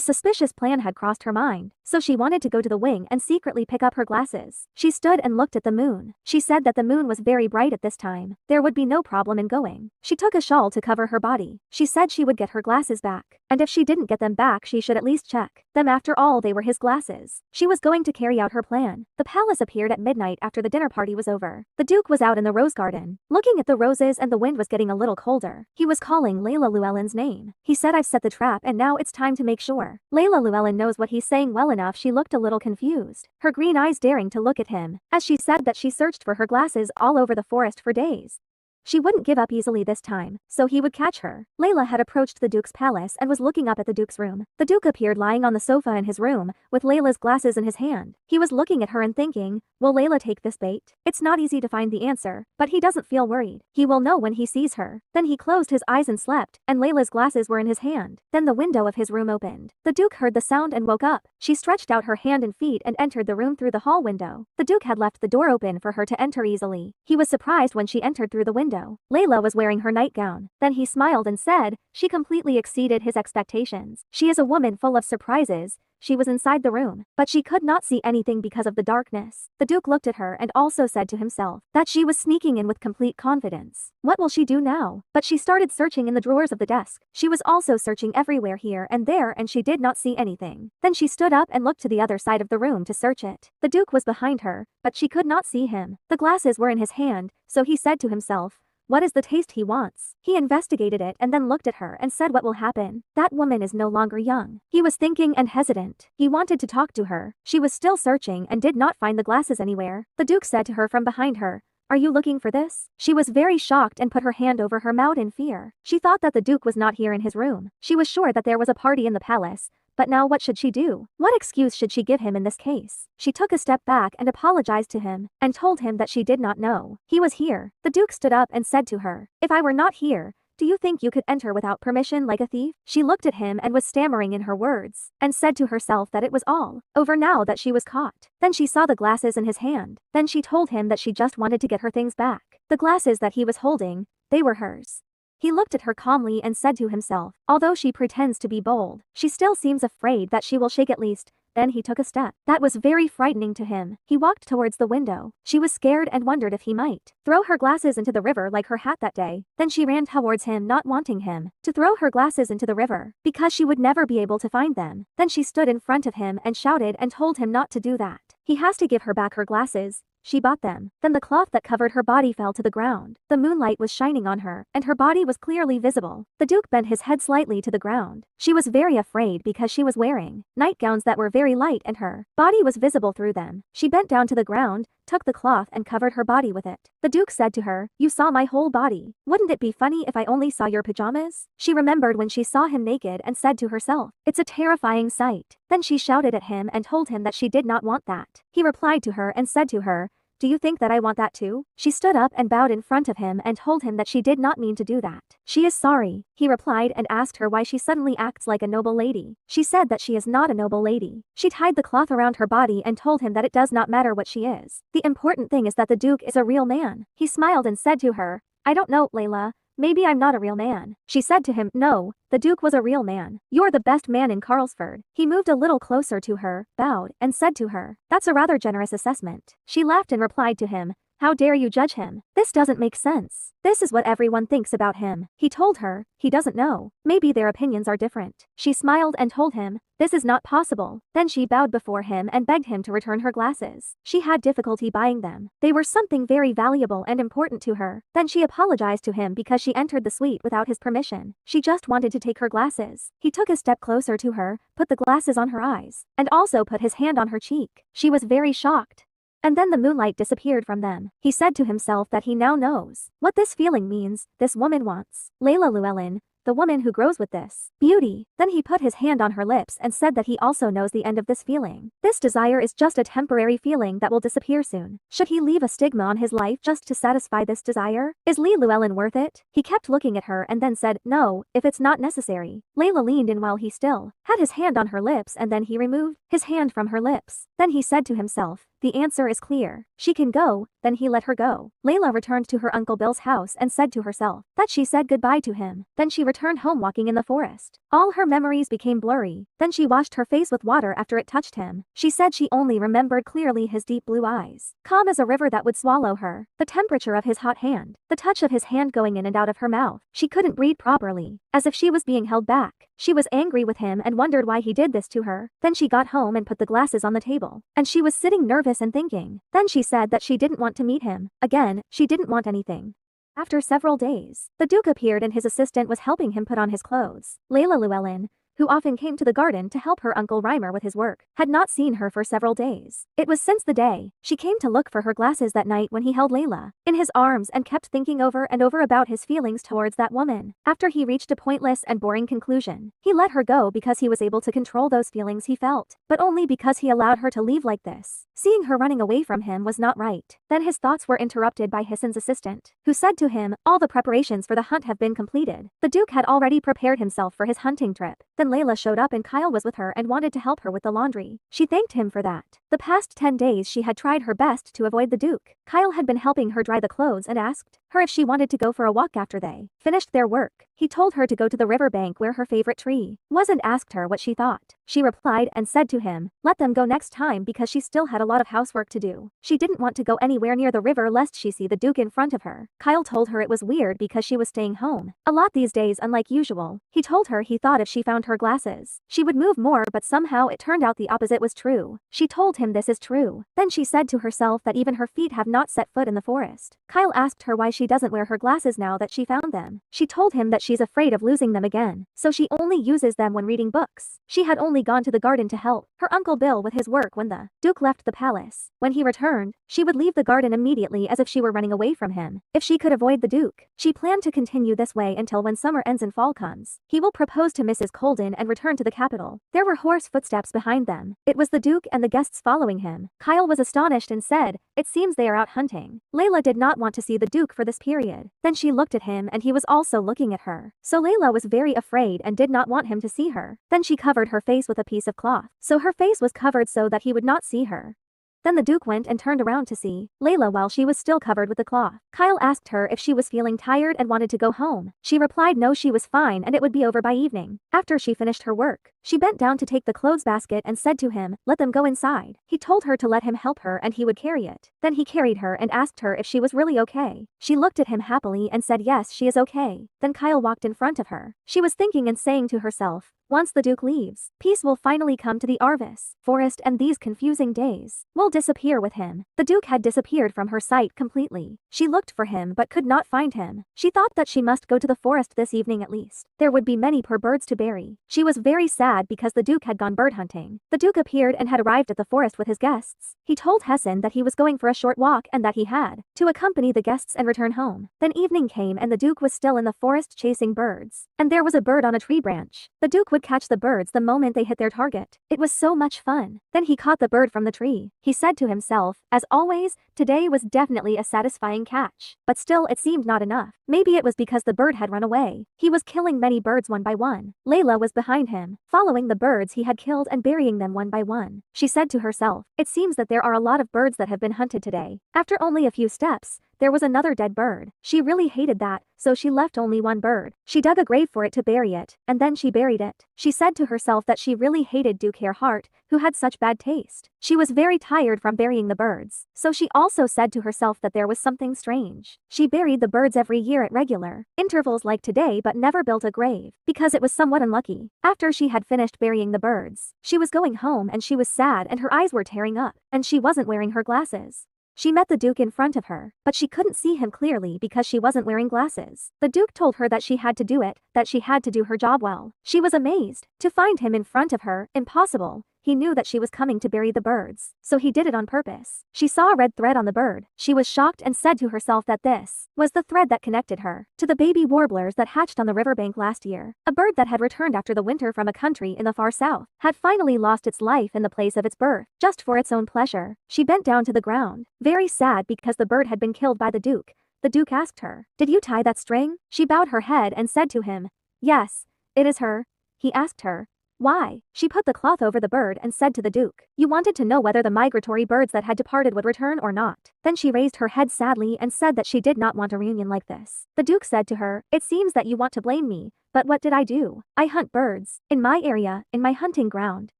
suspicious plan had crossed her mind, so she wanted to go to the wing and secretly pick up her glasses. She stood and looked at the moon. She said that the moon was very bright at this time. There would be no problem in going. She took a shawl to cover her body. She said she would get her glasses back, and if she didn't get them back she should at least check them. After all, they were his glasses. She was going to carry out her plan. The palace appeared at midnight after the dinner party was over. The duke was out in the rose garden, looking at the roses, and the wind was getting a little colder. He was calling Layla Llewellyn's name. He said, I've set the trap and now it's time to make sure Layla Llewellyn knows what he's saying well enough. She looked a little confused, her green eyes daring to look at him, as she said that she searched for her glasses all over the forest for days. She wouldn't give up easily this time, so he would catch her. Layla had approached the duke's palace and was looking up at the duke's room. The duke appeared lying on the sofa in his room, with Layla's glasses in his hand. He was looking at her and thinking, will Layla take this bait? It's not easy to find the answer, but he doesn't feel worried. He will know when he sees her. Then he closed his eyes and slept, and Layla's glasses were in his hand. Then the window of his room opened. The duke heard the sound and woke up. She stretched out her hand and feet and entered the room through the hall window. The duke had left the door open for her to enter easily. He was surprised when she entered through the window. Layla was wearing her nightgown. Then he smiled and said, she completely exceeded his expectations. She is a woman full of surprises. she was inside the room, but she could not see anything because of the darkness. The Duke looked at her and also said to himself that she was sneaking in with complete confidence. What will she do now? But she started searching in the drawers of the desk. She was also searching everywhere here and there and she did not see anything. Then she stood up and looked to the other side of the room to search it. The Duke was behind her, but she could not see him. The glasses were in his hand, so he said to himself, what is the taste he wants? He investigated it and then looked at her and said what will happen. That woman is no longer young. He was thinking and hesitant. He wanted to talk to her. She was still searching and did not find the glasses anywhere. The Duke said to her from behind her, are you looking for this? She was very shocked and put her hand over her mouth in fear. She thought that the Duke was not here in his room. She was sure that there was a party in the palace. But now what should she do? What excuse should she give him in this case? She took a step back and apologized to him, and told him that she did not know he was here. The Duke stood up and said to her, if I were not here, do you think you could enter without permission like a thief? She looked at him and was stammering in her words, and said to herself that it was all over now that she was caught. Then she saw the glasses in his hand. Then she told him that she just wanted to get her things back. The glasses that he was holding, they were hers. He looked at her calmly and said to himself, although she pretends to be bold, she still seems afraid that she will shake at least. Then he took a step. That was very frightening to him. He walked towards the window. She was scared and wondered if he might throw her glasses into the river like her hat that day. Then she ran towards him, not wanting him to throw her glasses into the river, because she would never be able to find them. Then she stood in front of him and shouted and told him not to do that. He has to give her back her glasses. She bought them. Then the cloth that covered her body fell to the ground. The moonlight was shining on her, and her body was clearly visible. The Duke bent his head slightly to the ground. She was very afraid because she was wearing nightgowns that were very light and her body was visible through them. She bent down to the ground, took the cloth and covered her body with it. The Duke said to her, you saw my whole body. Wouldn't it be funny if I only saw your pajamas? She remembered when she saw him naked and said to herself, it's a terrifying sight. Then she shouted at him and told him that she did not want that. He replied to her and said to her, do you think that I want that too? She stood up and bowed in front of him and told him that she did not mean to do that. She is sorry, he replied and asked her why she suddenly acts like a noble lady. She said that she is not a noble lady. She tied the cloth around her body and told him that it does not matter what she is. The important thing is that the Duke is a real man. He smiled and said to her, I don't know, Layla. Maybe I'm not a real man. She said to him, no, the Duke was a real man. You're the best man in Carlsford. He moved a little closer to her, bowed, and said to her, that's a rather generous assessment. She laughed and replied to him, how dare you judge him? This doesn't make sense. This is what everyone thinks about him. He told her, he doesn't know. Maybe their opinions are different. She smiled and told him, this is not possible. Then she bowed before him and begged him to return her glasses. She had difficulty buying them. They were something very valuable and important to her. Then she apologized to him because she entered the suite without his permission. She just wanted to take her glasses. He took a step closer to her, put the glasses on her eyes, and also put his hand on her cheek. She was very shocked. And then the moonlight disappeared from them. He said to himself that he now knows what this feeling means. This woman wants Layla Llewellyn, the woman who grows with this beauty. Then he put his hand on her lips and said that he also knows the end of this feeling. This desire is just a temporary feeling that will disappear soon. Should he leave a stigma on his life just to satisfy this desire? Is Lee Llewellyn worth it? He kept looking at her and then said, no, if it's not necessary. Layla leaned in while he still had his hand on her lips and then he removed his hand from her lips. Then he said to himself, the answer is clear. She can go. Then he let her go. Layla returned to her Uncle Bill's house and said to herself that she said goodbye to him. Then she returned home walking in the forest. All her memories became blurry. Then she washed her face with water after it touched him. She said she only remembered clearly his deep blue eyes, calm as a river that would swallow her, the temperature of his hot hand, the touch of his hand going in and out of her mouth. She couldn't breathe properly, as if she was being held back. She was angry with him and wondered why he did this to her. Then she got home and put the glasses on the table, and she was sitting nervous and thinking. Then she said that she didn't want to meet him. Again, she didn't want anything. After several days, the Duke appeared and his assistant was helping him put on his clothes. Layla Llewellyn, who often came to the garden to help her Uncle Reimer with his work, had not seen her for several days. It was since the day she came to look for her glasses that night when he held Layla in his arms and kept thinking over and over about his feelings towards that woman. After he reached a pointless and boring conclusion, he let her go because he was able to control those feelings he felt, but only because he allowed her to leave like this. Seeing her running away from him was not right. Then his thoughts were interrupted by Hissen's assistant, who said to him, all the preparations for the hunt have been completed. The Duke had already prepared himself for his hunting trip. Then Layla showed up and Kyle was with her and wanted to help her with the laundry. She thanked him for that. The past 10 days she had tried her best to avoid the Duke. Kyle had been helping her dry the clothes and asked her if she wanted to go for a walk after they finished their work. He told her to go to the riverbank where her favorite tree was and asked her what she thought. She replied and said to him, let them go next time because she still had a lot of housework to do. She didn't want to go anywhere near the river lest she see the Duke in front of her. Kyle told her it was weird because she was staying home a lot these days unlike usual. He told her he thought if she found her glasses, she would move more but somehow it turned out the opposite was true. She told him this is true. Then she said to herself that even her feet have not set foot in the forest. Kyle asked her why she doesn't wear her glasses now that she found them. She told him that she's afraid of losing them again, so she only uses them when reading books. She had only gone to the garden to help her Uncle Bill with his work when the Duke left the palace. When he returned, she would leave the garden immediately as if she were running away from him. If she could avoid the Duke, she planned to continue this way until when summer ends and fall comes. He will propose to Mrs. Colden and return to the capital. There were horse footsteps behind them. It was the Duke and the guests following him. Kyle was astonished and said, it seems they are out hunting. Layla did not want to see the Duke for this period. Then she looked at him and he was also looking at her. So Layla was very afraid and did not want him to see her. Then she covered her face with a piece of cloth, so her face was covered so that he would not see her. Then the Duke went and turned around to see Layla while she was still covered with the cloth. Kyle asked her if she was feeling tired and wanted to go home. She replied no, she was fine and it would be over by evening. After she finished her work, she bent down to take the clothes basket and said to him, let them go inside. He told her to let him help her and he would carry it. Then he carried her and asked her if she was really okay. She looked at him happily and said yes, she is okay. Then Kyle walked in front of her. She was thinking and saying to herself, once the Duke leaves, peace will finally come to the Arvis forest and these confusing days will disappear with him. The Duke had disappeared from her sight completely. She looked for him but could not find him. She thought that she must go to the forest this evening at least. There would be many poor birds to bury. She was very sad because the Duke had gone bird hunting. The Duke appeared and had arrived at the forest with his guests. He told Hessen that he was going for a short walk and that he had to accompany the guests and return home. Then evening came and the Duke was still in the forest chasing birds. And there was a bird on a tree branch. The Duke would catch the birds the moment they hit their target. It was so much fun. Then he caught the bird from the tree. He said to himself, as always, today was definitely a satisfying catch. But still it seemed not enough. Maybe it was because the bird had run away. He was killing many birds one by one. Layla was behind him, following the birds he had killed and burying them one by one. She said to herself, it seems that there are a lot of birds that have been hunted today. After only a few steps, there was another dead bird. She really hated that, so she left only one bird. She dug a grave for it to bury it, and then she buried it. She said to herself that she really hated Duke Hairheart, who had such bad taste. She was very tired from burying the birds, so she also said to herself that there was something strange. She buried the birds every year at regular intervals like today but never built a grave, because it was somewhat unlucky. After she had finished burying the birds, she was going home and she was sad and her eyes were tearing up, and she wasn't wearing her glasses. She met the Duke in front of her, but she couldn't see him clearly because she wasn't wearing glasses. The Duke told her that she had to do it, that she had to do her job well. She was amazed to find him in front of her. Impossible. He knew that she was coming to bury the birds, so he did it on purpose. She saw a red thread on the bird. She was shocked and said to herself that this was the thread that connected her to the baby warblers that hatched on the riverbank last year. A bird that had returned after the winter from a country in the far south had finally lost its life in the place of its birth, just for its own pleasure. She bent down to the ground, very sad because the bird had been killed by the Duke. The Duke asked her, did you tie that string? She bowed her head and said to him, yes, it is her. He asked her, why? She put the cloth over the bird and said to the Duke, you wanted to know whether the migratory birds that had departed would return or not. Then she raised her head sadly and said that she did not want a reunion like this. The Duke said to her, it seems that you want to blame me, but what did I do? I hunt birds. In my area, in my hunting ground.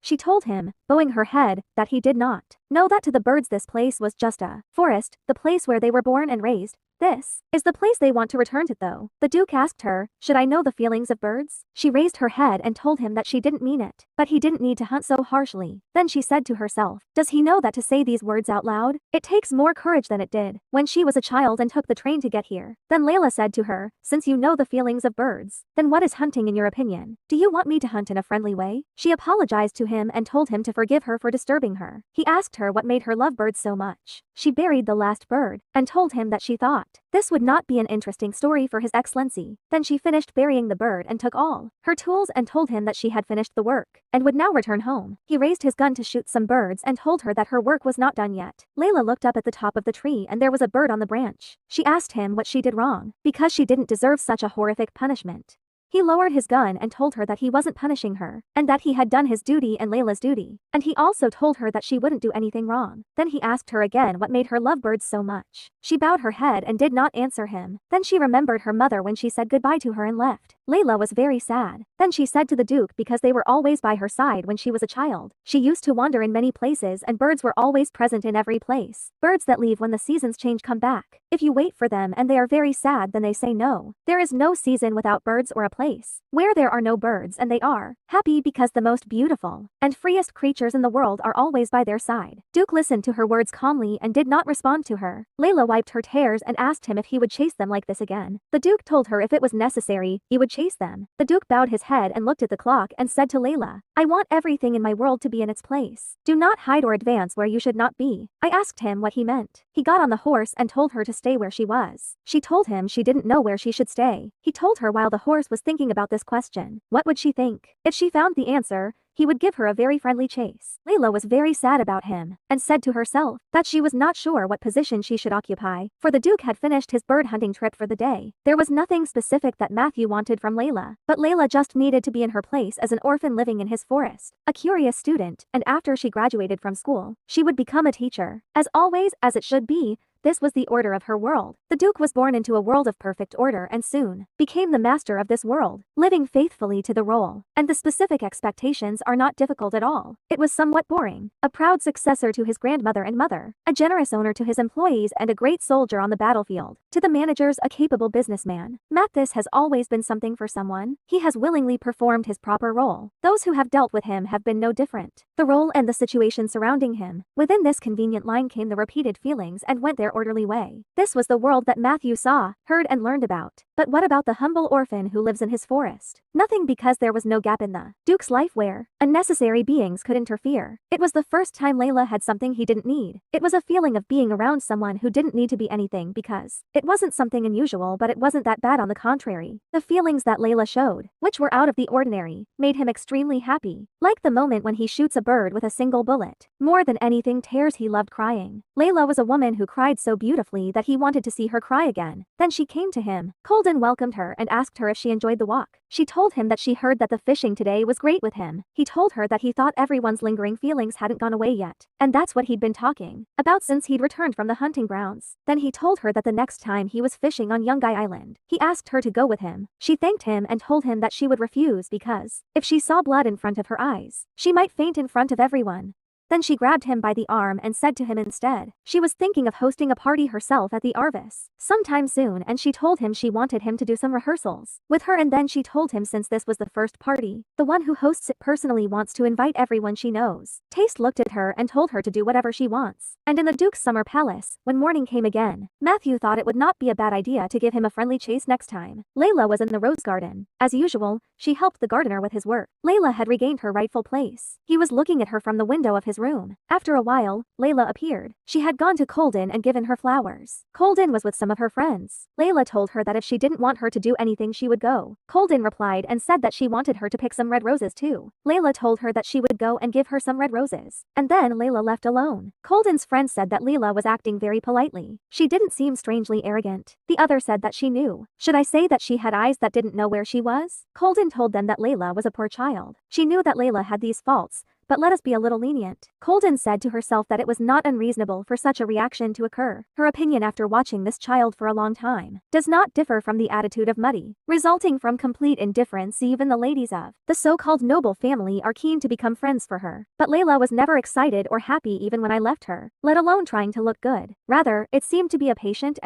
She told him, bowing her head, that he did not know that to the birds this place was just a forest, the place where they were born and raised. This is the place they want to return to though. The Duke asked her, should I know the feelings of birds? She raised her head and told him that she didn't mean it, but he didn't need to hunt so harshly. Then she said to herself, does he know that to say these words out loud, it takes more courage than it did when she was a child and took the train to get here. Then Layla said to her, since you know the feelings of birds, then what is hunting in your opinion? Do you want me to hunt in a friendly way? She apologized to him and told him to forgive her for disturbing her. He asked her what made her love birds so much. She buried the last bird and told him that she thought this would not be an interesting story for His Excellency. Then she finished burying the bird and took all her tools and told him that she had finished the work and would now return home. He raised his gun to shoot some birds and told her that her work was not done yet. Layla looked up at the top of the tree and there was a bird on the branch. She asked him what she did wrong, because she didn't deserve such a horrific punishment. He lowered his gun and told her that he wasn't punishing her, and that he had done his duty and Layla's duty. And he also told her that she wouldn't do anything wrong. Then he asked her again what made her love birds so much. She bowed her head and did not answer him. Then she remembered her mother when she said goodbye to her and left. Layla was very sad. Then she said to the Duke because they were always by her side when she was a child. She used to wander in many places and birds were always present in every place. Birds that leave when the seasons change come back. If you wait for them and they are very sad, then they say no. There is no season without birds or a place where there are no birds, and they are happy because the most beautiful and freest creatures in the world are always by their side. Duke listened to her words calmly and did not respond to her. Layla wiped her tears and asked him if he would chase them like this again. The Duke told her if it was necessary, he would chase them. The Duke bowed his head and looked at the clock and said to Layla, I want everything in my world to be in its place. Do not hide or advance where you should not be. I asked him what he meant. He got on the horse and told her to stay where she was. She told him she didn't know where she should stay. He told her while the horse was thinking about this question. What would she think? If she found the answer, he would give her a very friendly chase. Layla was very sad about him, and said to herself that she was not sure what position she should occupy, for the Duke had finished his bird hunting trip for the day. There was nothing specific that Matthew wanted from Layla, but Layla just needed to be in her place as an orphan living in his forest, a curious student, and after she graduated from school, she would become a teacher. As always, as it should be, this was the order of her world. The Duke was born into a world of perfect order and soon became the master of this world, living faithfully to the role. And the specific expectations are not difficult at all. It was somewhat boring. A proud successor to his grandmother and mother, a generous owner to his employees and a great soldier on the battlefield. To the managers, a capable businessman. Mathis has always been something for someone. He has willingly performed his proper role. Those who have dealt with him have been no different. The role and the situation surrounding him. Within this convenient line came the repeated feelings and went their orderly way. This was the world that Matthew saw, heard and learned about. But what about the humble orphan who lives in his forest? Nothing, because there was no gap in the Duke's life where unnecessary beings could interfere. It was the first time Layla had something he didn't need. It was a feeling of being around someone who didn't need to be anything because it wasn't something unusual, but it wasn't that bad. On the contrary, the feelings that Layla showed, which were out of the ordinary, made him extremely happy. Like the moment when he shoots a bird with a single bullet. More than anything, tears he loved crying. Layla was a woman who cried so beautifully that he wanted to see her cry again. Then she came to him. Colden welcomed her and asked her if she enjoyed the walk. She told him that she heard that the fishing today was great with him. He told her that he thought everyone's lingering feelings hadn't gone away yet. And that's what he'd been talking about since he'd returned from the hunting grounds. Then he told her that the next time he was fishing on Yungai Island, he asked her to go with him. She thanked him and told him that she would refuse because if she saw blood in front of her eyes, she might faint in front of everyone. Then she grabbed him by the arm and said to him instead, she was thinking of hosting a party herself at the Arvis sometime soon, and she told him she wanted him to do some rehearsals with her. And then she told him since this was the first party, the one who hosts it personally wants to invite everyone she knows. Taste looked at her and told her to do whatever she wants. And in the Duke's summer palace, when morning came again, Matthew thought it would not be a bad idea to give him a friendly chase next time. Layla was in the rose garden. As usual, she helped the gardener with his work. Layla had regained her rightful place. He was looking at her from the window of his room. After a while, Layla appeared. She had gone to Colden and given her flowers. Colden was with some of her friends. Layla told her that if she didn't want her to do anything, she would go. Colden replied and said that she wanted her to pick some red roses too. Layla told her that she would go and give her some red roses. And then Layla left alone. Colden's friend said that Layla was acting very politely. She didn't seem strangely arrogant. The other said that she knew. Should I say that she had eyes that didn't know where she was? Colden told them that Layla was a poor child. She knew that Layla had these faults, but let us be a little lenient. Colden said to herself that it was not unreasonable for such a reaction to occur. Her opinion after watching this child for a long time does not differ from the attitude of Muddy, resulting from complete indifference. Even the ladies of the so-called noble family are keen to become friends for her. But Layla was never excited or happy even when I left her, let alone trying to look good. Rather, it seemed to be a patient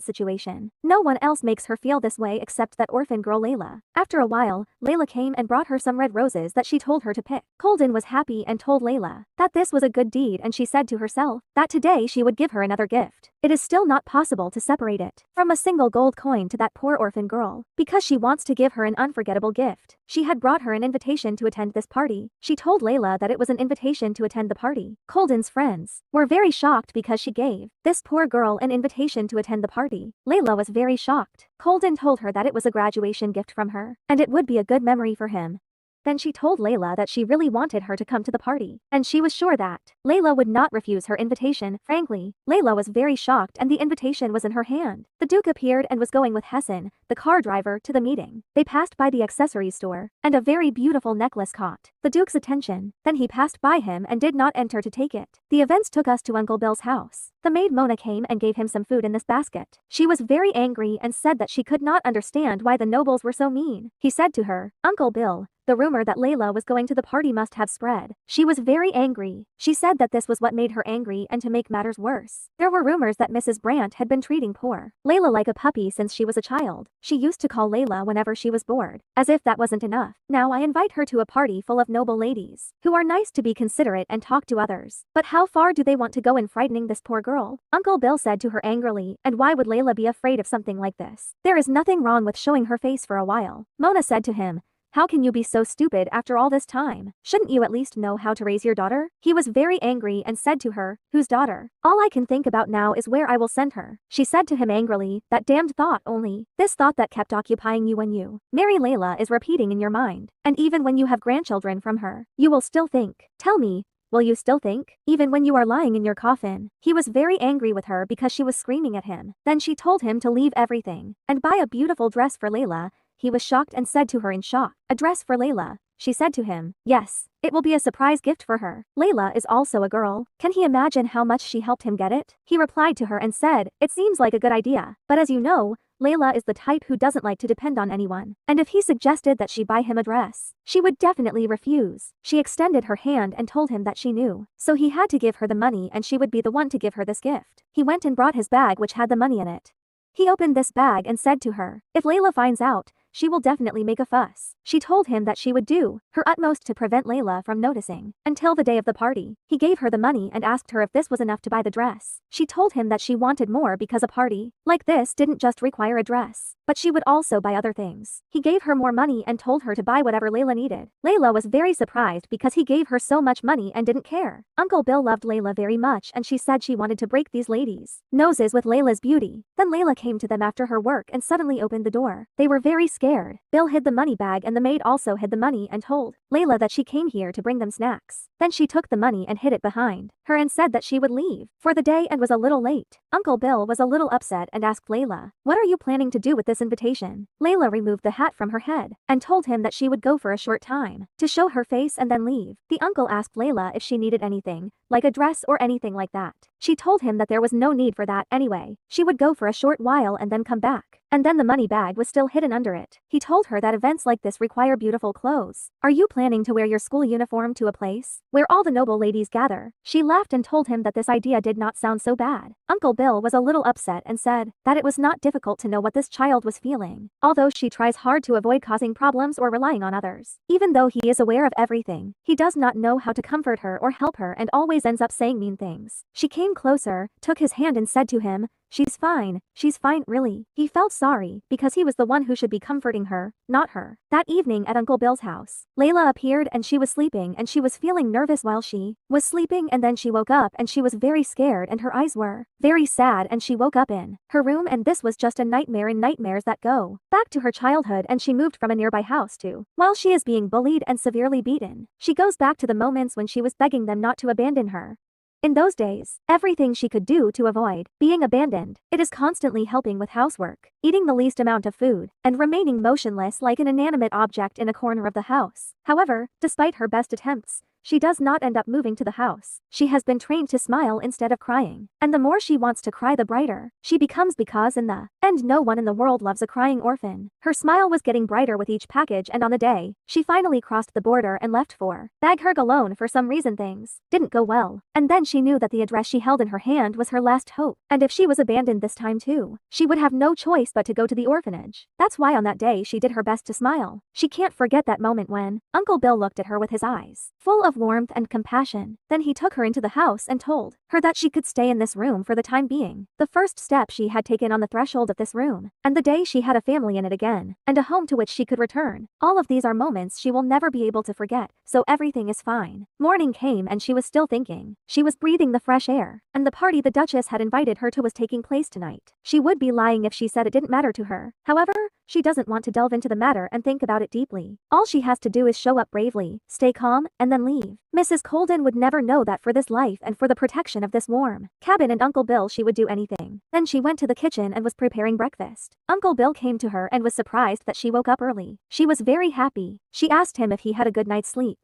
situation. No one else makes her feel this way except that orphan girl Layla. After a while, Layla came and brought her some red roses that she told her to pick. Colden was happy and told Layla that this was a good deed, and she said to herself that today she would give her another gift. It is still not possible to separate it from a single gold coin to that poor orphan girl, because she wants to give her an unforgettable gift. She had brought her an invitation to attend this party. She told Layla that it was an invitation to attend the party. Colden's friends were very shocked because she gave this poor girl an invitation to attend the party. Layla was very shocked. Colden told her that it was a graduation gift from her, and it would be a good memory for him. Then she told Layla that she really wanted her to come to the party, and she was sure that Layla would not refuse her invitation. Frankly, Layla was very shocked and the invitation was in her hand. The Duke appeared and was going with Hessen, the car driver, to the meeting. They passed by the accessories store, and a very beautiful necklace caught the Duke's attention. Then he passed by him and did not enter to take it. The events took us to Uncle Bill's house. The maid Mona came and gave him some food in this basket. She was very angry and said that she could not understand why the nobles were so mean. He said to her, "Uncle Bill, the rumor that Layla was going to the party must have spread." She was very angry. She said that this was what made her angry, and to make matters worse, there were rumors that Mrs. Brandt had been treating poor Layla like a puppy since she was a child. She used to call Layla whenever she was bored. As if that wasn't enough, now I invite her to a party full of noble ladies, who are nice to be considerate and talk to others. But how far do they want to go in frightening this poor girl? Uncle Bill said to her angrily, "And why would Layla be afraid of something like this? There is nothing wrong with showing her face for a while." Mona said to him, "How can you be so stupid after all this time? Shouldn't you at least know how to raise your daughter?" He was very angry and said to her, "Whose daughter? All I can think about now is where I will send her." She said to him angrily, "That damned thought only. This thought that kept occupying you when you marry Layla is repeating in your mind. And even when you have grandchildren from her, you will still think. Tell me, will you still think? Even when you are lying in your coffin?" He was very angry with her because she was screaming at him. Then she told him to leave everything and buy a beautiful dress for Layla. He was shocked and said to her in shock, "A dress for Layla?" She said to him, "Yes, it will be a surprise gift for her. Layla is also a girl." Can he imagine how much she helped him get it? He replied to her and said, "It seems like a good idea, but as you know, Layla is the type who doesn't like to depend on anyone, and if he suggested that she buy him a dress, she would definitely refuse." She extended her hand and told him that she knew, so he had to give her the money and she would be the one to give her this gift. He went and brought his bag which had the money in it. He opened this bag and said to her, "If Layla finds out, she will definitely make a fuss." She told him that she would do her utmost to prevent Layla from noticing until the day of the party. He gave her the money and asked her if this was enough to buy the dress. She told him that she wanted more because a party like this didn't just require a dress, but she would also buy other things. He gave her more money and told her to buy whatever Layla needed. Layla was very surprised because he gave her so much money and didn't care. Uncle Bill loved Layla very much and she said she wanted to break these ladies' noses with Layla's beauty. Then Layla came to them after her work and suddenly opened the door. They were very scared. Bill hid the money bag and the maid also hid the money and told Layla that she came here to bring them snacks. Then she took the money and hid it behind her and said that she would leave for the day and was a little late. Uncle Bill was a little upset and asked Layla, "What are you planning to do with this invitation?" Layla removed the hat from her head and told him that she would go for a short time to show her face and then leave. The uncle asked Layla if she needed anything, like a dress or anything like that. She told him that there was no need for that anyway. She would go for a short while and then come back. And then the money bag was still hidden under it. He told her that events like this require beautiful clothes. "Are you planning to wear your school uniform to a place where all the noble ladies gather?" She laughed and told him that this idea did not sound so bad. Uncle Bill was a little upset and said that it was not difficult to know what this child was feeling, although she tries hard to avoid causing problems or relying on others. Even though he is aware of everything, he does not know how to comfort her or help her and always ends up saying mean things. She came closer, took his hand and said to him, she's fine, really." He felt sorry because he was the one who should be comforting her, not her. That evening at Uncle Bill's house, Layla appeared and she was sleeping and she was feeling nervous while she was sleeping, and then she woke up and she was very scared and her eyes were very sad and she woke up in her room and this was just a nightmare in nightmares that go back to her childhood, and she moved from a nearby house to while she is being bullied and severely beaten. She goes back to the moments when she was begging them not to abandon her. In those days, everything she could do to avoid being abandoned, it is constantly helping with housework, eating the least amount of food, and remaining motionless like an inanimate object in a corner of the house. However, despite her best attempts, she does not end up moving to the house. She has been trained to smile instead of crying, and the more she wants to cry the brighter she becomes, because in the end no one in the world loves a crying orphan. Her smile was getting brighter with each package, and on the day she finally crossed the border and left for Bagherg alone, for some reason things didn't go well, and then she knew that the address she held in her hand was her last hope, and if she was abandoned this time too, she would have no choice but to go to the orphanage. That's why on that day she did her best to smile. She can't forget that moment when Uncle Bill looked at her with his eyes full of warmth and compassion. Then he took her into the house and told her that she could stay in this room for the time being. The first step she had taken on the threshold of this room, and the day she had a family in it again, and a home to which she could return. All of these are moments she will never be able to forget, so everything is fine. Morning came and she was still thinking. She was breathing the fresh air, and the party the Duchess had invited her to was taking place tonight. She would be lying if she said it didn't matter to her. However, She doesn't want to delve into the matter and think about it deeply. All she has to do is show up bravely, stay calm, and then leave. Mrs. Colden would never know that for this life and for the protection of this warm cabin and Uncle Bill she would do anything. Then she went to the kitchen and was preparing breakfast. Uncle Bill came to her and was surprised that she woke up early. She was very happy. She asked him if he had a good night's sleep.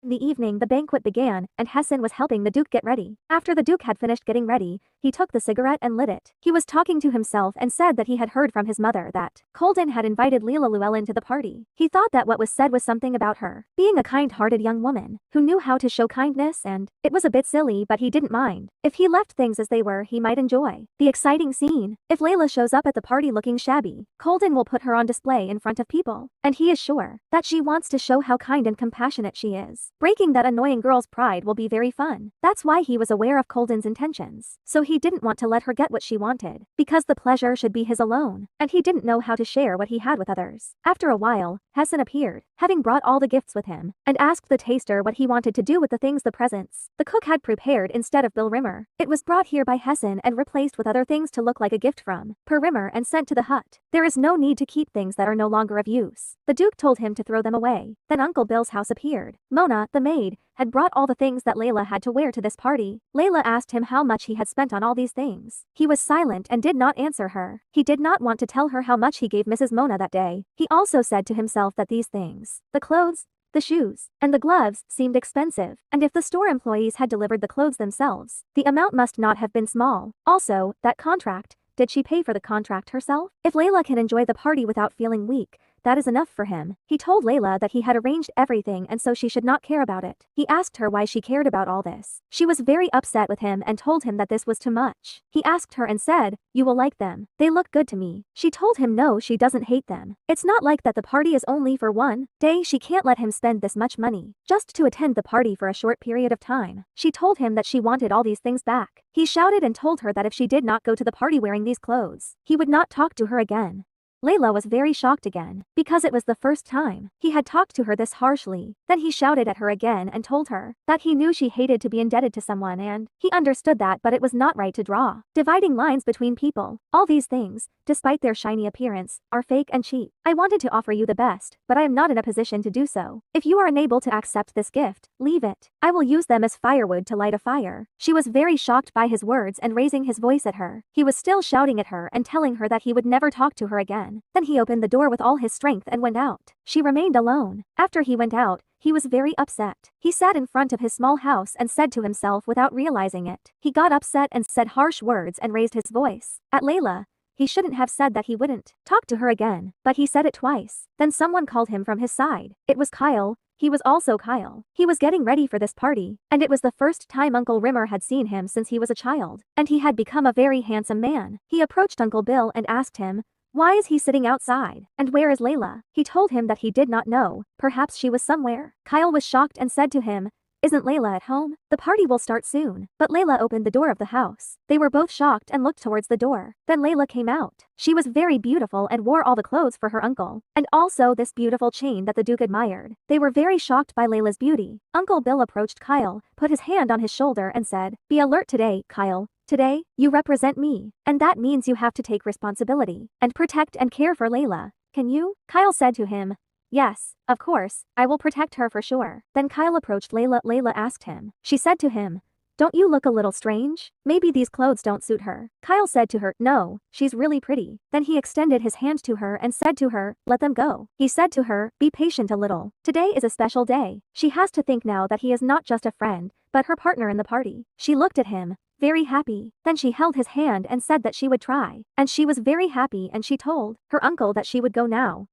In the evening the banquet began, and Hessen was helping the Duke get ready. After the Duke had finished getting ready, he took the cigarette and lit it. He was talking to himself and said that he had heard from his mother that Colden had invited Leela Llewellyn to the party. He thought that what was said was something about her being a kind-hearted young woman who knew how to show kindness, and it was a bit silly, but he didn't mind. If he left things as they were, he might enjoy the exciting scene. If Layla shows up at the party looking shabby, Colden will put her on display in front of people, and he is sure that she wants to show how kind and compassionate she is. Breaking that annoying girl's pride will be very fun. That's why he was aware of Colden's intentions. So he didn't want to let her get what she wanted, because the pleasure should be his alone, and he didn't know how to share what he had with others. After a while, Hessen appeared, having brought all the gifts with him, and asked the taster what he wanted to do with the things the presents the cook had prepared instead of Bill Rimmer. It was brought here by Hessen and replaced with other things to look like a gift from Per Rimmer and sent to the hut. There is no need to keep things that are no longer of use. The Duke told him to throw them away. Then Uncle Bill's house appeared. Mona, the maid, had brought all the things that Layla had to wear to this party. Layla asked him how much he had spent on all these things. He was silent and did not answer her. He did not want to tell her how much he gave Mrs. Mona that day. He also said to himself that these things, the clothes, the shoes, and the gloves, seemed expensive, and if the store employees had delivered the clothes themselves, the amount must not have been small. Also, that contract, did she pay for the contract herself? If Layla can enjoy the party without feeling weak, that is enough for him. He told Layla that he had arranged everything and so she should not care about it. He asked her why she cared about all this. She was very upset with him and told him that this was too much. He asked her and said, "You will like them. They look good to me." She told him no, she doesn't hate them. It's not like that the party is only for one day. She can't let him spend this much money just to attend the party for a short period of time. She told him that she wanted all these things back. He shouted and told her that if she did not go to the party wearing these clothes, he would not talk to her again. Layla was very shocked again, because it was the first time he had talked to her this harshly. Then he shouted at her again and told her that he knew she hated to be indebted to someone and he understood that, but it was not right to draw dividing lines between people. All these things, despite their shiny appearance, are fake and cheap. I wanted to offer you the best, but I am not in a position to do so. If you are unable to accept this gift, leave it. I will use them as firewood to light a fire. She was very shocked by his words and raising his voice at her. He was still shouting at her and telling her that he would never talk to her again. Then he opened the door with all his strength and went out. She remained alone. After he went out, he was very upset. He sat in front of his small house and said to himself without realizing it. He got upset and said harsh words and raised his voice at Layla. He shouldn't have said that he wouldn't talk to her again, but he said it twice. Then someone called him from his side. It was Kyle. He was also Kyle. He was getting ready for this party, and it was the first time Uncle Rimmer had seen him since he was a child, and he had become a very handsome man. He approached Uncle Bill and asked him, "Why is he sitting outside? And where is Layla?" He told him that he did not know. Perhaps she was somewhere. Kyle was shocked and said to him, "Isn't Layla at home? The party will start soon." But Layla opened the door of the house. They were both shocked and looked towards the door. Then Layla came out. She was very beautiful and wore all the clothes for her uncle, and also this beautiful chain that the Duke admired. They were very shocked by Layla's beauty. Uncle Bill approached Kyle, put his hand on his shoulder and said, "Be alert today, Kyle. Today, you represent me, and that means you have to take responsibility and protect and care for Layla. Can you?" Kyle said to him, "Yes, of course, I will protect her for sure." Then Kyle approached Layla. Layla asked him. She said to him, "Don't you look a little strange? Maybe these clothes don't suit her." Kyle said to her, "No, she's really pretty." Then he extended his hand to her and said to her, "Let them go." He said to her, "Be patient a little. Today is a special day." She has to think now that he is not just a friend, but her partner in the party. She looked at him, very happy. Then she held his hand and said that she would try. And she was very happy and she told her uncle that she would go now.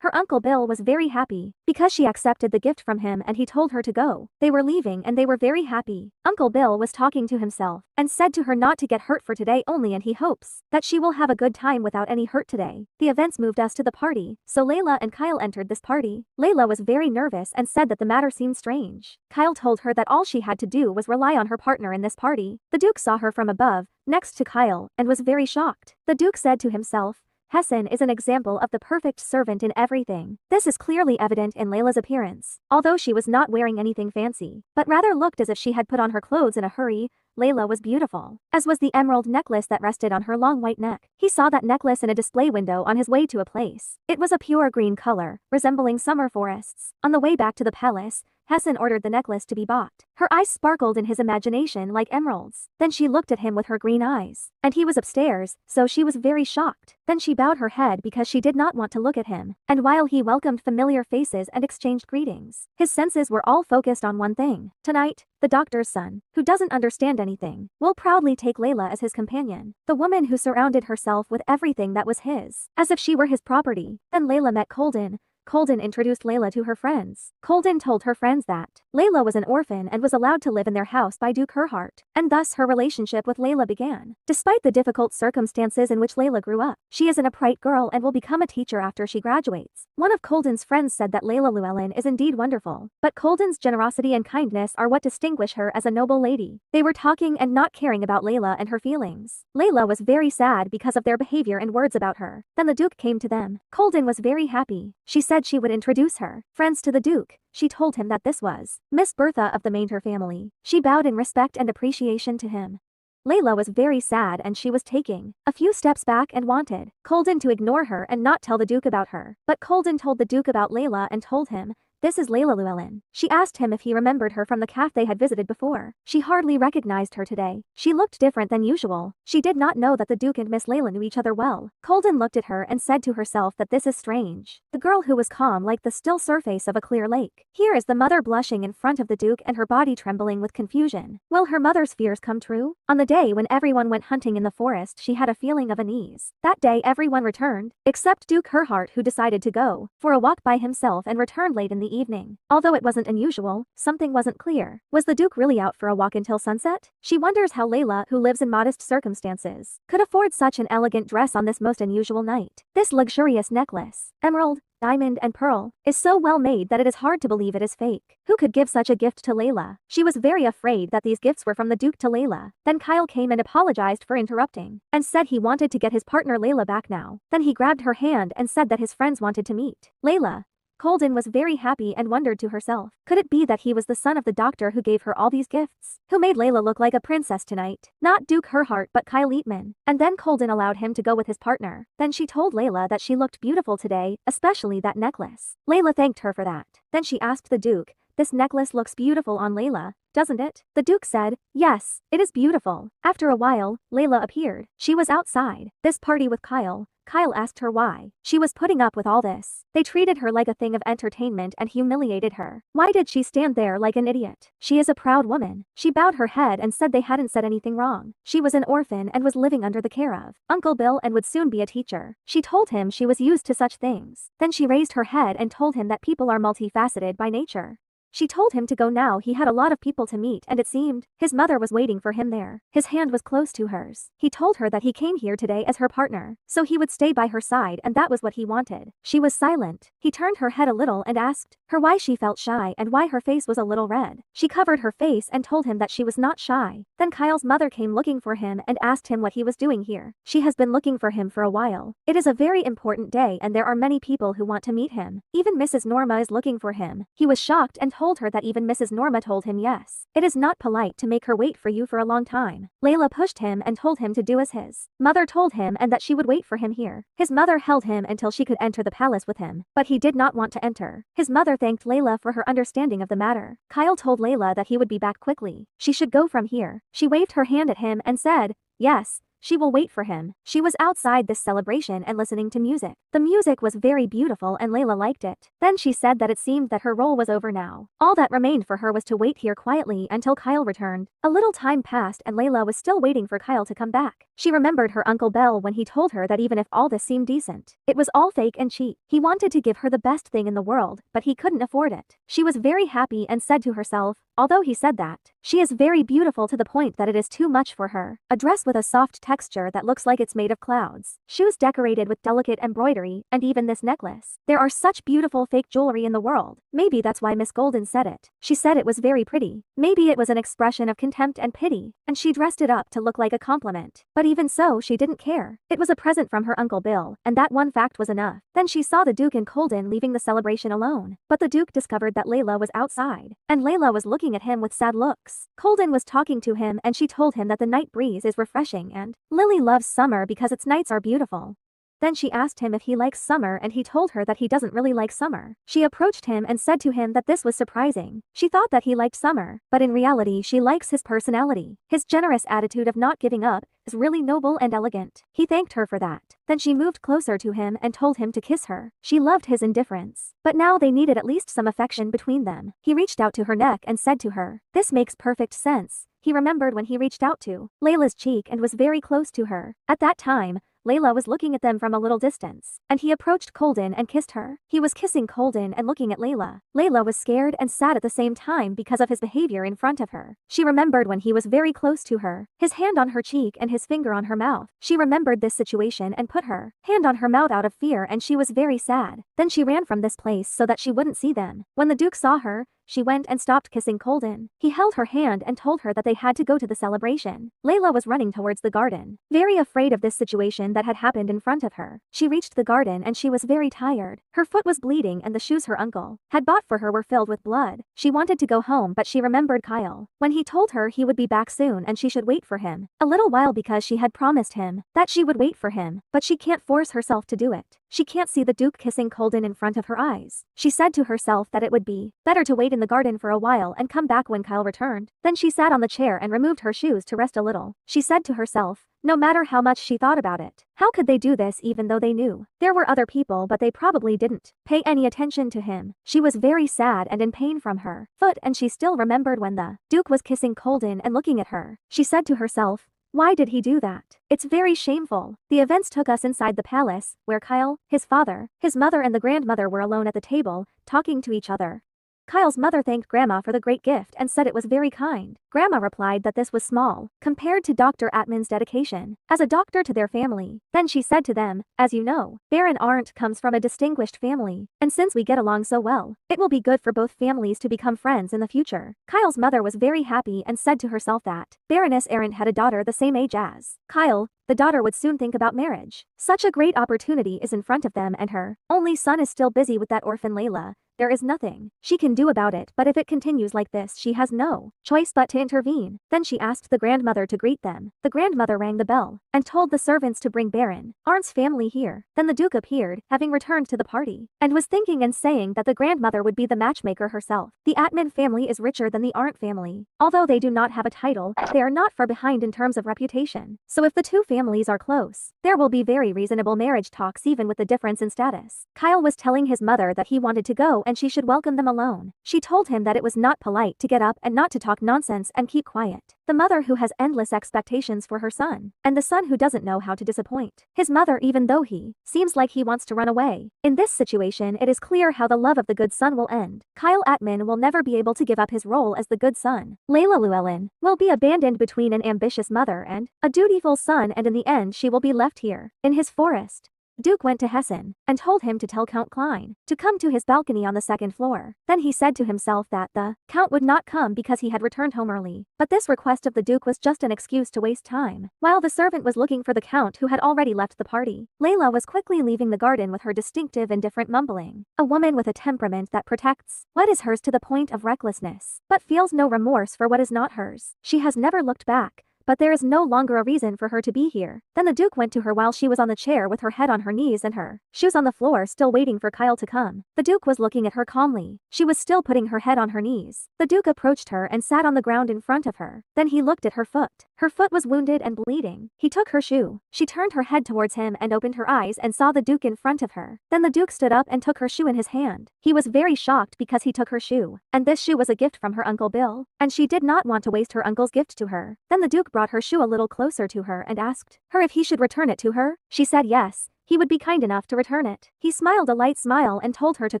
Her Uncle Bill was very happy, because she accepted the gift from him and he told her to go. They were leaving and they were very happy. Uncle Bill was talking to himself, and said to her not to get hurt for today only, and he hopes that she will have a good time without any hurt today. The events moved us to the party, so Layla and Kyle entered this party. Layla was very nervous and said that the matter seemed strange. Kyle told her that all she had to do was rely on her partner in this party. The Duke saw her from above, next to Kyle, and was very shocked. The Duke said to himself, "Hessen is an example of the perfect servant in everything." This is clearly evident in Layla's appearance. Although she was not wearing anything fancy, but rather looked as if she had put on her clothes in a hurry, Layla was beautiful, as was the emerald necklace that rested on her long white neck. He saw that necklace in a display window on his way to a place. It was a pure green color, resembling summer forests. On the way back to the palace, Hassan ordered the necklace to be bought. Her eyes sparkled in his imagination like emeralds. Then she looked at him with her green eyes. And he was upstairs, so she was very shocked. Then she bowed her head because she did not want to look at him. And while he welcomed familiar faces and exchanged greetings, his senses were all focused on one thing. Tonight, the doctor's son, who doesn't understand anything, will proudly take Layla as his companion. The woman who surrounded herself with everything that was his, as if she were his property. Then Layla met Colden. Colden introduced Layla to her friends. Colden told her friends that Layla was an orphan and was allowed to live in their house by Duke Herhart, and thus her relationship with Layla began. Despite the difficult circumstances in which Layla grew up, she is an upright girl and will become a teacher after she graduates. One of Colden's friends said that Layla Llewellyn is indeed wonderful, but Colden's generosity and kindness are what distinguish her as a noble lady. They were talking and not caring about Layla and her feelings. Layla was very sad because of their behavior and words about her. Then the Duke came to them. Colden was very happy. She said she would introduce her friends to the Duke. She told him that this was Miss Bertha of the Maynter family. She bowed in respect and appreciation to him. Layla was very sad and she was taking a few steps back and wanted Colden to ignore her and not tell the Duke about her. But Colden told the Duke about Layla and told him, "This is Layla Llewellyn." She asked him if he remembered her from the cafe they had visited before. She hardly recognized her today. She looked different than usual. She did not know that the Duke and Miss Layla knew each other well. Colden looked at her and said to herself that this is strange. The girl who was calm like the still surface of a clear lake. Here is the mother blushing in front of the Duke and her body trembling with confusion. Will her mother's fears come true? On the day when everyone went hunting in the forest, she had a feeling of unease. That day everyone returned, except Duke Herhart, who decided to go for a walk by himself and returned late in the evening. Although it wasn't unusual, something wasn't clear. Was the Duke really out for a walk until sunset? She wonders how Layla, who lives in modest circumstances, could afford such an elegant dress on this most unusual night. This luxurious necklace, emerald, diamond and pearl, is so well made that it is hard to believe it is fake. Who could give such a gift to Layla? She was very afraid that these gifts were from the Duke to Layla. Then Kyle came and apologized for interrupting, and said he wanted to get his partner Layla back now. Then he grabbed her hand and said that his friends wanted to meet Layla. Colden was very happy and wondered to herself, could it be that he was the son of the doctor who gave her all these gifts? Who made Layla look like a princess tonight? Not Duke Herhart but Kyle Eatman. And then Colden allowed him to go with his partner. Then she told Layla that she looked beautiful today, especially that necklace. Layla thanked her for that. Then she asked the Duke, "This necklace looks beautiful on Layla, doesn't it?" The Duke said, "Yes, it is beautiful." After a while, Layla appeared. She was outside this party with Kyle. Kyle asked her why she was putting up with all this. They treated her like a thing of entertainment and humiliated her. Why did she stand there like an idiot? She is a proud woman. She bowed her head and said they hadn't said anything wrong. She was an orphan and was living under the care of Uncle Bill and would soon be a teacher. She told him she was used to such things. Then she raised her head and told him that people are multifaceted by nature. She told him to go now. He had a lot of people to meet and it seemed his mother was waiting for him there. His hand was close to hers. He told her that he came here today as her partner, so he would stay by her side and that was what he wanted. She was silent. He turned her head a little and asked her why she felt shy and why her face was a little red. She covered her face and told him that she was not shy. Then Kyle's mother came looking for him and asked him what he was doing here. She has been looking for him for a while. It is a very important day and there are many people who want to meet him. Even Mrs. Norma is looking for him. He was shocked and told her that even Mrs. Norma told him yes. It is not polite to make her wait for you for a long time. Layla pushed him and told him to do as his mother told him and that she would wait for him here. His mother held him until she could enter the palace with him, but he did not want to enter. His mother thanked Layla for her understanding of the matter. Kyle told Layla that he would be back quickly. She should go from here. She waved her hand at him and said, "Yes. She will wait for him." She was outside this celebration and listening to music. The music was very beautiful and Layla liked it. Then she said that it seemed that her role was over now. All that remained for her was to wait here quietly until Kyle returned. A little time passed and Layla was still waiting for Kyle to come back. She remembered her Uncle Bell when he told her that even if all this seemed decent, it was all fake and cheap. He wanted to give her the best thing in the world, but he couldn't afford it. She was very happy and said to herself, although he said that, she is very beautiful to the point that it is too much for her. A dress with a soft texture that looks like it's made of clouds. Shoes decorated with delicate embroidery, and even this necklace. There are such beautiful fake jewelry in the world. Maybe that's why Miss Golden said it. She said it was very pretty. Maybe it was an expression of contempt and pity, and she dressed it up to look like a compliment. But even so, she didn't care. It was a present from her Uncle Bill, and that one fact was enough. Then she saw the Duke and Colden leaving the celebration alone. But the Duke discovered that Layla was outside, and Layla was looking looking at him with sad looks. Colden was talking to him and she told him that the night breeze is refreshing and Lily loves summer because its nights are beautiful. Then she asked him if he likes summer and he told her that he doesn't really like summer. She approached him and said to him that this was surprising. She thought that he liked summer, but in reality she likes his personality. His generous attitude of not giving up is really noble and elegant. He thanked her for that. Then she moved closer to him and told him to kiss her. She loved his indifference. But now they needed at least some affection between them. He reached out to her neck and said to her, "This makes perfect sense." He remembered when he reached out to Layla's cheek and was very close to her. At that time, Layla was looking at them from a little distance, and he approached Colden and kissed her. He was kissing Colden and looking at Layla. Layla was scared and sad at the same time because of his behavior in front of her. She remembered when he was very close to her, his hand on her cheek and his finger on her mouth. She remembered this situation and put her hand on her mouth out of fear and she was very sad. Then she ran from this place so that she wouldn't see them. When the Duke saw her, she went and stopped kissing Colden. He held her hand and told her that they had to go to the celebration. Layla was running towards the garden, very afraid of this situation that had happened in front of her. She reached the garden and she was very tired. Her foot was bleeding and the shoes her uncle had bought for her were filled with blood. She wanted to go home but she remembered Kyle. When he told her he would be back soon and she should wait for him a little while because she had promised him that she would wait for him, but she can't force herself to do it. She can't see the Duke kissing Colden in front of her eyes. She said to herself that it would be better to wait in the garden for a while and come back when Kyle returned. Then she sat on the chair and removed her shoes to rest a little. She said to herself, no matter how much she thought about it, how could they do this even though they knew there were other people but they probably didn't pay any attention to him. She was very sad and in pain from her foot and she still remembered when the Duke was kissing Colden and looking at her. She said to herself, why did he do that? It's very shameful. The events took us inside the palace, where Kyle, his father, his mother and the grandmother were alone at the table, talking to each other. Kyle's mother thanked Grandma for the great gift and said it was very kind. Grandma replied that this was small, compared to Dr. Atman's dedication as a doctor to their family. Then she said to them, as you know, Baron Arndt comes from a distinguished family, and since we get along so well, it will be good for both families to become friends in the future. Kyle's mother was very happy and said to herself that Baroness Arndt had a daughter the same age as Kyle. The daughter would soon think about marriage. Such a great opportunity is in front of them and her only son is still busy with that orphan Layla. There is nothing she can do about it, but if it continues like this she has no choice but to intervene. Then she asked the grandmother to greet them. The grandmother rang the bell and told the servants to bring Baron Arndt's family here. Then the Duke appeared, having returned to the party, and was thinking and saying that the grandmother would be the matchmaker herself. The Atman family is richer than the Arndt family. Although they do not have a title, they are not far behind in terms of reputation. So if the two families are close, there will be very reasonable marriage talks even with the difference in status. Kyle was telling his mother that he wanted to go and she should welcome them alone. She told him that it was not polite to get up and not to talk nonsense and keep quiet. The mother who has endless expectations for her son, and the son who doesn't know how to disappoint his mother even though he seems like he wants to run away. In this situation it is clear how the love of the good son will end. Kyle Atman will never be able to give up his role as the good son. Layla Llewellyn will be abandoned between an ambitious mother and a dutiful son, and in the end she will be left here in his forest. Duke went to Hessen and told him to tell Count Klein to come to his balcony on the second floor. Then he said to himself that the Count would not come because he had returned home early. But this request of the Duke was just an excuse to waste time. While the servant was looking for the Count who had already left the party, Layla was quickly leaving the garden with her distinctive and different mumbling. A woman with a temperament that protects what is hers to the point of recklessness, but feels no remorse for what is not hers. She has never looked back. But there is no longer a reason for her to be here. Then the Duke went to her while she was on the chair with her head on her knees and her shoes on the floor, still waiting for Kyle to come. The Duke was looking at her calmly. She was still putting her head on her knees. The Duke approached her and sat on the ground in front of her. Then he looked at her foot. Her foot was wounded and bleeding. He took her shoe. She turned her head towards him and opened her eyes and saw the Duke in front of her. Then the Duke stood up and took her shoe in his hand. He was very shocked because he took her shoe, and this shoe was a gift from her Uncle Bill, and she did not want to waste her uncle's gift to her. Then the Duke brought her shoe a little closer to her and asked her if he should return it to her. She said yes. He would be kind enough to return it. He smiled a light smile and told her to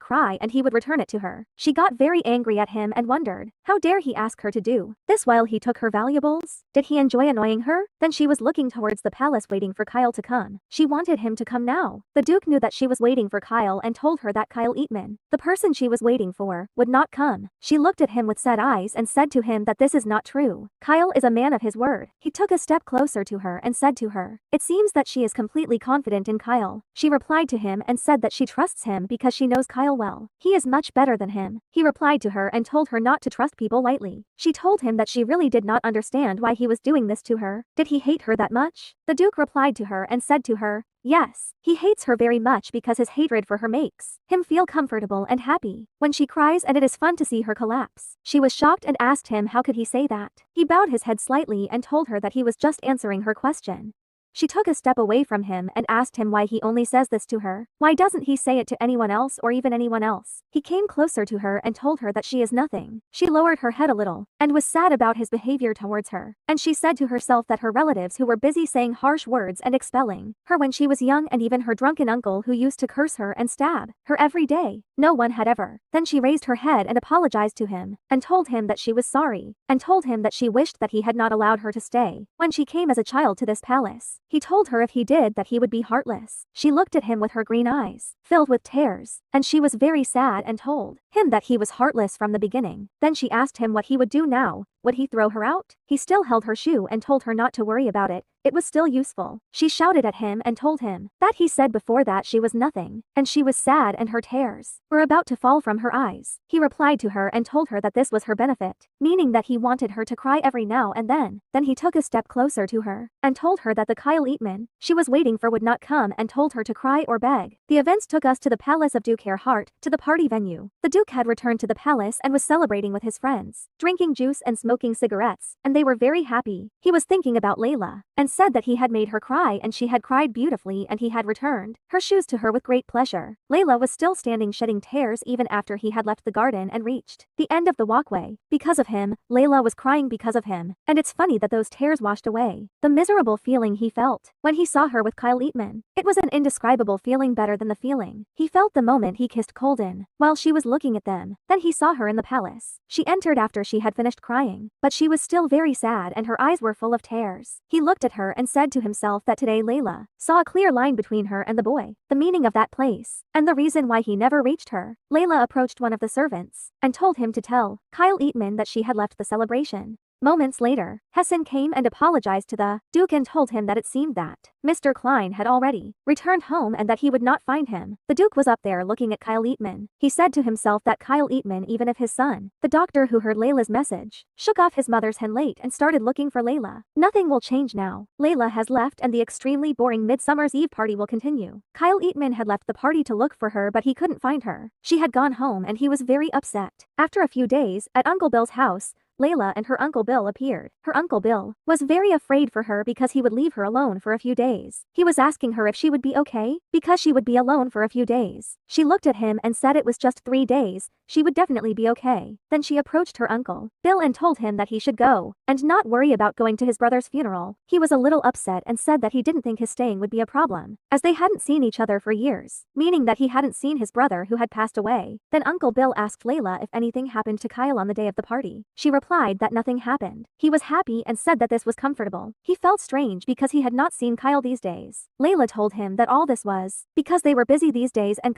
cry and he would return it to her. She got very angry at him and wondered, how dare he ask her to do this while he took her valuables? Did he enjoy annoying her? Then she was looking towards the palace waiting for Kyle to come. She wanted him to come now. The Duke knew that she was waiting for Kyle and told her that Kyle Eatman, the person she was waiting for, would not come. She looked at him with sad eyes and said to him that this is not true. Kyle is a man of his word. He took a step closer to her and said to her, it seems that she is completely confident in Kyle Kyle. She replied to him and said that she trusts him because she knows Kyle well. He is much better than him. He replied to her and told her not to trust people lightly. She told him that she really did not understand why he was doing this to her. Did he hate her that much? The Duke replied to her and said to her, yes, he hates her very much because his hatred for her makes him feel comfortable and happy when she cries, and it is fun to see her collapse. She was shocked and asked him how could he say that. He bowed his head slightly and told her that he was just answering her question. She took a step away from him and asked him why he only says this to her. Why doesn't he say it to anyone else or even anyone else? He came closer to her and told her that she is nothing. She lowered her head a little and was sad about his behavior towards her. And she said to herself that her relatives who were busy saying harsh words and expelling her when she was young, and even her drunken uncle who used to curse her and stab her every day, no one had ever. Then she raised her head and apologized to him and told him that she was sorry and told him that she wished that he had not allowed her to stay when she came as a child to this palace. He told her if he did that he would be heartless. She looked at him with her green eyes filled with tears, and she was very sad and told him that he was heartless from the beginning. Then she asked him what he would do now. Would he throw her out? He still held her shoe and told her not to worry about it. It was still useful. She shouted at him and told him that he said before that she was nothing, and she was sad and her tears were about to fall from her eyes. He replied to her and told her that this was her benefit, meaning that he wanted her to cry every now and then. Then he took a step closer to her and told her that the Kyle Eatman she was waiting for would not come and told her to cry or beg. The events took us to the palace of Duke Hairheart, to the party venue. The Duke had returned to the palace and was celebrating with his friends, drinking juice and smoking cigarettes, and they were very happy. He was thinking about Layla and said that he had made her cry and she had cried beautifully, and he had returned her shoes to her with great pleasure. Layla was still standing shedding tears even after he had left the garden and reached the end of the walkway. Because of him, Layla was crying because of him, and it's funny that those tears washed away the miserable feeling he felt when he saw her with Kyle Eatman. It was an indescribable feeling, better than the feeling he felt the moment he kissed Colden while she was looking at them. Then he saw her in the palace. She entered after she had finished crying, but she was still very sad and her eyes were full of tears. He looked at her and said to himself that today Layla saw a clear line between her and the boy, the meaning of that place, and the reason why he never reached her. Layla approached one of the servants and told him to tell Kyle Eatman that she had left the celebration. Moments later, Hessen came and apologized to the Duke and told him that it seemed that Mr. Klein had already returned home and that he would not find him. The Duke was up there looking at Kyle Eatman. He said to himself that Kyle Eatman, even if his son, the doctor who heard Layla's message, shook off his mother's hen late and started looking for Layla. Nothing will change now. Layla has left and the extremely boring Midsummer's Eve party will continue. Kyle Eatman had left the party to look for her, but he couldn't find her. She had gone home and he was very upset. After a few days, at Uncle Bill's house, Layla and her Uncle Bill appeared. Her Uncle Bill was very afraid for her because he would leave her alone for a few days. He was asking her if she would be okay, because she would be alone for a few days. She looked at him and said it was just 3 days, she would definitely be okay. Then she approached her Uncle Bill and told him that he should go and not worry about going to his brother's funeral. He was a little upset and said that he didn't think his staying would be a problem, as they hadn't seen each other for years, meaning that he hadn't seen his brother who had passed away. Then Uncle Bill asked Layla if anything happened to Kyle on the day of the party. She replied that nothing happened. He was happy and said that this was comfortable. He felt strange because he had not seen Kyle these days. Layla told him that all this was because they were busy these days and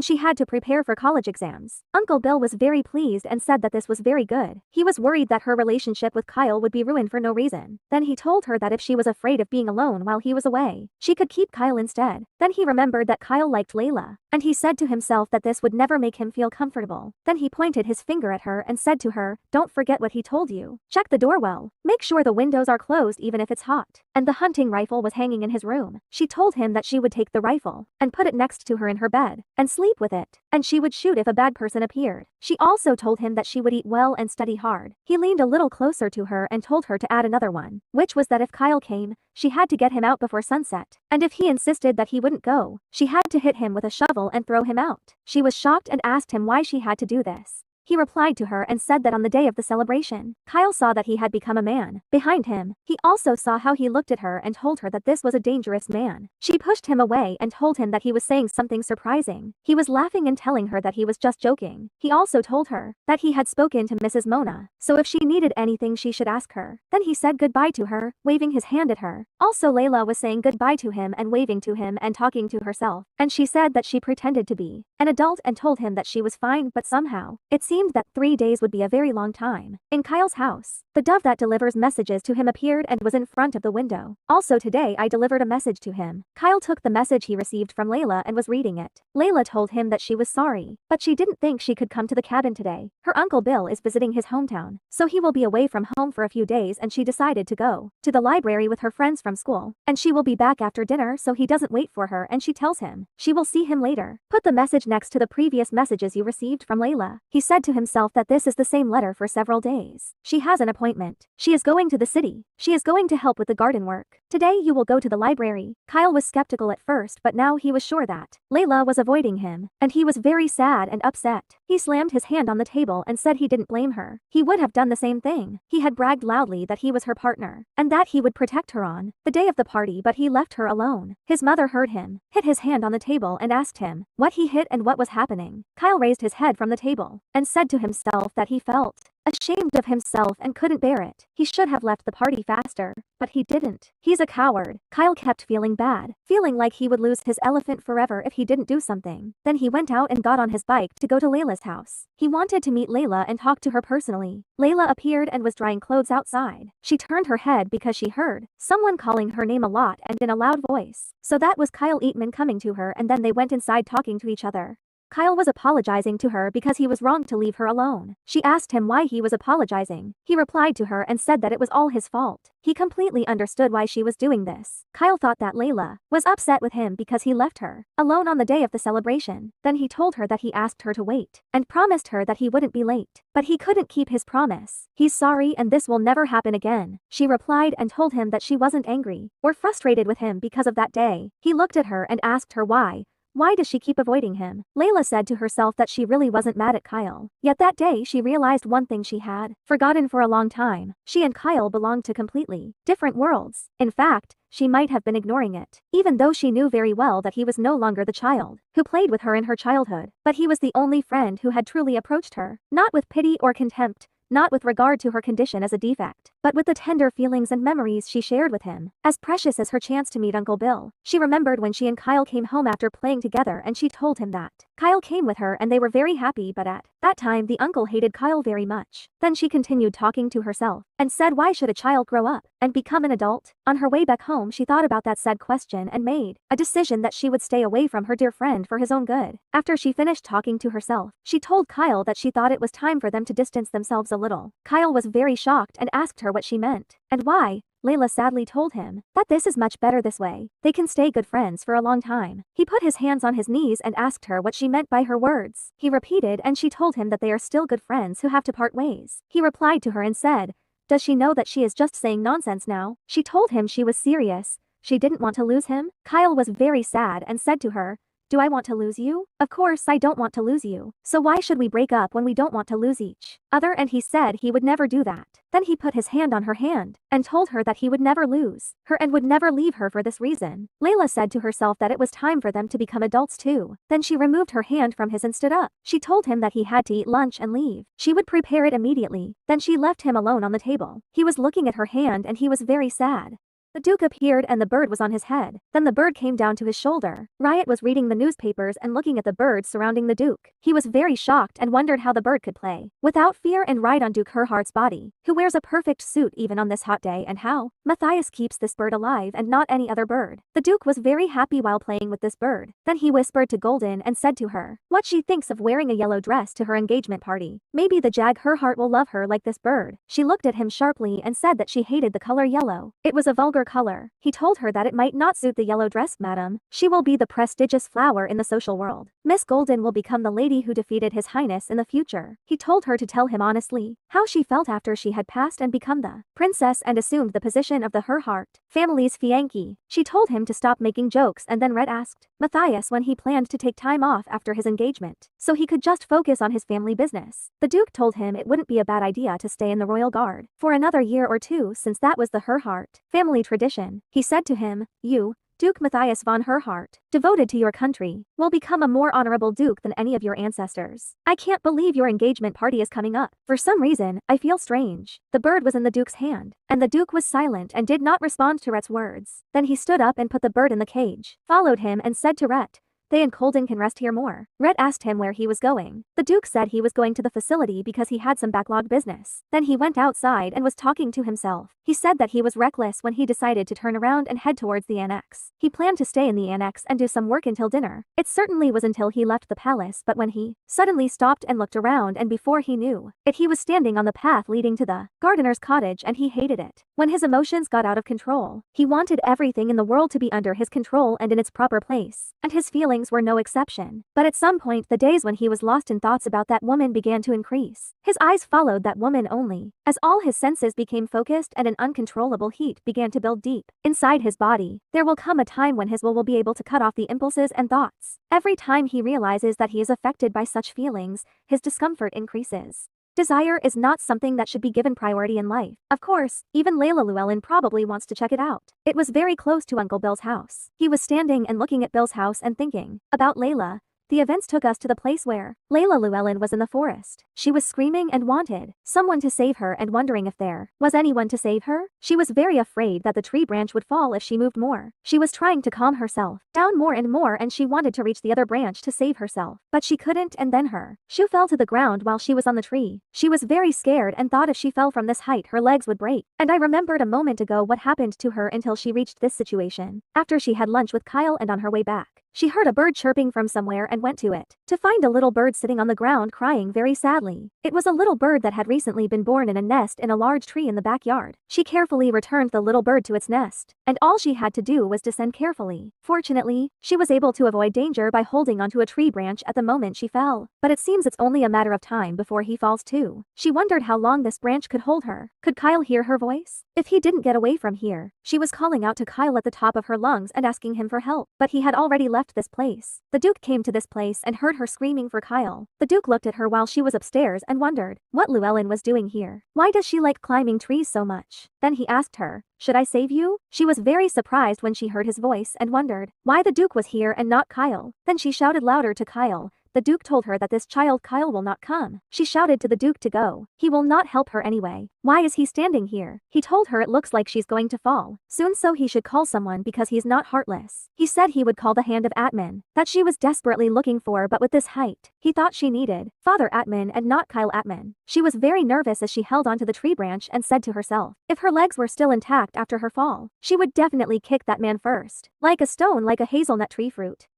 she had to prepare for college exams. Uncle Bill was very pleased and said that this was very good. He was worried that her relationship with Kyle would be ruined for no reason. Then he told her that if she was afraid of being alone while he was away, she could keep Kyle instead. Then he remembered that Kyle liked Layla, and he said to himself that this would never make him feel comfortable. Then he pointed his finger at her and said to her, "Don't forget what he told you. Check the door well. Make sure the windows are closed even if it's hot." And the hunting rifle was hanging in his room. She told him that she would take the rifle and put it next to her in her bed and sleep with it, and she would shoot if a bad person appeared. She also told him that she would eat well and study hard. He leaned a little closer to her and told her to add another one, which was that if Kyle came, she had to get him out before sunset, and if he insisted that he wouldn't go, she had to hit him with a shovel and throw him out. She was shocked and asked him why she had to do this. He replied to her and said that on the day of the celebration, Kyle saw that he had become a man. Behind him, he also saw how he looked at her and told her that this was a dangerous man. She pushed him away and told him that he was saying something surprising. He was laughing and telling her that he was just joking. He also told her that he had spoken to Mrs. Mona, so if she needed anything she should ask her. Then he said goodbye to her, waving his hand at her. Also Layla was saying goodbye to him and waving to him and talking to herself, and she said that she pretended to be an adult and told him that she was fine, but somehow it seemed seemed that 3 days would be a very long time. In Kyle's house, the dove that delivers messages to him appeared and was in front of the window. Also today I delivered a message to him. Kyle took the message he received from Layla and was reading it. Layla told him that she was sorry, but she didn't think she could come to the cabin today. Her uncle Bill is visiting his hometown, so he will be away from home for a few days, and she decided to go to the library with her friends from school, and she will be back after dinner, so he doesn't wait for her, and she tells him she will see him later. Put the message next to the previous messages you received from Layla. He said to himself that this is the same letter for several days. She has an appointment. She is going to the city. She is going to help with the garden work. Today you will go to the library. Kyle was skeptical at first, but now he was sure that Layla was avoiding him, and he was very sad and upset. He slammed his hand on the table and said he didn't blame her. He would have done the same thing. He had bragged loudly that he was her partner, and that he would protect her on the day of the party, but he left her alone. His mother heard him, hit his hand on the table, and asked him what he hit and what was happening. Kyle raised his head from the table and said to himself that he felt ashamed of himself and couldn't bear it. He should have left the party faster, but he didn't. He's a coward. Kyle kept feeling bad, feeling like he would lose his elephant forever if he didn't do something. Then he went out and got on his bike to go to Layla's house. He wanted to meet Layla and talk to her personally. Layla appeared and was drying clothes outside. She turned her head because she heard someone calling her name a lot and in a loud voice. So that was Kyle Eatman coming to her, and then they went inside talking to each other. Kyle was apologizing to her because he was wrong to leave her alone. She asked him why he was apologizing. He replied to her and said that it was all his fault. He completely understood why she was doing this. Kyle thought that Layla was upset with him because he left her alone on the day of the celebration. Then he told her that he asked her to wait and promised her that he wouldn't be late. But he couldn't keep his promise. He's sorry and this will never happen again. She replied and told him that she wasn't angry or frustrated with him because of that day. He looked at her and asked her why. Why does she keep avoiding him? Layla said to herself that she really wasn't mad at Kyle. Yet that day she realized one thing she had forgotten for a long time. She and Kyle belonged to completely different worlds. In fact, she might have been ignoring it, even though she knew very well that he was no longer the child who played with her in her childhood. But he was the only friend who had truly approached her, not with pity or contempt, not with regard to her condition as a defect, but with the tender feelings and memories she shared with him, as precious as her chance to meet Uncle Bill. She remembered when she and Kyle came home after playing together, and she told him that Kyle came with her and they were very happy, but at that time the uncle hated Kyle very much. Then she continued talking to herself and said, why should a child grow up and become an adult? On her way back home she thought about that said question and made a decision that she would stay away from her dear friend for his own good. After she finished talking to herself, she told Kyle that she thought it was time for them to distance themselves a little. Kyle was very shocked and asked her what she meant and why. Layla sadly told him that this is much better this way. They can stay good friends for a long time. He put his hands on his knees and asked her what she meant by her words. He repeated and she told him that they are still good friends who have to part ways. He replied to her and said, does she know that she is just saying nonsense now? She told him she was serious. She didn't want to lose him. Kyle was very sad and said to her, do I want to lose you? Of course I don't want to lose you. So why should we break up when we don't want to lose each other? And he said he would never do that. Then he put his hand on her hand and told her that he would never lose her and would never leave her for this reason. Layla said to herself that it was time for them to become adults too. Then she removed her hand from his and stood up. She told him that he had to eat lunch and leave. She would prepare it immediately. Then she left him alone on the table. He was looking at her hand and he was very sad. The Duke appeared and the bird was on his head. Then the bird came down to his shoulder. Riot was reading the newspapers and looking at the birds surrounding the Duke. He was very shocked and wondered how the bird could play without fear and ride on Duke Herhart's body, who wears a perfect suit even on this hot day, and how Matthias keeps this bird alive and not any other bird. The Duke was very happy while playing with this bird. Then he whispered to Golden and said to her what she thinks of wearing a yellow dress to her engagement party. Maybe the Jag Herhart will love her like this bird. She looked at him sharply and said that she hated the color yellow. It was a vulgar color. He told her that it might not suit the yellow dress, madam. She will be the prestigious flower in the social world. Miss Golden will become the lady who defeated His Highness in the future. He told her to tell him honestly how she felt after she had passed and become the princess and assumed the position of the Herhart family's fiancée. She told him to stop making jokes, and then Red asked Matthias when he planned to take time off after his engagement, so he could just focus on his family business. The Duke told him it wouldn't be a bad idea to stay in the royal guard for another year or two, since that was the Herhart family tradition. He said to him, you, Duke Matthias von Herhart, devoted to your country, will become a more honorable duke than any of your ancestors. I can't believe your engagement party is coming up. For some reason, I feel strange. The bird was in the Duke's hand, and the Duke was silent and did not respond to Rhett's words. Then he stood up and put the bird in the cage, followed him and said to Rhett, They and Colden can rest here more. Red asked him where he was going. The Duke said he was going to the facility because he had some backlog business. Then he went outside and was talking to himself. He said that he was reckless when he decided to turn around and head towards the annex. He planned to stay in the annex and do some work until dinner. It certainly was until he left the palace, but when he suddenly stopped and looked around, and before he knew it, he was standing on the path leading to the gardener's cottage, and he hated it. When his emotions got out of control, he wanted everything in the world to be under his control and in its proper place, and his feelings were no exception. But at some point, the days when he was lost in thoughts about that woman began to increase. His eyes followed that woman only, as all his senses became focused and an uncontrollable heat began to build deep inside his body. There will come a time when his will be able to cut off the impulses and thoughts. Every time he realizes that he is affected by such feelings, his discomfort increases. Desire is not something that should be given priority in life. Of course, even Layla Llewellyn probably wants to check it out. It was very close to Uncle Bill's house. He was standing and looking at Bill's house and thinking about Layla. The events took us to the place where Layla Llewellyn was in the forest. She was screaming and wanted someone to save her and wondering if there was anyone to save her. She was very afraid that the tree branch would fall if she moved more. She was trying to calm herself down more and more, and she wanted to reach the other branch to save herself. But she couldn't, and then her shoe fell to the ground while she was on the tree. She was very scared and thought if she fell from this height her legs would break. And I remembered a moment ago what happened to her until she reached this situation. After she had lunch with Kyle and on her way back, she heard a bird chirping from somewhere and went to it, to find a little bird sitting on the ground crying very sadly. It was a little bird that had recently been born in a nest in a large tree in the backyard. She carefully returned the little bird to its nest, and all she had to do was descend carefully. Fortunately, she was able to avoid danger by holding onto a tree branch at the moment she fell. But it seems it's only a matter of time before he falls too. She wondered how long this branch could hold her. Could Kyle hear her voice? If he didn't get away from here, she was calling out to Kyle at the top of her lungs and asking him for help. But he had already left this place. The Duke came to this place and heard her screaming for Kyle. The Duke looked at her while she was upstairs and wondered what Llewellyn was doing here. Why does she like climbing trees so much? Then he asked her, "Should I save you?" She was very surprised when she heard his voice and wondered why the Duke was here and not Kyle. Then she shouted louder to Kyle. The Duke told her that this child Kyle will not come. She shouted to the Duke to go. He will not help her anyway. Why is he standing here? He told her it looks like she's going to fall soon, so he should call someone because he's not heartless. He said he would call the hand of Atman, that she was desperately looking for, but with this height, he thought she needed Father Atman and not Kyle Atman. She was very nervous as she held onto the tree branch and said to herself, if her legs were still intact after her fall, she would definitely kick that man first, like a stone, like a hazelnut tree fruit.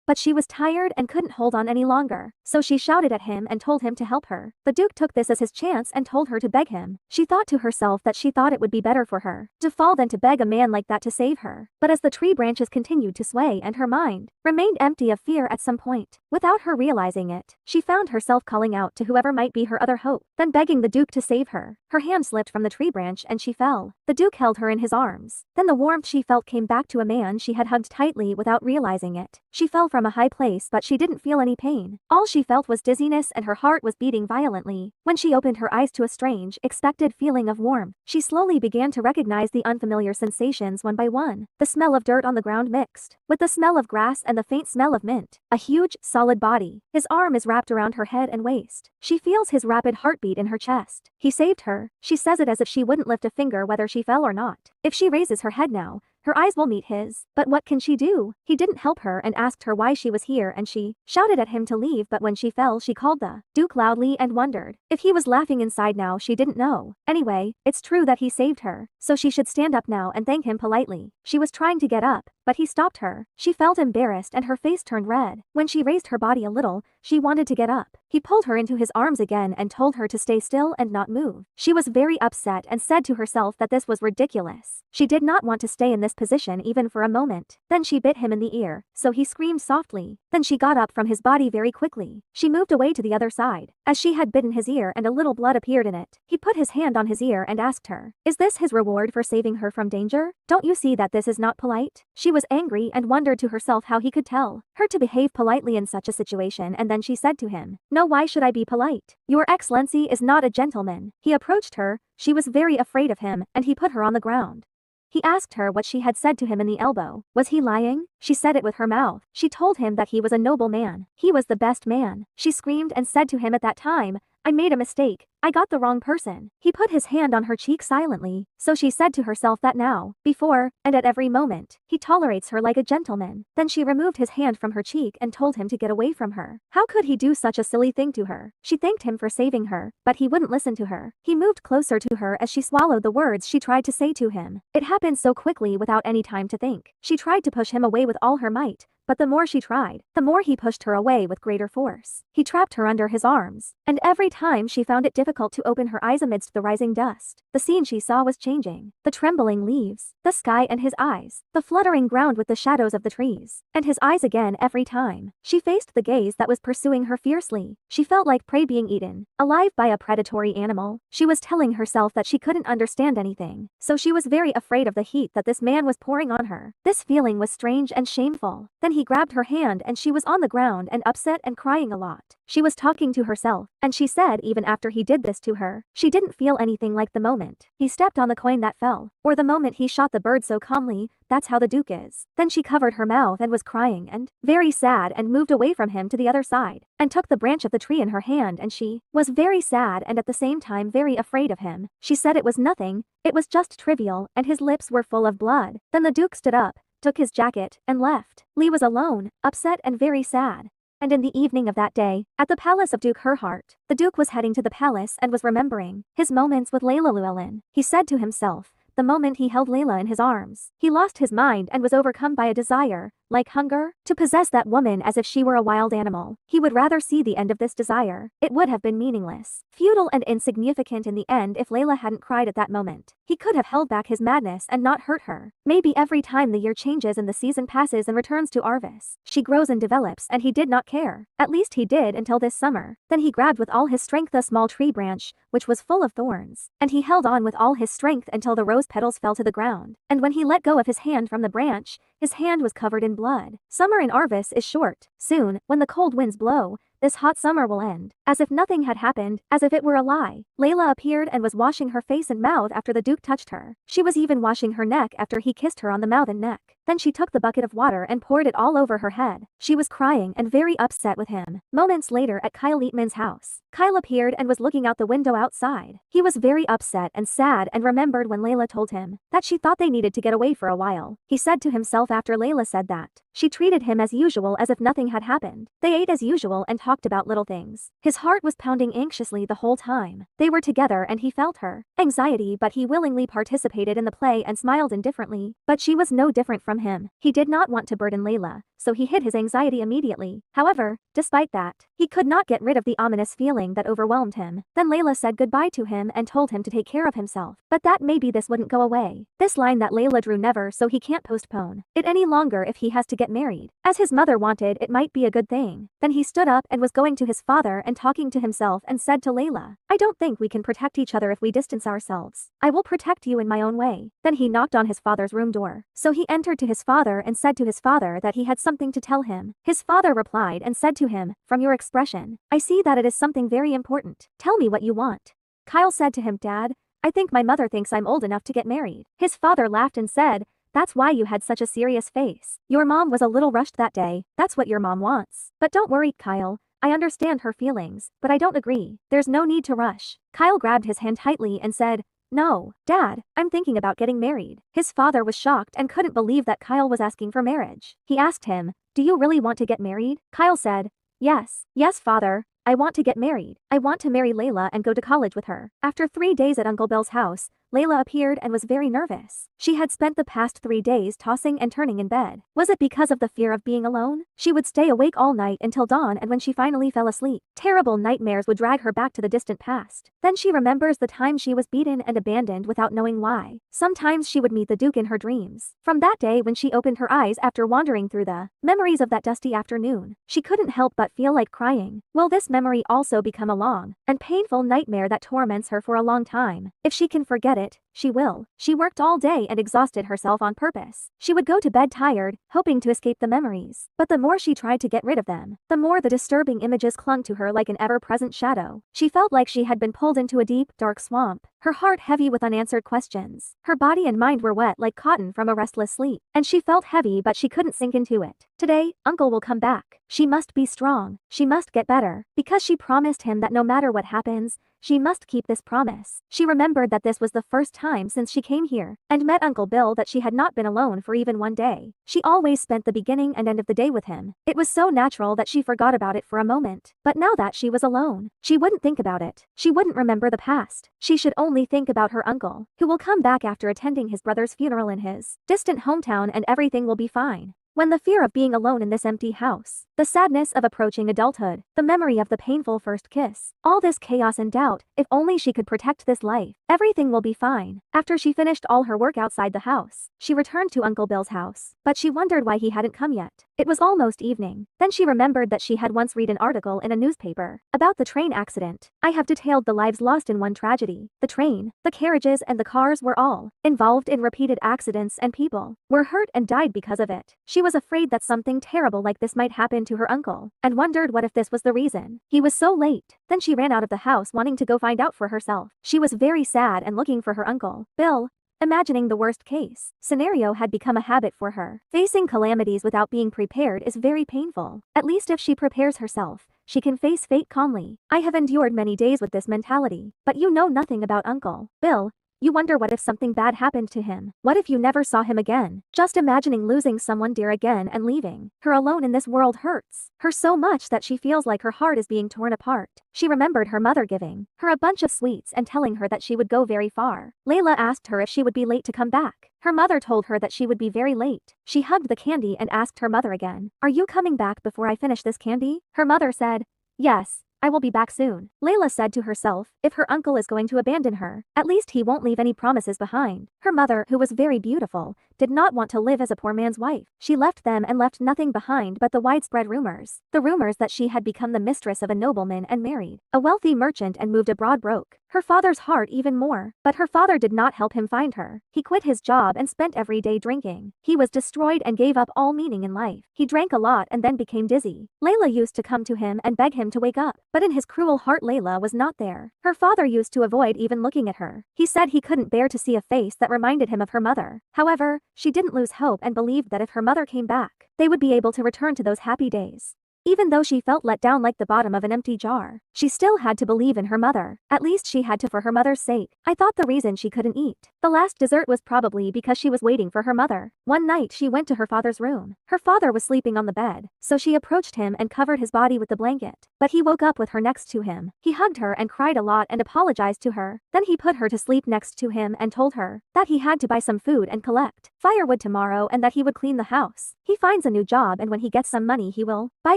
But she was tired and couldn't hold on any longer, so she shouted at him and told him to help her. The Duke took this as his chance and told her to beg him. She thought to herself that she thought it would be better for her to fall than to beg a man like that to save her. But as the tree branches continued to sway and her mind remained empty of fear at some point, without her realizing it, she found herself calling out to whoever might be her other hope, then begging the Duke to save her. Her hand slipped from the tree branch and she fell. The Duke held her in his arms. Then the warmth she felt came back to a man she had hugged tightly without realizing it. She fell from a high place, but she didn't feel any pain. All she felt was dizziness and her heart was beating violently. When she opened her eyes to a strange, expected feeling of warmth, she slowly began to recognize the unfamiliar sensations one by one. The smell of dirt on the ground mixed with the smell of grass and the faint smell of mint. A huge, solid body. His arm is wrapped around her head and waist. She feels his rapid heartbeat in her chest. He saved her. She says it as if she wouldn't lift a finger whether she fell or not. If she raises her head now, her eyes will meet his. But what can she do? He didn't help her and asked her why she was here, and she shouted at him to leave, but when she fell she called the Duke loudly and wondered if he was laughing inside now. She didn't know. Anyway, it's true that he saved her, so she should stand up now and thank him politely. She was trying to get up, but he stopped her. She felt embarrassed and her face turned red. When she raised her body a little, she wanted to get up. He pulled her into his arms again and told her to stay still and not move. She was very upset and said to herself that this was ridiculous. She did not want to stay in this position even for a moment. Then she bit him in the ear, so he screamed softly. Then she got up from his body very quickly. She moved away to the other side, as she had bitten his ear and a little blood appeared in it. He put his hand on his ear and asked her, is this his reward for saving her from danger? Don't you see that this is not polite? She was angry and wondered to herself how he could tell her to behave politely in such a situation, and then she said to him, no, why should I be polite? Your Excellency is not a gentleman. He approached her. She was very afraid of him, and he put her on the ground. He asked her what she had said to him in the elbow. Was he lying? She said it with her mouth. She told him that he was a noble man. He was the best man. She screamed and said to him at that time, I made a mistake. I got the wrong person. He put his hand on her cheek silently, so she said to herself that now, before, and at every moment, he tolerates her like a gentleman. Then she removed his hand from her cheek and told him to get away from her. How could he do such a silly thing to her? She thanked him for saving her, but he wouldn't listen to her. He moved closer to her as she swallowed the words she tried to say to him. It happened so quickly without any time to think. She tried to push him away with all her might, but the more she tried, the more he pushed her away with greater force. He trapped her under his arms, and every time she found it difficult to open her eyes amidst the rising dust. The scene she saw was changing. The trembling leaves, the sky and his eyes, the fluttering ground with the shadows of the trees, and his eyes again every time. She faced the gaze that was pursuing her fiercely. She felt like prey being eaten, alive by a predatory animal. She was telling herself that she couldn't understand anything, so she was very afraid of the heat that this man was pouring on her. This feeling was strange and shameful. Then he grabbed her hand and she was on the ground and upset and crying a lot. She was talking to herself, and she said even after he did this to her, she didn't feel anything like the moment he stepped on the coin that fell, or the moment he shot the bird so calmly. That's how the Duke is. Then she covered her mouth and was crying and very sad and moved away from him to the other side, and took the branch of the tree in her hand, and she was very sad and at the same time very afraid of him. She said it was nothing, it was just trivial, and his lips were full of blood. Then the Duke stood up, took his jacket, and left. Lee was alone, upset and very sad. And in the evening of that day, at the palace of Duke Herhart, the Duke was heading to the palace and was remembering his moments with Layla Llewellyn. He said to himself, the moment he held Layla in his arms, he lost his mind and was overcome by a desire, like hunger, to possess that woman as if she were a wild animal. He would rather see the end of this desire. It would have been meaningless, futile and insignificant in the end if Layla hadn't cried at that moment. He could have held back his madness and not hurt her. Maybe every time the year changes and the season passes and returns to Arvis, she grows and develops, and he did not care. At least he did until this summer. Then he grabbed with all his strength a small tree branch, which was full of thorns, and he held on with all his strength until the rose petals fell to the ground. And when he let go of his hand from the branch, his hand was covered in blood. Summer in Arvis is short. Soon, when the cold winds blow, this hot summer will end. As if nothing had happened, as if it were a lie, Layla appeared and was washing her face and mouth after the Duke touched her. She was even washing her neck after he kissed her on the mouth and neck. Then she took the bucket of water and poured it all over her head. She was crying and very upset with him. Moments later at Kyle Eatman's house, Kyle appeared and was looking out the window outside. He was very upset and sad and remembered when Layla told him that she thought they needed to get away for a while. He said to himself after Layla said that she treated him as usual, as if nothing had happened. They ate as usual and talked about little things. His heart was pounding anxiously the whole time. They were together and he felt her anxiety, but he willingly participated in the play and smiled indifferently. But she was no different from him. He did not want to burden Layla, so he hid his anxiety immediately. However, despite that, he could not get rid of the ominous feeling that overwhelmed him. Then Layla said goodbye to him and told him to take care of himself, but that maybe this wouldn't go away. This line that Layla drew never, so he can't postpone it any longer if he has to get married. As his mother wanted, it might be a good thing. Then he stood up and was going to his father and talking to himself and said to Layla, I don't think we can protect each other if we distance ourselves. I will protect you in my own way. Then he knocked on his father's room door. So he entered to his father and said to his father that he had something to tell him. His father replied and said to him, from your expression, I see that it is something very important. Tell me what you want. Kyle said to him, Dad, I think my mother thinks I'm old enough to get married. His father laughed and said, that's why you had such a serious face. Your mom was a little rushed that day. That's what your mom wants. But don't worry, Kyle. I understand her feelings, but I don't agree. There's no need to rush. Kyle grabbed his hand tightly and said, No, Dad, I'm thinking about getting married. His father was shocked and couldn't believe that Kyle was asking for marriage. He asked him, Do you really want to get married? Kyle said, Yes, father. I want to get married. I want to marry Layla and go to college with her. After 3 days at Uncle Bill's house, Layla appeared and was very nervous. She had spent the past 3 days tossing and turning in bed. Was it because of the fear of being alone? She would stay awake all night until dawn, and when she finally fell asleep, terrible nightmares would drag her back to the distant past. Then she remembers the time she was beaten and abandoned without knowing why. Sometimes she would meet the Duke in her dreams. From that day when she opened her eyes after wandering through the memories of that dusty afternoon, she couldn't help but feel like crying. Will this memory also become a long and painful nightmare that torments her for a long time? If she can forget it, She will. She worked all day and exhausted herself on purpose. She would go to bed tired, hoping to escape the memories. But the more she tried to get rid of them, the more the disturbing images clung to her like an ever-present shadow. She felt like she had been pulled into a deep, dark swamp, her heart heavy with unanswered questions. Her body and mind were wet like cotton from a restless sleep, and she felt heavy but she couldn't sink into it. Today, Uncle will come back. She must be strong. She must get better. Because she promised him that no matter what happens, she must keep this promise. She remembered that this was the first time since she came here and met Uncle Bill that she had not been alone for even one day. She always spent the beginning and end of the day with him. It was so natural that she forgot about it for a moment. But now that she was alone, she wouldn't think about it. She wouldn't remember the past. She should only think about her uncle, who will come back after attending his brother's funeral in his distant hometown, and everything will be fine. When the fear of being alone in this empty house, the sadness of approaching adulthood, the memory of the painful first kiss, all this chaos and doubt, if only she could protect this life, everything will be fine. After she finished all her work outside the house, she returned to Uncle Bill's house, but she wondered why he hadn't come yet. It was almost evening. Then she remembered that she had once read an article in a newspaper about the train accident. I have detailed the lives lost in one tragedy. The train, the carriages and the cars were all involved in repeated accidents, and people were hurt and died because of it. She was afraid that something terrible like this might happen to her uncle, and wondered what if this was the reason he was so late. Then she ran out of the house wanting to go find out for herself. She was very sad and looking for her uncle, Bill. Imagining the worst case scenario had become a habit for her. Facing calamities without being prepared is very painful. At least if she prepares herself, she can face fate calmly. I have endured many days with this mentality, but you know nothing about Uncle Bill. You wonder what if something bad happened to him. What if you never saw him again? Just imagining losing someone dear again and leaving her alone in this world hurts her so much that she feels like her heart is being torn apart. She remembered her mother giving her a bunch of sweets and telling her that she would go very far. Layla asked her if she would be late to come back. Her mother told her that she would be very late. She hugged the candy and asked her mother again, "Are you coming back before I finish this candy?" Her mother said, "Yes. I will be back soon." Layla said to herself, if her uncle is going to abandon her, at least he won't leave any promises behind. Her mother, who was very beautiful, did not want to live as a poor man's wife. She left them and left nothing behind but the widespread rumors. The rumors that she had become the mistress of a nobleman and married a wealthy merchant and moved abroad broke her father's heart even more. But her father did not help him find her. He quit his job and spent every day drinking. He was destroyed and gave up all meaning in life. He drank a lot and then became dizzy. Layla used to come to him and beg him to wake up, but in his cruel heart Layla was not there. Her father used to avoid even looking at her. He said he couldn't bear to see a face that reminded him of her mother. However, she didn't lose hope and believed that if her mother came back, they would be able to return to those happy days. Even though she felt let down like the bottom of an empty jar, she still had to believe in her mother. At least she had to for her mother's sake. I thought the reason she couldn't eat the last dessert was probably because she was waiting for her mother. One night she went to her father's room. Her father was sleeping on the bed, so she approached him and covered his body with the blanket. But he woke up with her next to him. He hugged her and cried a lot and apologized to her. Then he put her to sleep next to him and told her that he had to buy some food and collect firewood tomorrow and that he would clean the house. He finds a new job and when he gets some money he will buy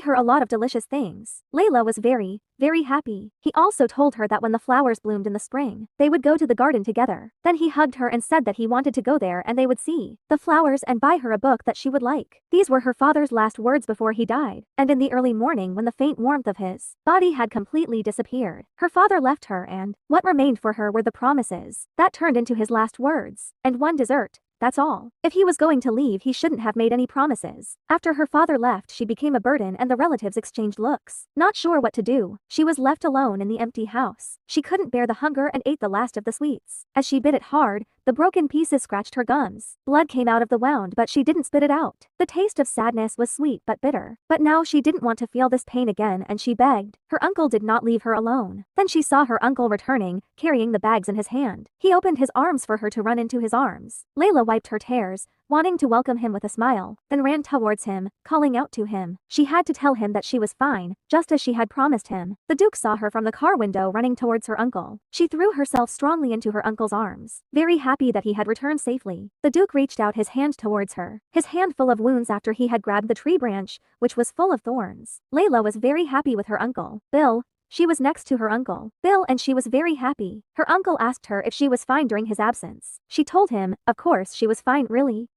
her a lot of delicious things. Layla was very happy. He also told her that when the flowers bloomed in the spring, they would go to the garden together. Then he hugged her and said that he wanted to go there and they would see the flowers and buy her a book that she would like. These were her father's last words before he died. And in the early morning when the faint warmth of his body had completely disappeared, her father left her and what remained for her were the promises that turned into his last words. And one dessert. That's all. If he was going to leave he shouldn't have made any promises. After her father left she became a burden and the relatives exchanged looks. Not sure what to do, she was left alone in the empty house. She couldn't bear the hunger and ate the last of the sweets. As she bit it hard, the broken pieces scratched her gums. Blood came out of the wound but she didn't spit it out. The taste of sadness was sweet but bitter. But now she didn't want to feel this pain again and she begged. Her uncle did not leave her alone. Then she saw her uncle returning, carrying the bags in his hand. He opened his arms for her to run into his arms. Layla wiped her tears, wanting to welcome him with a smile, then ran towards him, calling out to him. She had to tell him that she was fine, just as she had promised him. The Duke saw her from the car window running towards her uncle. She threw herself strongly into her uncle's arms, very happy that he had returned safely. The Duke reached out his hand towards her, his hand full of wounds after he had grabbed the tree branch, which was full of thorns. Layla was very happy with her uncle, Bill. She was next to her uncle, Bill, and she was very happy. Her uncle asked her if she was fine during his absence. She told him, of course she was fine, really.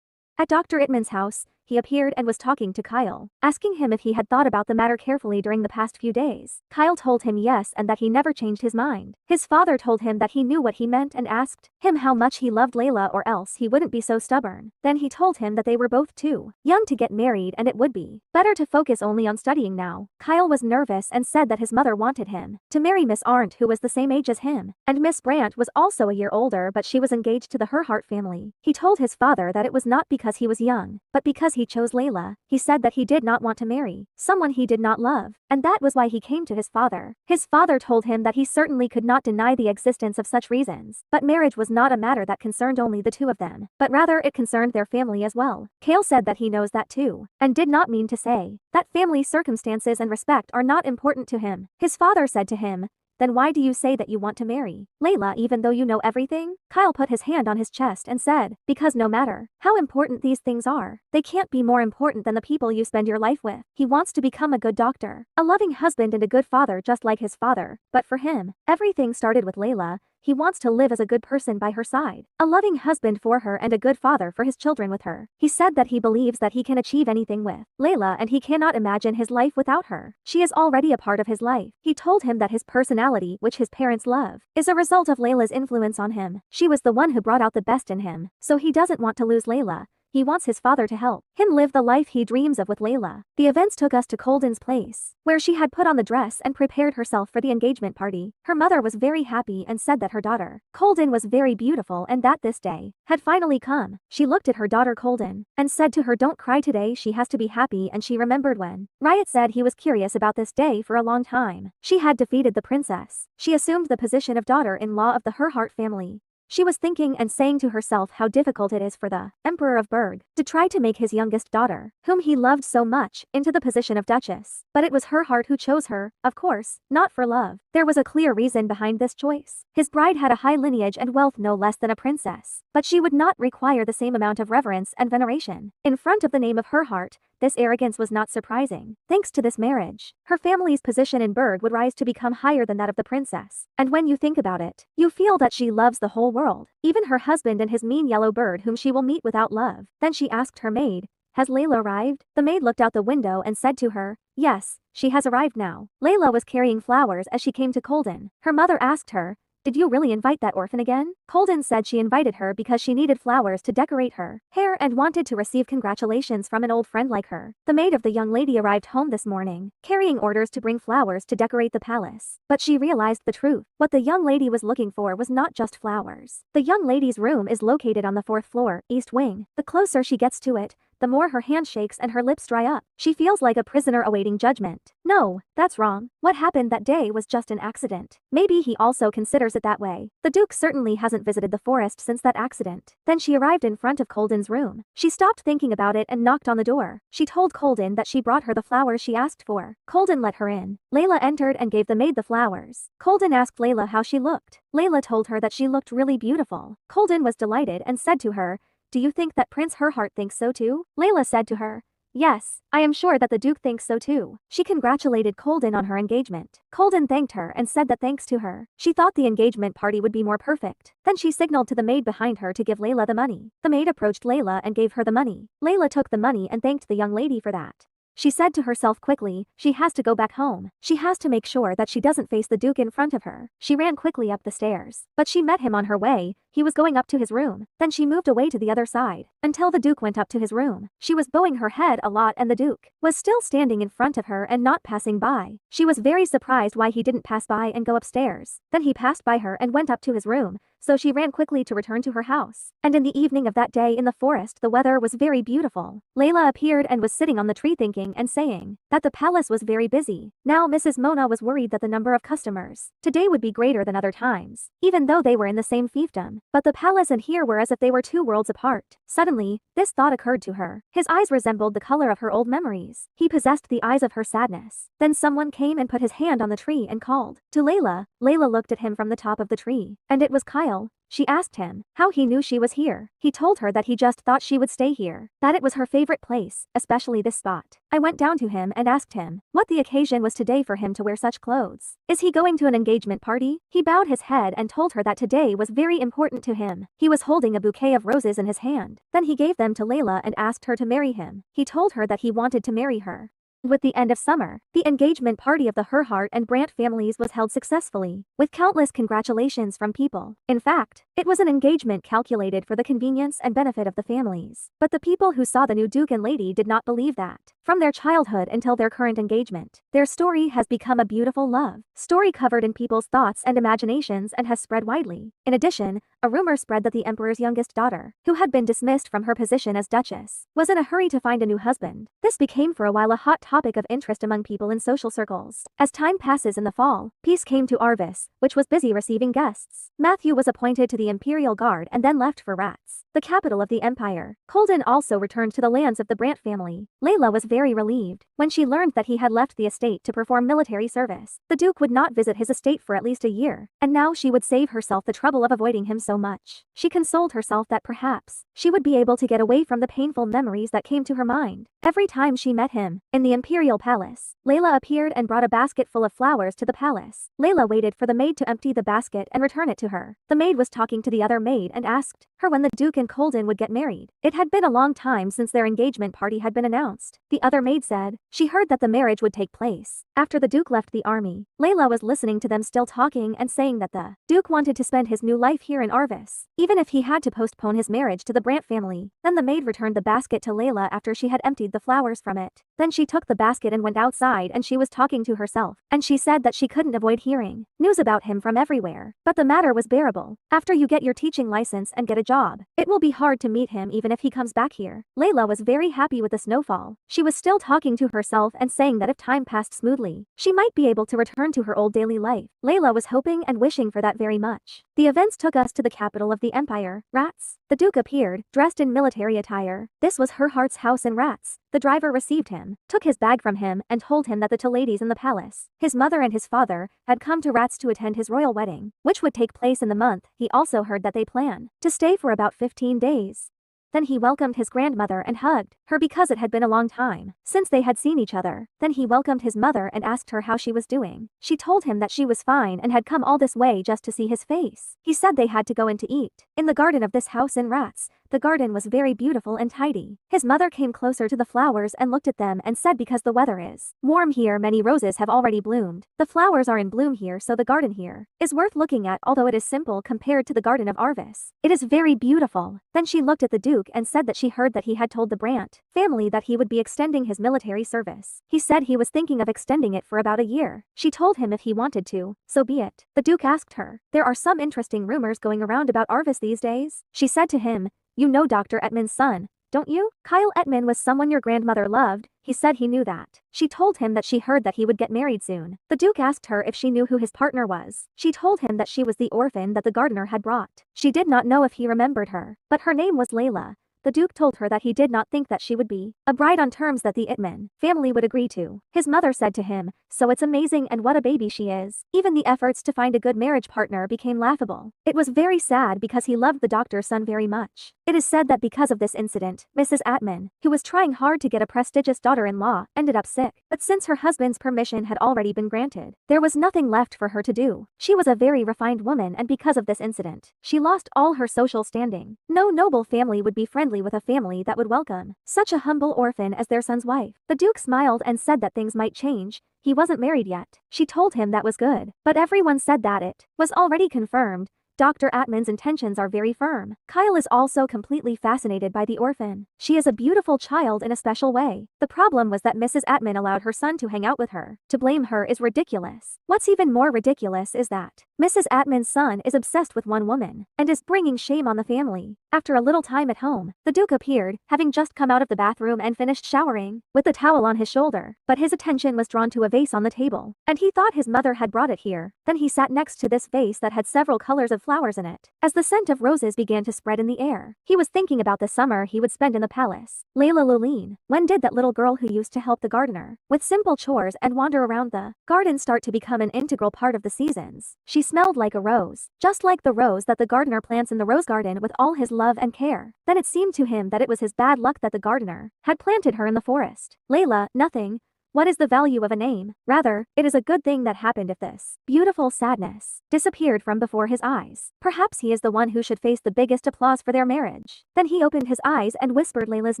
At Dr. Itman's house, he appeared and was talking to Kyle, asking him if he had thought about the matter carefully during the past few days. Kyle told him yes and that he never changed his mind. His father told him that he knew what he meant and asked him how much he loved Layla or else he wouldn't be so stubborn. Then he told him that they were both too young to get married and it would be better to focus only on studying now. Kyle was nervous and said that his mother wanted him to marry Miss Arndt, who was the same age as him, and Miss Brandt was also a year older, but she was engaged to the Herhart family. He told his father that it was not because he was young, but because he chose Layla. He said that he did not want to marry someone he did not love, and that was why he came to his father. His father told him that he certainly could not deny the existence of such reasons, but marriage was not a matter that concerned only the two of them, but rather it concerned their family as well. Kale said that he knows that too, and did not mean to say that family circumstances and respect are not important to him. His father said to him, "Then why do you say that you want to marry Layla even though you know everything?" Kyle put his hand on his chest and said, "Because no matter how important these things are, they can't be more important than the people you spend your life with." He wants to become a good doctor, a loving husband and a good father just like his father, but for him, everything started with Layla. He wants to live as a good person by her side, a loving husband for her and a good father for his children with her. He said that he believes that he can achieve anything with Layla and he cannot imagine his life without her. She is already a part of his life. He told him that his personality, which his parents love, is a result of Layla's influence on him. She was the one who brought out the best in him, so he doesn't want to lose Layla. He wants his father to help him live the life he dreams of with Layla. The events took us to Colden's place, where she had put on the dress and prepared herself for the engagement party. Her mother was very happy and said that her daughter, Colden, was very beautiful and that this day had finally come. She looked at her daughter Colden and said to her, "Don't cry today, she has to be happy," and she remembered when Riot said he was curious about this day for a long time. She had defeated the princess. She assumed the position of daughter-in-law of the Herhart family. She was thinking and saying to herself how difficult it is for the Emperor of Berg to try to make his youngest daughter, whom he loved so much, into the position of Duchess. But it was Herhart who chose her, of course, not for love. There was a clear reason behind this choice. His bride had a high lineage and wealth no less than a princess, but she would not require the same amount of reverence and veneration in front of the name of Herhart. This arrogance was not surprising. Thanks to this marriage, her family's position in Berg would rise to become higher than that of the princess. And when you think about it, you feel that she loves the whole world, even her husband and his mean yellow bird whom she will meet without love. Then she asked her maid, "Has Layla arrived?" The maid looked out the window and said to her, "Yes, she has arrived now." Layla was carrying flowers as she came to Colden. Her mother asked her, "Did you really invite that orphan again?" Colden said she invited her because she needed flowers to decorate her hair and wanted to receive congratulations from an old friend like her. The maid of the young lady arrived home this morning, carrying orders to bring flowers to decorate the palace. But she realized the truth. What the young lady was looking for was not just flowers. The young lady's room is located on the 4th floor, east wing. The closer she gets to it, the more her hand shakes and her lips dry up. She feels like a prisoner awaiting judgment. No, that's wrong. What happened that day was just an accident. Maybe he also considers it that way. The Duke certainly hasn't visited the forest since that accident. Then she arrived in front of Colden's room. She stopped thinking about it and knocked on the door. She told Colden that she brought her the flowers she asked for. Colden let her in. Layla entered and gave the maid the flowers. Colden asked Layla how she looked. Layla told her that she looked really beautiful. Colden was delighted and said to her, "Do you think that Prince Herhart thinks so too?" Layla said to her, "Yes, I am sure that the Duke thinks so too." She congratulated Colden on her engagement. Colden thanked her and said that thanks to her, she thought the engagement party would be more perfect. Then she signaled to the maid behind her to give Layla the money. The maid approached Layla and gave her the money. Layla took the money and thanked the young lady for that. She said to herself quickly, she has to go back home. She has to make sure that she doesn't face the Duke in front of her. She ran quickly up the stairs, but she met him on her way. He was going up to his room. Then she moved away to the other side, until the Duke went up to his room. She was bowing her head a lot and the Duke was still standing in front of her and not passing by. She was very surprised why he didn't pass by and go upstairs. Then he passed by her and went up to his room, so she ran quickly to return to her house. And in the evening of that day in the forest, the weather was very beautiful. Layla appeared and was sitting on the tree thinking and saying that the palace was very busy. Now Mrs. Mona was worried that the number of customers today would be greater than other times, even though they were in the same fiefdom. But the palace and here were as if they were two worlds apart. Suddenly, this thought occurred to her. His eyes resembled the color of her old memories. He possessed the eyes of her sadness. Then someone came and put his hand on the tree and called to Layla. Layla looked at him from the top of the tree, and it was Kyle. She asked him how he knew she was here. He told her that he just thought she would stay here, that it was her favorite place, especially this spot. I went down to him and asked him what the occasion was today for him to wear such clothes. Is he going to an engagement party? He bowed his head and told her that today was very important to him. He was holding a bouquet of roses in his hand. Then he gave them to Layla and asked her to marry him. He told her that he wanted to marry her. With the end of summer, the engagement party of the Herhart and Brandt families was held successfully, with countless congratulations from people. In fact, it was an engagement calculated for the convenience and benefit of the families. But the people who saw the new Duke and Lady did not believe that. From their childhood until their current engagement, their story has become a beautiful love story covered in people's thoughts and imaginations and has spread widely. In addition, a rumor spread that the emperor's youngest daughter, who had been dismissed from her position as duchess, was in a hurry to find a new husband. This became for a while a hot topic of interest among people in social circles. As time passes in the fall, peace came to Arvis, which was busy receiving guests. Matthew was appointed to the Imperial Guard and then left for Rats, the capital of the empire. Colden also returned to the lands of the Brandt family. Layla was very relieved when she learned that he had left the estate to perform military service. The Duke would not visit his estate for at least a year, and now she would save herself the trouble of avoiding him so much. She consoled herself that perhaps she would be able to get away from the painful memories that came to her mind every time she met him. In the Imperial Palace, Layla appeared and brought a basket full of flowers to the palace. Layla waited for the maid to empty the basket and return it to her. The maid was talking to the other maid and asked her when the Duke and Colden would get married. It had been a long time since their engagement party had been announced. The other maid said she heard that the marriage would take place after the Duke left the army. Layla was listening to them still talking and saying that the Duke wanted to spend his new life here in Arvis, even if he had to postpone his marriage to the Brandt family. Then the maid returned the basket to Layla after she had emptied the flowers from it. Then she took the basket and went outside, and she was talking to herself, and she said that she couldn't avoid hearing news about him from everywhere. But the matter was bearable. After you get your teaching license and get a job, it will be hard to meet him even if he comes back here. Layla was very happy with the snowfall. She was still talking to herself and saying that if time passed smoothly, she might be able to return to her old daily life. Layla was hoping and wishing for that very much. The events took us to the capital of the empire, Rats. The Duke appeared, dressed in military attire. This was Herhart's house in Rats. The driver received him, took his bag from him, and told him that the two ladies in the palace, his mother and his father, had come to Rats to attend his royal wedding, which would take place in the month. He also heard that they plan to stay for about 15 days. Then he welcomed his grandmother and hugged her because it had been a long time since they had seen each other. Then he welcomed his mother and asked her how she was doing. She told him that she was fine and had come all this way just to see his face. He said they had to go in to eat in the garden of this house in Rats. The garden was very beautiful and tidy. His mother came closer to the flowers and looked at them and said because the weather is warm here, many roses have already bloomed. The flowers are in bloom here, so the garden here is worth looking at, although it is simple compared to the garden of Arvis. It is very beautiful. Then she looked at the Duke and said that she heard that he had told the Brandt family that he would be extending his military service. He said he was thinking of extending it for about a year. She told him if he wanted to, so be it. The Duke asked her, there are some interesting rumors going around about Arvis these days. She said to him, you know Dr. Ettman's son, don't you? Kyle Ettman was someone your grandmother loved. He said he knew that. She told him that she heard that he would get married soon. The Duke asked her if she knew who his partner was. She told him that she was the orphan that the gardener had brought. She did not know if he remembered her, but her name was Layla. The Duke told her that he did not think that she would be a bride on terms that the Ettman family would agree to. His mother said to him, so it's amazing and what a baby she is. Even the efforts to find a good marriage partner became laughable. It was very sad because he loved the doctor's son very much. It is said that because of this incident, Mrs. Attman, who was trying hard to get a prestigious daughter-in-law, ended up sick. But since her husband's permission had already been granted, there was nothing left for her to do. She was a very refined woman, and because of this incident, she lost all her social standing. No noble family would be friendly with a family that would welcome such a humble orphan as their son's wife. The Duke smiled and said that things might change. He wasn't married yet. She told him that was good, but everyone said that it was already confirmed. Dr. Attman's intentions are very firm. Kyle is also completely fascinated by the orphan. She is a beautiful child in a special way. The problem was that Mrs. Attman allowed her son to hang out with her. To blame her is ridiculous. What's even more ridiculous is that Mrs. Attman's son is obsessed with one woman and is bringing shame on the family. After a little time at home, the Duke appeared, having just come out of the bathroom and finished showering, with the towel on his shoulder, but his attention was drawn to a vase on the table, and he thought his mother had brought it here. Then he sat next to this vase that had several colors of flowers in it. As the scent of roses began to spread in the air, he was thinking about the summer he would spend in the palace. Layla Lulene, when did that little girl who used to help the gardener with simple chores and wander around the garden start to become an integral part of the seasons? She smelled like a rose, just like the rose that the gardener plants in the rose garden with all his love and care. Then it seemed to him that it was his bad luck that the gardener had planted her in the forest. Layla, nothing. What is the value of a name? Rather, it is a good thing that happened if this beautiful sadness disappeared from before his eyes. Perhaps he is the one who should face the biggest applause for their marriage. Then he opened his eyes and whispered Layla's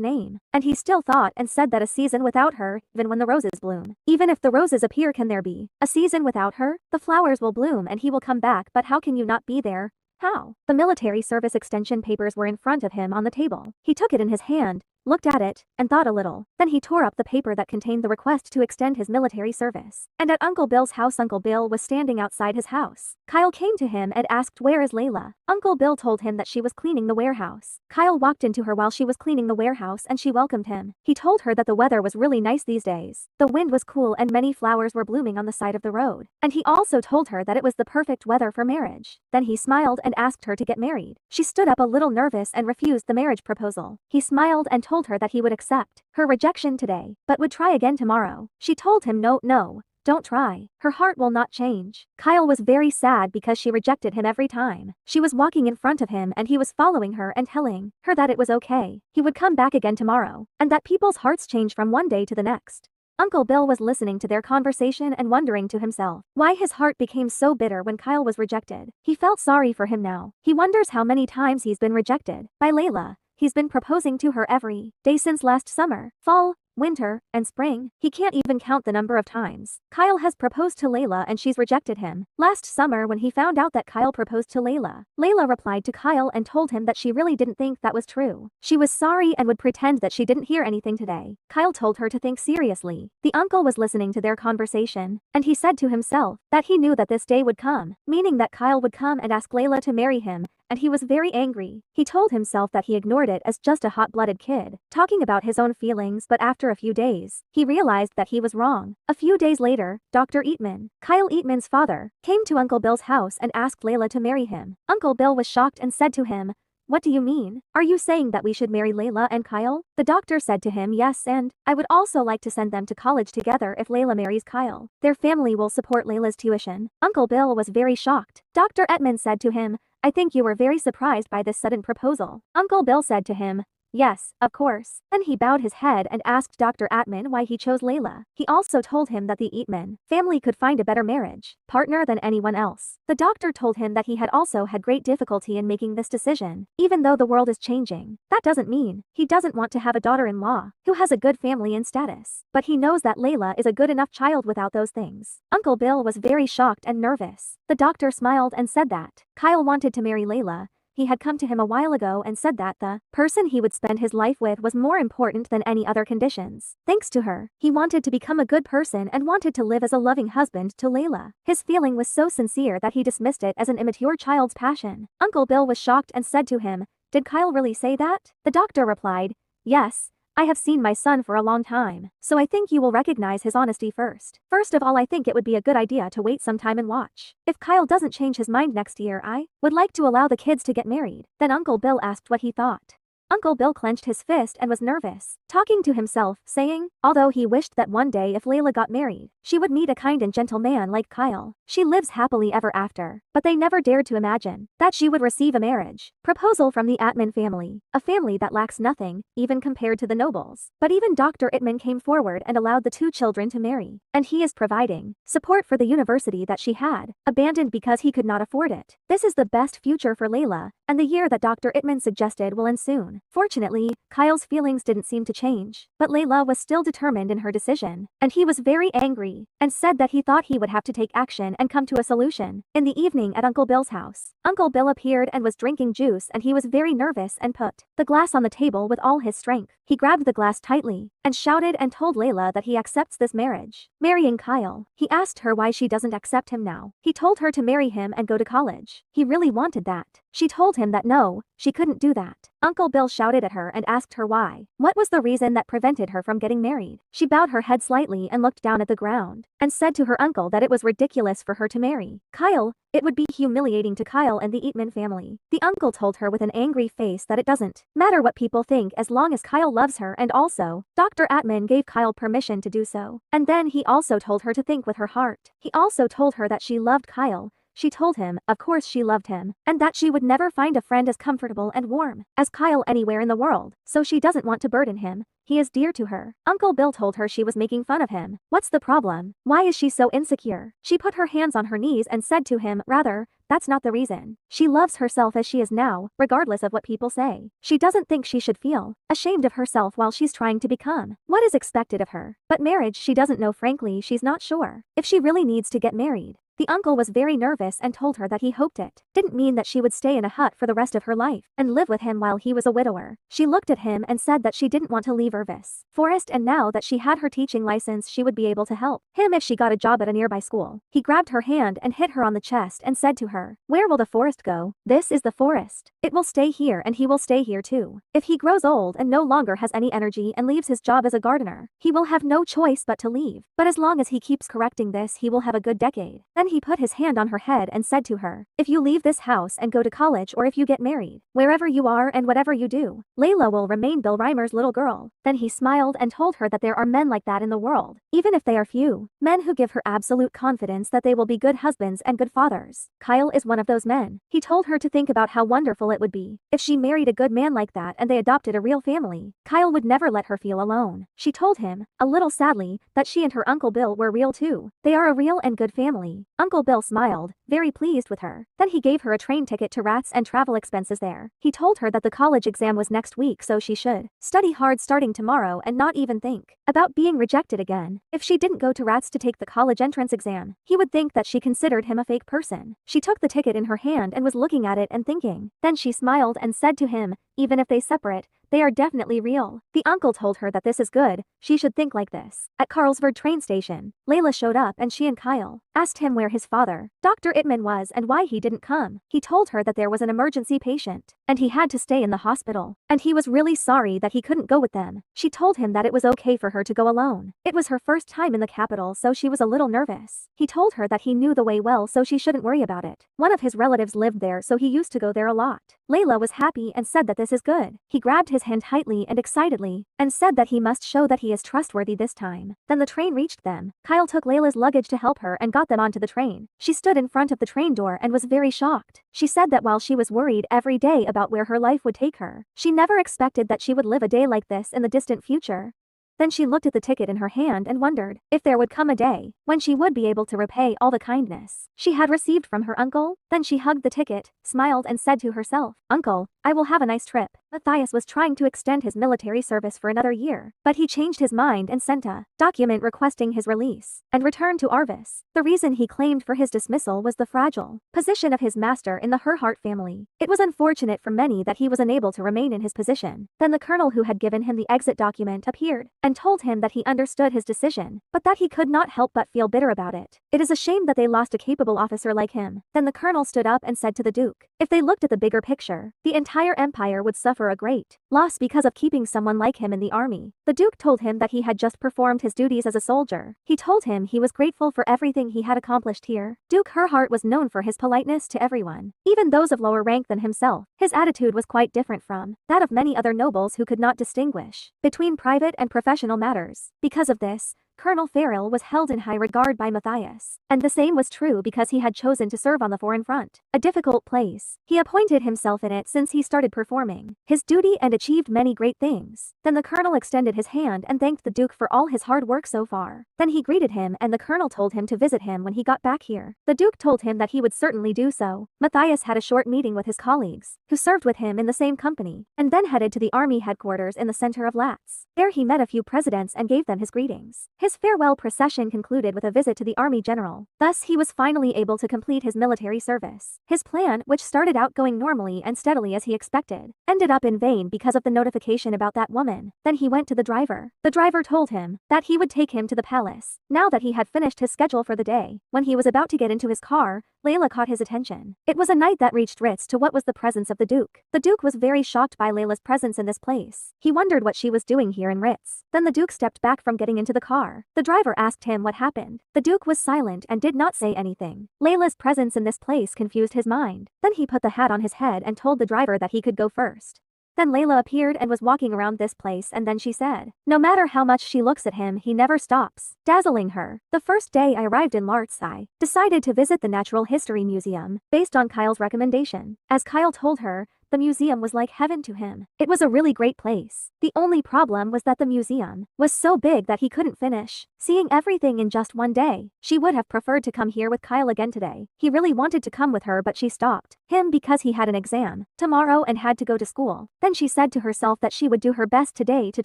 name. And he still thought and said that a season without her, even when the roses bloom. Even if the roses appear, can there be a season without her? The flowers will bloom and he will come back, but how can you not be there? How? The military service extension papers were in front of him on the table. He took it in his hand, looked at it, and thought a little. Then he tore up the paper that contained the request to extend his military service. And at Uncle Bill's house, Uncle Bill was standing outside his house. Kyle came to him and asked, "Where is Layla?" Uncle Bill told him that she was cleaning the warehouse. Kyle walked into her while she was cleaning the warehouse and she welcomed him. He told her that the weather was really nice these days. The wind was cool and many flowers were blooming on the side of the road. And he also told her that it was the perfect weather for marriage. Then he smiled and asked her to get married. She stood up a little nervous and refused the marriage proposal. He smiled and told her that he would accept her rejection today, but would try again tomorrow. She told him, "No, don't try. Her heart will not change." Kyle was very sad because she rejected him every time. She was walking in front of him and he was following her and telling her that it was okay. He would come back again tomorrow, and that people's hearts change from one day to the next. Uncle Bill was listening to their conversation and wondering to himself why his heart became so bitter when Kyle was rejected. He felt sorry for him now. He wonders how many times he's been rejected by Layla. He's been proposing to her every day since last summer, fall, winter, and spring. He can't even count the number of times Kyle has proposed to Layla and she's rejected him. Last summer, when he found out that Kyle proposed to Layla, Layla replied to Kyle and told him that she really didn't think that was true. She was sorry and would pretend that she didn't hear anything today. Kyle told her to think seriously. The uncle was listening to their conversation, and he said to himself that he knew that this day would come, meaning that Kyle would come and ask Layla to marry him, and he was very angry. He told himself that he ignored it as just a hot-blooded kid, talking about his own feelings, but after a few days, he realized that he was wrong. A few days later, Dr. Eatman, Kyle Eatman's father, came to Uncle Bill's house and asked Layla to marry him. Uncle Bill was shocked and said to him, "What do you mean? Are you saying that we should marry Layla and Kyle?" The doctor said to him, "Yes, and I would also like to send them to college together if Layla marries Kyle. Their family will support Layla's tuition." Uncle Bill was very shocked. Dr. Eatman said to him, "I think you were very surprised by this sudden proposal." Uncle Bill said to him, "Yes, of course." Then he bowed his head and asked Dr. Atman why he chose Layla. He also told him that the Eatman family could find a better marriage partner than anyone else. The doctor told him that he had also had great difficulty in making this decision. Even though the world is changing, that doesn't mean he doesn't want to have a daughter-in-law who has a good family and status. But he knows that Layla is a good enough child without those things. Uncle Bill was very shocked and nervous. The doctor smiled and said that Kyle wanted to marry Layla. He had come to him a while ago and said that the person he would spend his life with was more important than any other conditions. Thanks to her, he wanted to become a good person and wanted to live as a loving husband to Layla. His feeling was so sincere that he dismissed it as an immature child's passion. Uncle Bill was shocked and said to him, "Did Kyle really say that?" The doctor replied, "Yes. I have seen my son for a long time, so I think you will recognize his honesty first. First of all, I think it would be a good idea to wait some time and watch. If Kyle doesn't change his mind next year, I would like to allow the kids to get married." Then Uncle Bill asked what he thought. Uncle Bill clenched his fist and was nervous, talking to himself, saying, although he wished that one day if Layla got married, she would meet a kind and gentle man like Kyle. She lives happily ever after, but they never dared to imagine that she would receive a marriage proposal from the Atman family, a family that lacks nothing, even compared to the nobles. But even Dr. Itman came forward and allowed the two children to marry, and he is providing support for the university that she had abandoned because he could not afford it. This is the best future for Layla, and the year that Dr. Itman suggested will end soon. Fortunately, Kyle's feelings didn't seem to change, but Layla was still determined in her decision, and he was very angry, and said that he thought he would have to take action and come to a solution. In the evening at Uncle Bill's house, Uncle Bill appeared and was drinking juice, and he was very nervous and put the glass on the table with all his strength. He grabbed the glass tightly, and shouted and told Layla that he accepts this marriage, marrying Kyle. He asked her why she doesn't accept him now. He told her to marry him and go to college. He really wanted that. She told him that no, she couldn't do that. Uncle Bill shouted at her and asked her why. What was the reason that prevented her from getting married? She bowed her head slightly and looked down at the ground, and said to her uncle that it was ridiculous for her to marry Kyle. It would be humiliating to Kyle and the Eatman family. The uncle told her with an angry face that it doesn't matter what people think as long as Kyle loves her, and also, Dr. Atman gave Kyle permission to do so. And then he also told her to think with her heart. He also told her that she loved Kyle. She told him, of course she loved him, and that she would never find a friend as comfortable and warm as Kyle anywhere in the world, so she doesn't want to burden him. He is dear to her. Uncle Bill told her she was making fun of him. What's the problem? Why is she so insecure? She put her hands on her knees and said to him, rather, that's not the reason. She loves herself as she is now, regardless of what people say. She doesn't think she should feel ashamed of herself while she's trying to become what is expected of her. But marriage, she doesn't know. Frankly, she's not sure if she really needs to get married. The uncle was very nervous and told her that he hoped it didn't mean that she would stay in a hut for the rest of her life and live with him while he was a widower. She looked at him and said that she didn't want to leave Irvis Forest, and now that she had her teaching license she would be able to help him if she got a job at a nearby school. He grabbed her hand and hit her on the chest and said to her, "Where will the forest go? This is the forest. It will stay here and he will stay here too. If he grows old and no longer has any energy and leaves his job as a gardener, he will have no choice but to leave. But as long as he keeps correcting this, he will have a good decade." Then he put his hand on her head and said to her, "If you leave this house and go to college, or if you get married, wherever you are and whatever you do, Layla will remain Bill Reimer's little girl." Then he smiled and told her that there are men like that in the world, even if they are few, men who give her absolute confidence that they will be good husbands and good fathers. Kyle is one of those men. He told her to think about how wonderful it would be if she married a good man like that and they adopted a real family. Kyle would never let her feel alone. She told him, a little sadly, that she and her Uncle Bill were real too. They are a real and good family. Uncle Bill smiled, very pleased with her. Then he gave her a train ticket to Rats and travel expenses there. He told her that the college exam was next week, so she should study hard starting tomorrow and not even think about being rejected again. If she didn't go to Rats to take the college entrance exam, he would think that she considered him a fake person. She took the ticket in her hand and was looking at it and thinking. Then she smiled and said to him, even if they separate, they are definitely real. The uncle told her that this is good, she should think like this. At Carlsbad train station, Layla showed up and she and Kyle asked him where his father, Dr. Itman, was and why he didn't come. He told her that there was an emergency patient and he had to stay in the hospital, and he was really sorry that he couldn't go with them. She told him that it was okay for her to go alone. It was her first time in the capital, so she was a little nervous. He told her that he knew the way well, so she shouldn't worry about it. One of his relatives lived there, so he used to go there a lot. Layla was happy and said that this is good. He grabbed his hand tightly and excitedly and said that he must show that he is trustworthy this time. Then the train reached them. Kyle took Layla's luggage to help her and got them onto the train. She stood in front of the train door and was very shocked. She said that while she was worried every day about where her life would take her, she never expected that she would live a day like this in the distant future. Then she looked at the ticket in her hand and wondered if there would come a day when she would be able to repay all the kindness she had received from her uncle. Then she hugged the ticket, smiled and said to herself, "Uncle, I will have a nice trip." Matthias was trying to extend his military service for another year, but he changed his mind and sent a document requesting his release and returned to Arvis. The reason he claimed for his dismissal was the fragile position of his master in the Herhart family. It was unfortunate for many that he was unable to remain in his position. Then the colonel who had given him the exit document appeared and told him that he understood his decision, but that he could not help but feel bitter about it. It is a shame that they lost a capable officer like him. Then the colonel stood up and said to the Duke, if they looked at the bigger picture, the entire empire would suffer a great loss because of keeping someone like him in the army. The Duke told him that he had just performed his duties as a soldier. He told him he was grateful for everything he had accomplished here. Duke Herhart was known for his politeness to everyone, even those of lower rank than himself. His attitude was quite different from that of many other nobles who could not distinguish between private and professional matters. Because of this, Colonel Farrell was held in high regard by Matthias, and the same was true because he had chosen to serve on the foreign front, a difficult place. He appointed himself in it since he started performing his duty and achieved many great things. Then the colonel extended his hand and thanked the Duke for all his hard work so far. Then he greeted him and the colonel told him to visit him when he got back here. The Duke told him that he would certainly do so. Matthias had a short meeting with his colleagues, who served with him in the same company, and then headed to the army headquarters in the center of Latz. There he met a few presidents and gave them his greetings. His farewell procession concluded with a visit to the army general. Thus he was finally able to complete his military service. His plan, which started out going normally and steadily as he expected, ended up in vain because of the notification about that woman. Then he went to the driver. The driver told him that he would take him to the palace. Now that he had finished his schedule for the day, when he was about to get into his car, Layla caught his attention. It was a night that reached Ritz to what was the presence of the Duke. The Duke was very shocked by Layla's presence in this place. He wondered what she was doing here in Ritz. Then the Duke stepped back from getting into the car. The driver asked him what happened. The Duke was silent and did not say anything. Layla's presence in this place confused his mind. Then he put the hat on his head and told the driver that he could go first. Then Layla appeared and was walking around this place, and then she said, no matter how much she looks at him, he never stops, dazzling her. The first day I arrived in Lartz, I decided to visit the Natural History Museum, based on Kyle's recommendation. As Kyle told her, the museum was like heaven to him. It was a really great place. The only problem was that the museum was so big that he couldn't finish seeing everything in just one day. She would have preferred to come here with Kyle again today. He really wanted to come with her, but she stopped him because he had an exam tomorrow and had to go to school. Then she said to herself that she would do her best today to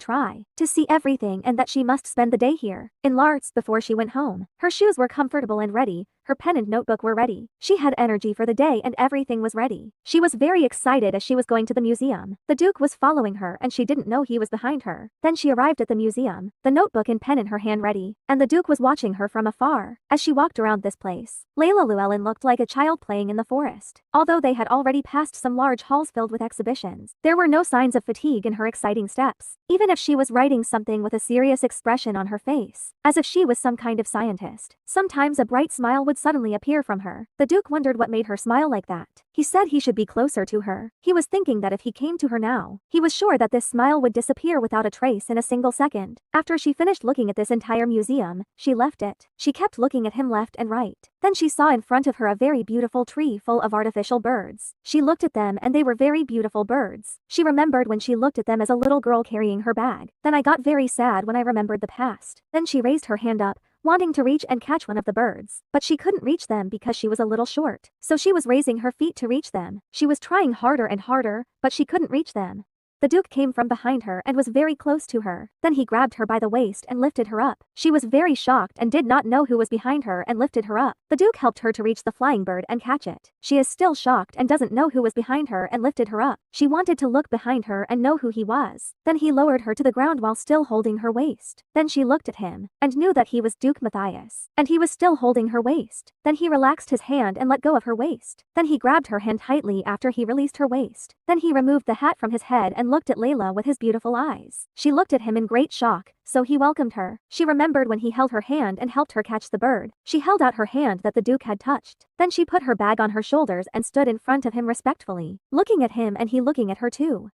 try to see everything and that she must spend the day here in Lartz before she went home. Her shoes were comfortable and ready. Her pen and notebook were ready. She had energy for the day and everything was ready. She was very excited as she was going to the museum. The Duke was following her and she didn't know he was behind her. Then she arrived at the museum, the notebook and pen in her hand ready, and the Duke was watching her from afar. As she walked around this place, Layla Llewellyn looked like a child playing in the forest. Although they had already passed some large halls filled with exhibitions, there were no signs of fatigue in her exciting steps, even if she was writing something with a serious expression on her face, as if she was some kind of scientist. Sometimes a bright smile would suddenly appear from her. The Duke wondered what made her smile like that. He said he should be closer to her. He was thinking that if he came to her now, he was sure that this smile would disappear without a trace in a single second. After she finished looking at this entire museum, she left it. She kept looking at him left and right. Then she saw in front of her a very beautiful tree full of artificial birds. She looked at them and they were very beautiful birds. She remembered when she looked at them as a little girl carrying her bag. Then I got very sad when I remembered the past. Then she raised her hand up, wanting to reach and catch one of the birds, but she couldn't reach them because she was a little short. So she was raising her feet to reach them. She was trying harder and harder, but she couldn't reach them. The Duke came from behind her and was very close to her. Then he grabbed her by the waist and lifted her up. She was very shocked and did not know who was behind her and lifted her up. The Duke helped her to reach the flying bird and catch it. She is still shocked and doesn't know who was behind her and lifted her up. She wanted to look behind her and know who he was. Then he lowered her to the ground while still holding her waist. Then she looked at him and knew that he was Duke Matthias, and he was still holding her waist. Then he relaxed his hand and let go of her waist. Then he grabbed her hand tightly after he released her waist. Then he removed the hat from his head and looked at Layla with his beautiful eyes. She looked at him in great shock, so he welcomed her. She remembered when he held her hand and helped her catch the bird. She held out her hand that the Duke had touched. Then she put her bag on her shoulders and stood in front of him respectfully, looking at him and he looking at her too.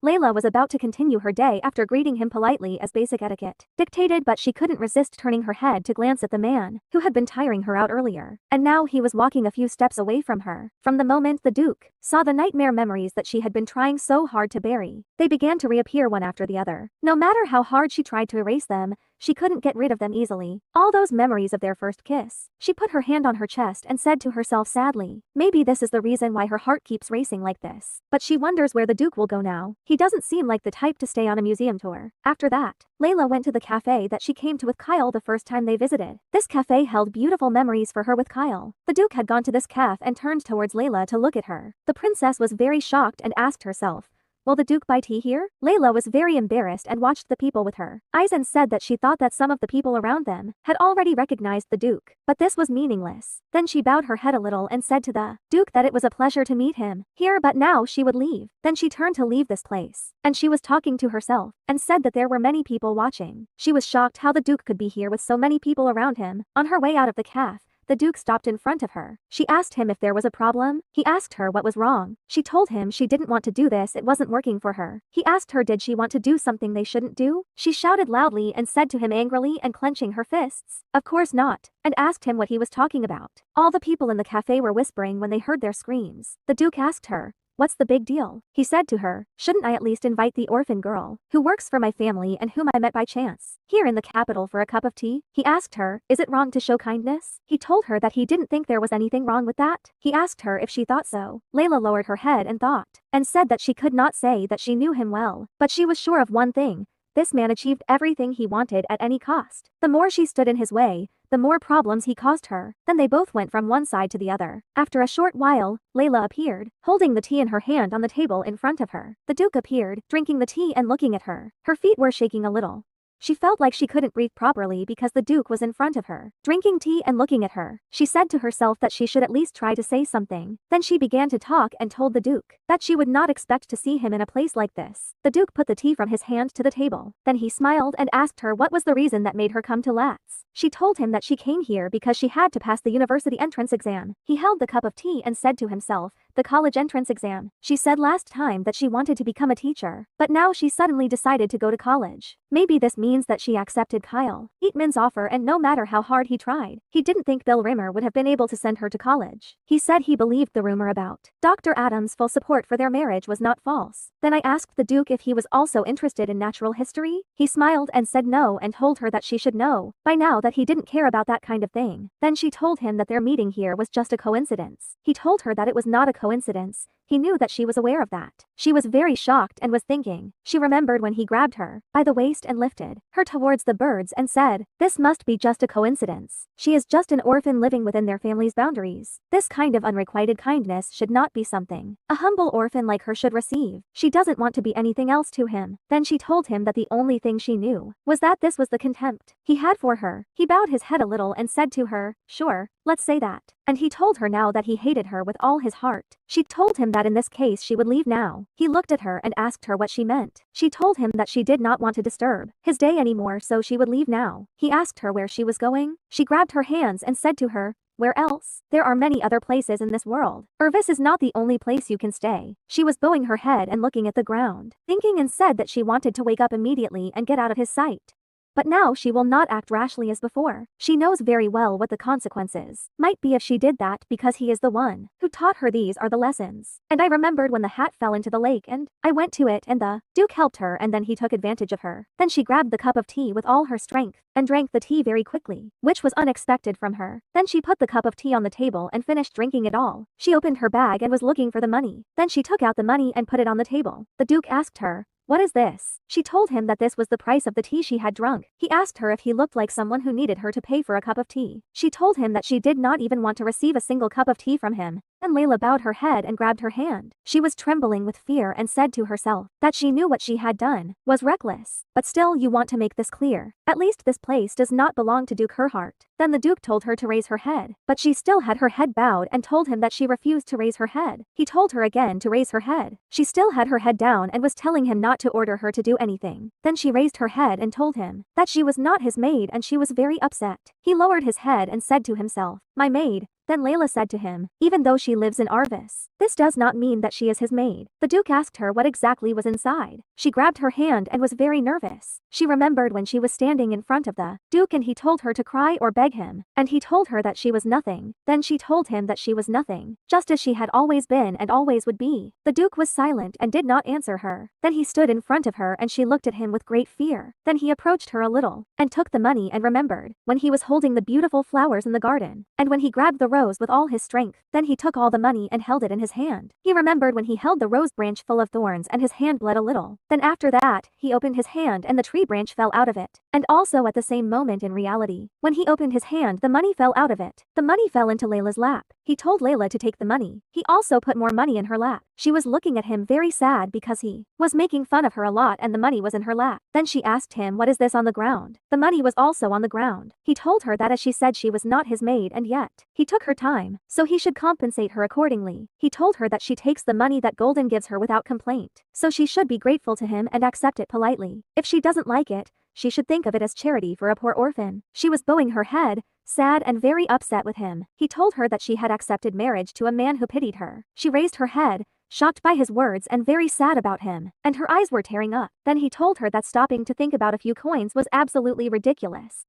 Layla was about to continue her day after greeting him politely as basic etiquette dictated, but she couldn't resist turning her head to glance at the man who had been tiring her out earlier. And now he was walking a few steps away from her. From the moment the Duke saw the nightmare memories that she had been trying so hard to bury, they began to reappear one after the other. No matter how hard she tried to erase them, she couldn't get rid of them easily. All those memories of their first kiss. She put her hand on her chest and said to herself sadly, maybe this is the reason why her heart keeps racing like this. But she wonders where the Duke will go now. He doesn't seem like the type to stay on a museum tour. After that, Layla went to the cafe that she came to with Kyle the first time they visited. This cafe held beautiful memories for her with Kyle. The Duke had gone to this cafe and turned towards Layla to look at her. The princess was very shocked and asked herself, will the Duke buy tea here? Layla was very embarrassed and watched the people with her eyes and said that she thought that some of the people around them had already recognized the Duke, but this was meaningless. Then she bowed her head a little and said to the Duke that it was a pleasure to meet him here, but now she would leave. Then she turned to leave this place, and she was talking to herself and said that there were many people watching. She was shocked how the Duke could be here with so many people around him. On her way out of the cafe, the Duke stopped in front of her. She asked him if there was a problem. He asked her what was wrong. She told him she didn't want to do this, it wasn't working for her. He asked her did she want to do something they shouldn't do? She shouted loudly and said to him angrily and clenching her fists, of course not, and asked him what he was talking about. All the people in the cafe were whispering when they heard their screams. The Duke asked her, what's the big deal? He said to her, shouldn't I at least invite the orphan girl who works for my family and whom I met by chance here in the capital for a cup of tea? He asked her, is it wrong to show kindness? He told her that he didn't think there was anything wrong with that. He asked her if she thought so. Layla lowered her head and thought, and said that she could not say that she knew him well, but she was sure of one thing, This man achieved everything he wanted at any cost. The more she stood in his way, the more problems he caused her. Then they both went from one side to the other. After a short while, Layla appeared, holding the tea in her hand on the table in front of her. The Duke appeared, drinking the tea and looking at her. Her feet were shaking a little. She felt like she couldn't breathe properly because the Duke was in front of her, drinking tea and looking at her. She said to herself that she should at least try to say something. Then she began to talk and told the Duke that she would not expect to see him in a place like this. The Duke put the tea from his hand to the table. Then he smiled and asked her what was the reason that made her come to Latz. She told him that she came here because she had to pass the university entrance exam. He held the cup of tea and said to himself, the college entrance exam. She said last time that she wanted to become a teacher, but now she suddenly decided to go to college. Maybe this means that she accepted Kyle Eatman's offer, and no matter how hard he tried, he didn't think Bill Rimmer would have been able to send her to college. He said he believed the rumor about Dr. Adams' full support for their marriage was not false. Then I asked the Duke if he was also interested in natural history. He smiled and said no and told her that she should know by now that he didn't care about that kind of thing. Then she told him that their meeting here was just a coincidence. He told her that it was not a coincidence. He knew that she was aware of that. She was very shocked and was thinking. She remembered when he grabbed her by the waist and lifted her towards the birds and said, this must be just a coincidence. She is just an orphan living within their family's boundaries. This kind of unrequited kindness should not be something a humble orphan like her should receive. She doesn't want to be anything else to him. Then she told him that the only thing she knew was that this was the contempt he had for her. He bowed his head a little and said to her, sure, let's say that. And he told her now that he hated her with all his heart. She told him that in this case she would leave now. He looked at her and asked her what she meant. She told him that she did not want to disturb his day anymore, so she would leave now. He asked her where she was going. She grabbed her hands and said to her, where else? There are many other places in this world. Irvis is not the only place you can stay. She was bowing her head and looking at the ground, thinking, and said that she wanted to wake up immediately and get out of his sight. But now she will not act rashly as before. She knows very well what the consequences might be if she did that, because he is the one who taught her these are the lessons. And I remembered when the hat fell into the lake and I went to it and the Duke helped her, and then he took advantage of her. Then she grabbed the cup of tea with all her strength and drank the tea very quickly, which was unexpected from her. Then she put the cup of tea on the table and finished drinking it all. She opened her bag and was looking for the money. Then she took out the money and put it on the table. The Duke asked her, what is this? She told him that this was the price of the tea she had drunk. He asked her if he looked like someone who needed her to pay for a cup of tea. She told him that she did not even want to receive a single cup of tea from him. And Layla bowed her head and grabbed her hand. She was trembling with fear and said to herself that she knew what she had done was reckless. But still, you want to make this clear. At least this place does not belong to Duke Herhart. Then the Duke told her to raise her head, but she still had her head bowed and told him that she refused to raise her head. He told her again to raise her head. She still had her head down and was telling him not to order her to do anything. Then she raised her head and told him that she was not his maid, and she was very upset. He lowered his head and said to himself, my maid. Then Layla said to him, even though she lives in Arvis, this does not mean that she is his maid. The Duke asked her what exactly was inside. She grabbed her hand and was very nervous. She remembered when she was standing in front of the Duke and he told her to cry or beg him, and he told her that she was nothing. Then she told him that she was nothing, just as she had always been and always would be. The Duke was silent and did not answer her. Then he stood in front of her and she looked at him with great fear. Then he approached her a little and took the money and remembered when he was holding the beautiful flowers in the garden, and when he grabbed the rose with all his strength. Then he took all the money and held it in his hand. He remembered when he held the rose branch full of thorns and his hand bled a little. Then after that, he opened his hand and the tree branch fell out of it. And also at the same moment in reality, when he opened his hand, the money fell out of it. The money fell into Layla's lap. He told Layla to take the money. He also put more money in her lap. She was looking at him very sad because he was making fun of her a lot and the money was in her lap. Then she asked him, what is this on the ground? The money was also on the ground. He told her that as she said she was not his maid, and yet he took her time, so he should compensate her accordingly. He told her that she takes the money that Golden gives her without complaint, so she should be grateful to him and accept it politely. If she doesn't like it, she should think of it as charity for a poor orphan. She was bowing her head, sad and very upset with him. He told her that she had accepted marriage to a man who pitied her. She raised her head, shocked by his words and very sad about him, and her eyes were tearing up. Then he told her that stopping to think about a few coins was absolutely ridiculous.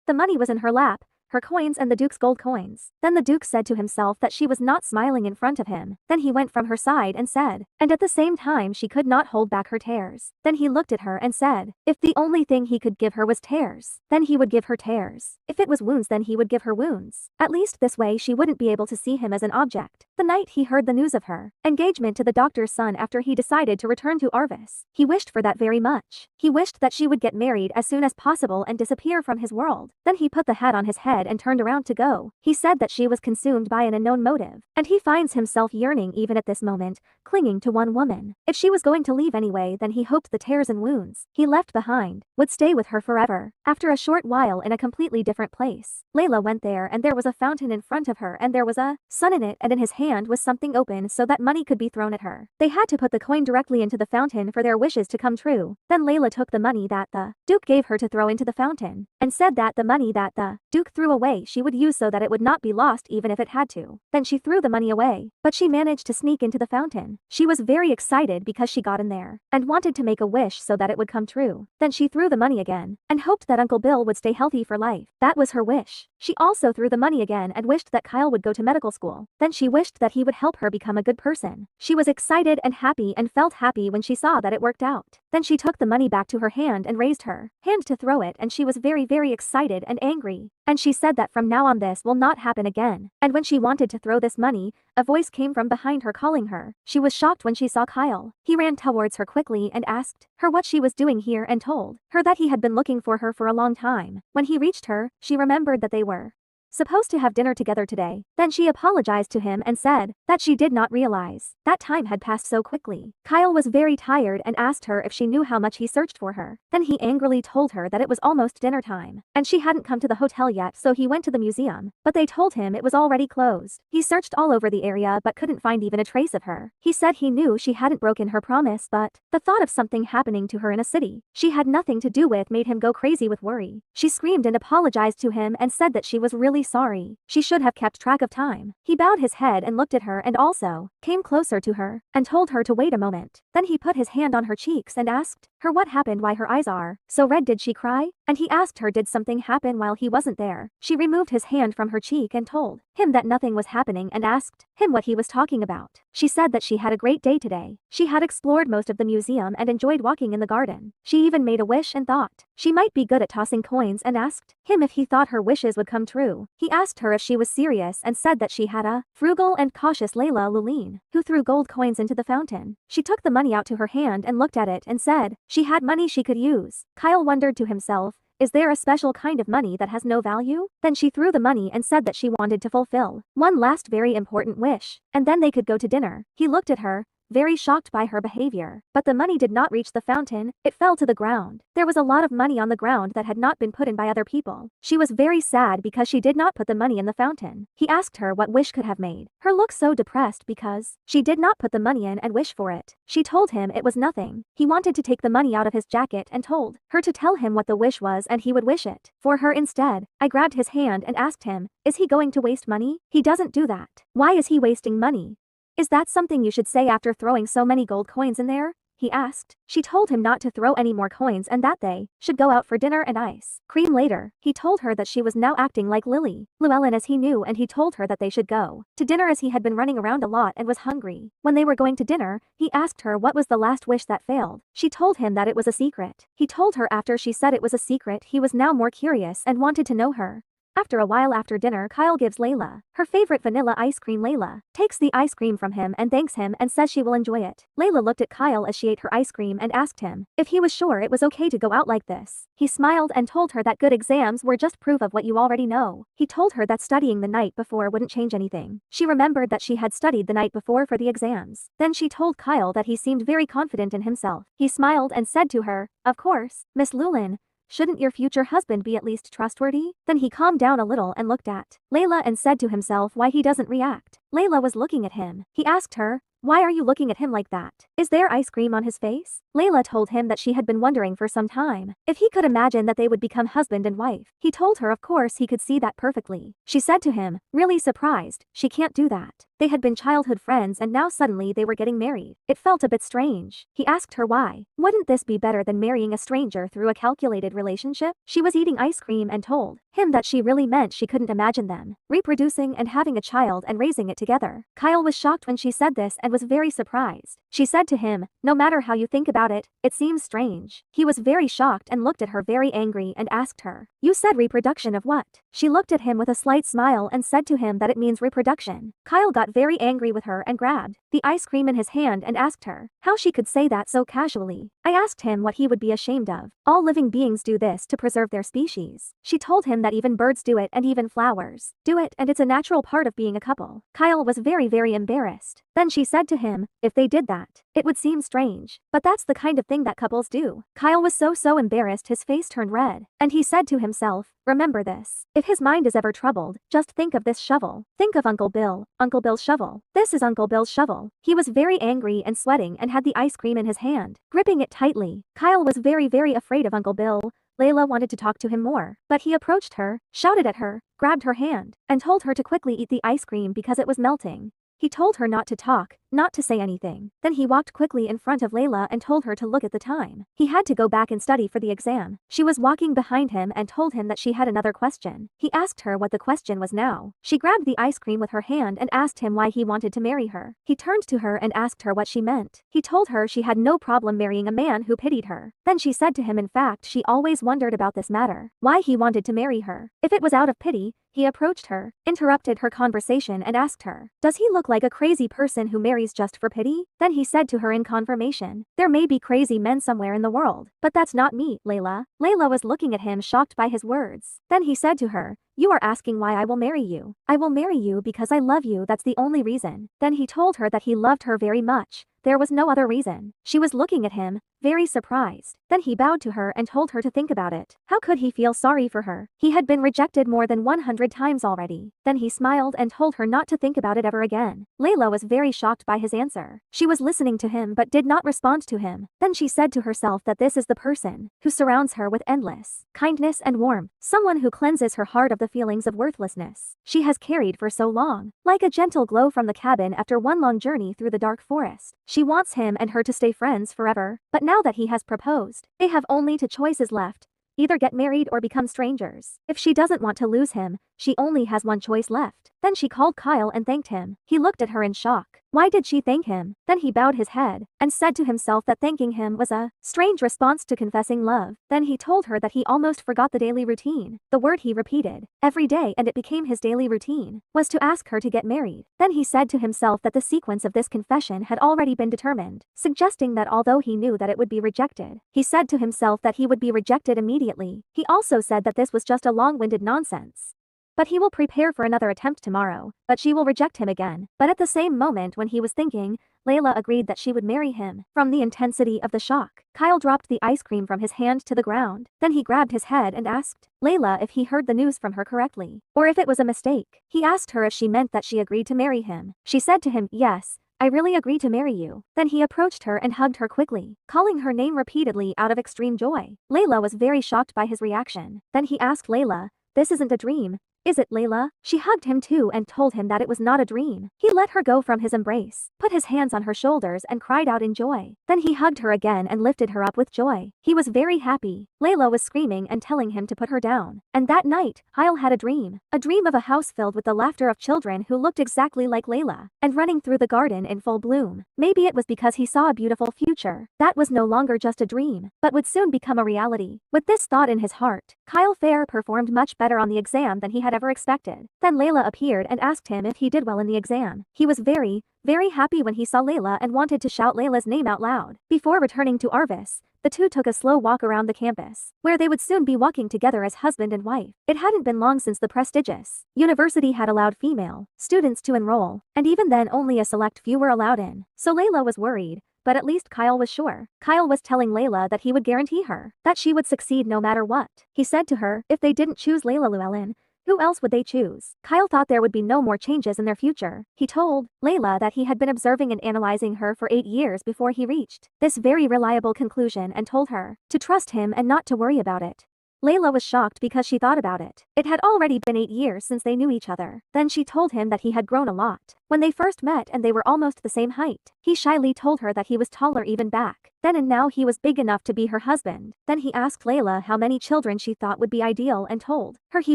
The money was in her lap, her coins and the Duke's gold coins. Then the Duke said to himself that she was not smiling in front of him. Then he went from her side and said, and at the same time she could not hold back her tears. Then he looked at her and said, if the only thing he could give her was tears, then he would give her tears. If it was wounds, then he would give her wounds. At least this way she wouldn't be able to see him as an object. The night he heard the news of her engagement to the doctor's son after he decided to return to Arvis, he wished for that very much. He wished that she would get married as soon as possible and disappear from his world. Then he put the hat on his head and turned around to go. He said that she was consumed by an unknown motive, and he finds himself yearning even at this moment, clinging to one woman. If she was going to leave anyway, then he hoped the tears and wounds he left behind would stay with her forever. After a short while in a completely different place, Layla went there and there was a fountain in front of her and there was a sun in it, and in his hand was something open so that money could be thrown at her. They had to put the coin directly into the fountain for their wishes to come true. Then Layla took the money that the Duke gave her to throw into the fountain, and said that the money that the Duke threw away she would use so that it would not be lost even if it had to. Then she threw the money away, but she managed to sneak into the fountain. She was very excited because she got in there, and wanted to make a wish so that it would come true. Then she threw the money again, and hoped that Uncle Bill would stay healthy for life. That was her wish. She also threw the money again and wished that Kyle would go to medical school. Then she wished that he would help her become a good person. She was excited and happy and felt happy when she saw that it worked out. Then she took the money back to her hand and raised her hand to throw it, and she was very excited and angry. And she said that from now on this will not happen again. And when she wanted to throw this money, a voice came from behind her calling her. She was shocked when she saw Kyle. He ran towards her quickly and asked her what she was doing here and told her that he had been looking for her for a long time. When he reached her, she remembered that they were supposed to have dinner together today. Then she apologized to him and said that she did not realize that time had passed so quickly. Kyle was very tired and asked her if she knew how much he searched for her. Then he angrily told her that it was almost dinner time, and she hadn't come to the hotel yet, so he went to the museum, but they told him it was already closed. He searched all over the area but couldn't find even a trace of her. He said he knew she hadn't broken her promise, but the thought of something happening to her in a city she had nothing to do with made him go crazy with worry. She screamed and apologized to him and said that she was really sorry. She should have kept track of time. He bowed his head and looked at her and also came closer to her and told her to wait a moment. Then he put his hand on her cheeks and asked her what happened, why her eyes are so red, did she cry? And he asked her did something happen while he wasn't there. She removed his hand from her cheek and told him that nothing was happening and asked him what he was talking about. She said that she had a great day today. She had explored most of the museum and enjoyed walking in the garden. She even made a wish and thought she might be good at tossing coins and asked him if he thought her wishes would come true. He asked her if she was serious and said that she had a frugal and cautious Layla Lulene, who threw gold coins into the fountain. She took the money out to her hand and looked at it and said she had money she could use. Kyle wondered to himself, is there a special kind of money that has no value? Then she threw the money and said that she wanted to fulfill one last very important wish, and then they could go to dinner. He looked at her, very shocked by her behavior, but the money did not reach the fountain, it fell to the ground. There was a lot of money on the ground that had not been put in by other people. She was very sad because she did not put the money in the fountain. He asked her what wish could have made her look so depressed because she did not put the money in and wish for it. She told him it was nothing. He wanted to take the money out of his jacket and told her to tell him what the wish was and he would wish it for her instead. I grabbed his hand and asked him, is he going to waste money? He doesn't do that. Why is he wasting money? Is that something you should say after throwing so many gold coins in there? He asked. She told him not to throw any more coins and that they should go out for dinner and ice cream later. He told her that she was now acting like Lily Llewellyn as he knew, and he told her that they should go to dinner as he had been running around a lot and was hungry. When they were going to dinner, he asked her what was the last wish that failed. She told him that it was a secret. He told her after she said it was a secret, he was now more curious and wanted to know her. After a while after dinner, Kyle gives Layla her favorite vanilla ice cream. Layla takes the ice cream from him and thanks him and says she will enjoy it. Layla looked at Kyle as she ate her ice cream and asked him if he was sure it was okay to go out like this. He smiled and told her that good exams were just proof of what you already know. He told her that studying the night before wouldn't change anything. She remembered that she had studied the night before for the exams. Then she told Kyle that he seemed very confident in himself. He smiled and said to her, of course, Miss Llewellyn, shouldn't your future husband be at least trustworthy? Then he calmed down a little and looked at Layla and said to himself why he doesn't react. Layla was looking at him. He asked her, why are you looking at him like that? Is there ice cream on his face? Layla told him that she had been wondering for some time if he could imagine that they would become husband and wife. He told her of course he could see that perfectly. She said to him, really surprised, she can't do that. They had been childhood friends and now suddenly they were getting married. It felt a bit strange. He asked her why. Wouldn't this be better than marrying a stranger through a calculated relationship? She was eating ice cream and told him that she really meant she couldn't imagine them reproducing and having a child and raising it together. Kyle was shocked when she said this and was very surprised. She said to him, "No matter how you think about it, it seems strange." He was very shocked and looked at her very angry and asked her, "You said reproduction of what?" She looked at him with a slight smile and said to him that it means reproduction. Kyle got very angry with her and grabbed the ice cream in his hand and asked her how she could say that so casually. I asked him what he would be ashamed of. All living beings do this to preserve their species. She told him that even birds do it and even flowers do it and it's a natural part of being a couple. Kyle was very embarrassed. Then she said to him, if they did that, it would seem strange. But that's the kind of thing that couples do. Kyle was so embarrassed his face turned red. And he said to himself, remember this. If his mind is ever troubled, just think of this shovel. Think of Uncle Bill's shovel. This is Uncle Bill's shovel. He was very angry and sweating and had the ice cream in his hand, gripping it tightly. Kyle was very afraid of Uncle Bill. Layla wanted to talk to him more, but he approached her, shouted at her, grabbed her hand, and told her to quickly eat the ice cream because it was melting. He told her not to talk, not to say anything. Then he walked quickly in front of Layla and told her to look at the time. He had to go back and study for the exam. She was walking behind him and told him that she had another question. He asked her what the question was now. She grabbed the ice cream with her hand and asked him why he wanted to marry her. He turned to her and asked her what she meant. He told her she had no problem marrying a man who pitied her. Then she said to him in fact she always wondered about this matter, why he wanted to marry her. If it was out of pity, he approached her, interrupted her conversation and asked her, does he look like a crazy person who marries just for pity? Then he said to her in confirmation, there may be crazy men somewhere in the world, but that's not me, Layla. Layla was looking at him shocked by his words. Then he said to her, you are asking why I will marry you. I will marry you because I love you, that's the only reason. Then he told her that he loved her very much. There was no other reason. She was looking at him, very surprised. Then he bowed to her and told her to think about it. How could he feel sorry for her? He had been rejected more than 100 times already. Then he smiled and told her not to think about it ever again. Layla was very shocked by his answer. She was listening to him but did not respond to him. Then she said to herself that this is the person who surrounds her with endless kindness and warmth, someone who cleanses her heart of the feelings of worthlessness she has carried for so long. Like a gentle glow from the cabin after one long journey through the dark forest. She wants him and her to stay friends forever, but now that he has proposed, they have only two choices left. Either get married or become strangers. If she doesn't want to lose him, she only has one choice left. Then she called Kyle and thanked him. He looked at her in shock. Why did she thank him? Then he bowed his head and said to himself that thanking him was a strange response to confessing love. Then he told her that he almost forgot the daily routine. The word he repeated every day and it became his daily routine was to ask her to get married. Then he said to himself that the sequence of this confession had already been determined, suggesting that although he knew that it would be rejected, he said to himself that he would be rejected immediately. He also said that this was just a long-winded nonsense. But he will prepare for another attempt tomorrow, but she will reject him again. But at the same moment when he was thinking, Layla agreed that she would marry him. From the intensity of the shock, Kyle dropped the ice cream from his hand to the ground. Then he grabbed his head and asked Layla if he heard the news from her correctly, or if it was a mistake. He asked her if she meant that she agreed to marry him. She said to him, yes, I really agree to marry you. Then he approached her and hugged her quickly, calling her name repeatedly out of extreme joy. Layla was very shocked by his reaction. Then he asked Layla, this isn't a dream, is it, Layla? She hugged him too and told him that it was not a dream. He let her go from his embrace, put his hands on her shoulders and cried out in joy. Then he hugged her again and lifted her up with joy. He was very happy. Layla was screaming and telling him to put her down. And that night, Kyle had a dream of a house filled with the laughter of children who looked exactly like Layla, and running through the garden in full bloom. Maybe it was because he saw a beautiful future. That was no longer just a dream, but would soon become a reality. With this thought in his heart, Kyle Fair performed much better on the exam than he had ever expected. Then Layla appeared and asked him if he did well in the exam. He was very happy when he saw Layla and wanted to shout Layla's name out loud. Before returning to Arvis, the two took a slow walk around the campus, where they would soon be walking together as husband and wife. It hadn't been long since the prestigious university had allowed female students to enroll, and even then only a select few were allowed in. So Layla was worried. But at least Kyle was sure. Kyle was telling Layla that he would guarantee her that she would succeed no matter what. He said to her, if they didn't choose Layla Llewellyn, who else would they choose? Kyle thought there would be no more changes in their future. He told Layla that he had been observing and analyzing her for 8 years before he reached this very reliable conclusion and told her to trust him and not to worry about it. Layla was shocked because she thought about it. It had already been 8 years since they knew each other. Then she told him that he had grown a lot. When they first met and they were almost the same height, he shyly told her that he was taller even back then, and now he was big enough to be her husband. Then he asked Layla how many children she thought would be ideal and told her he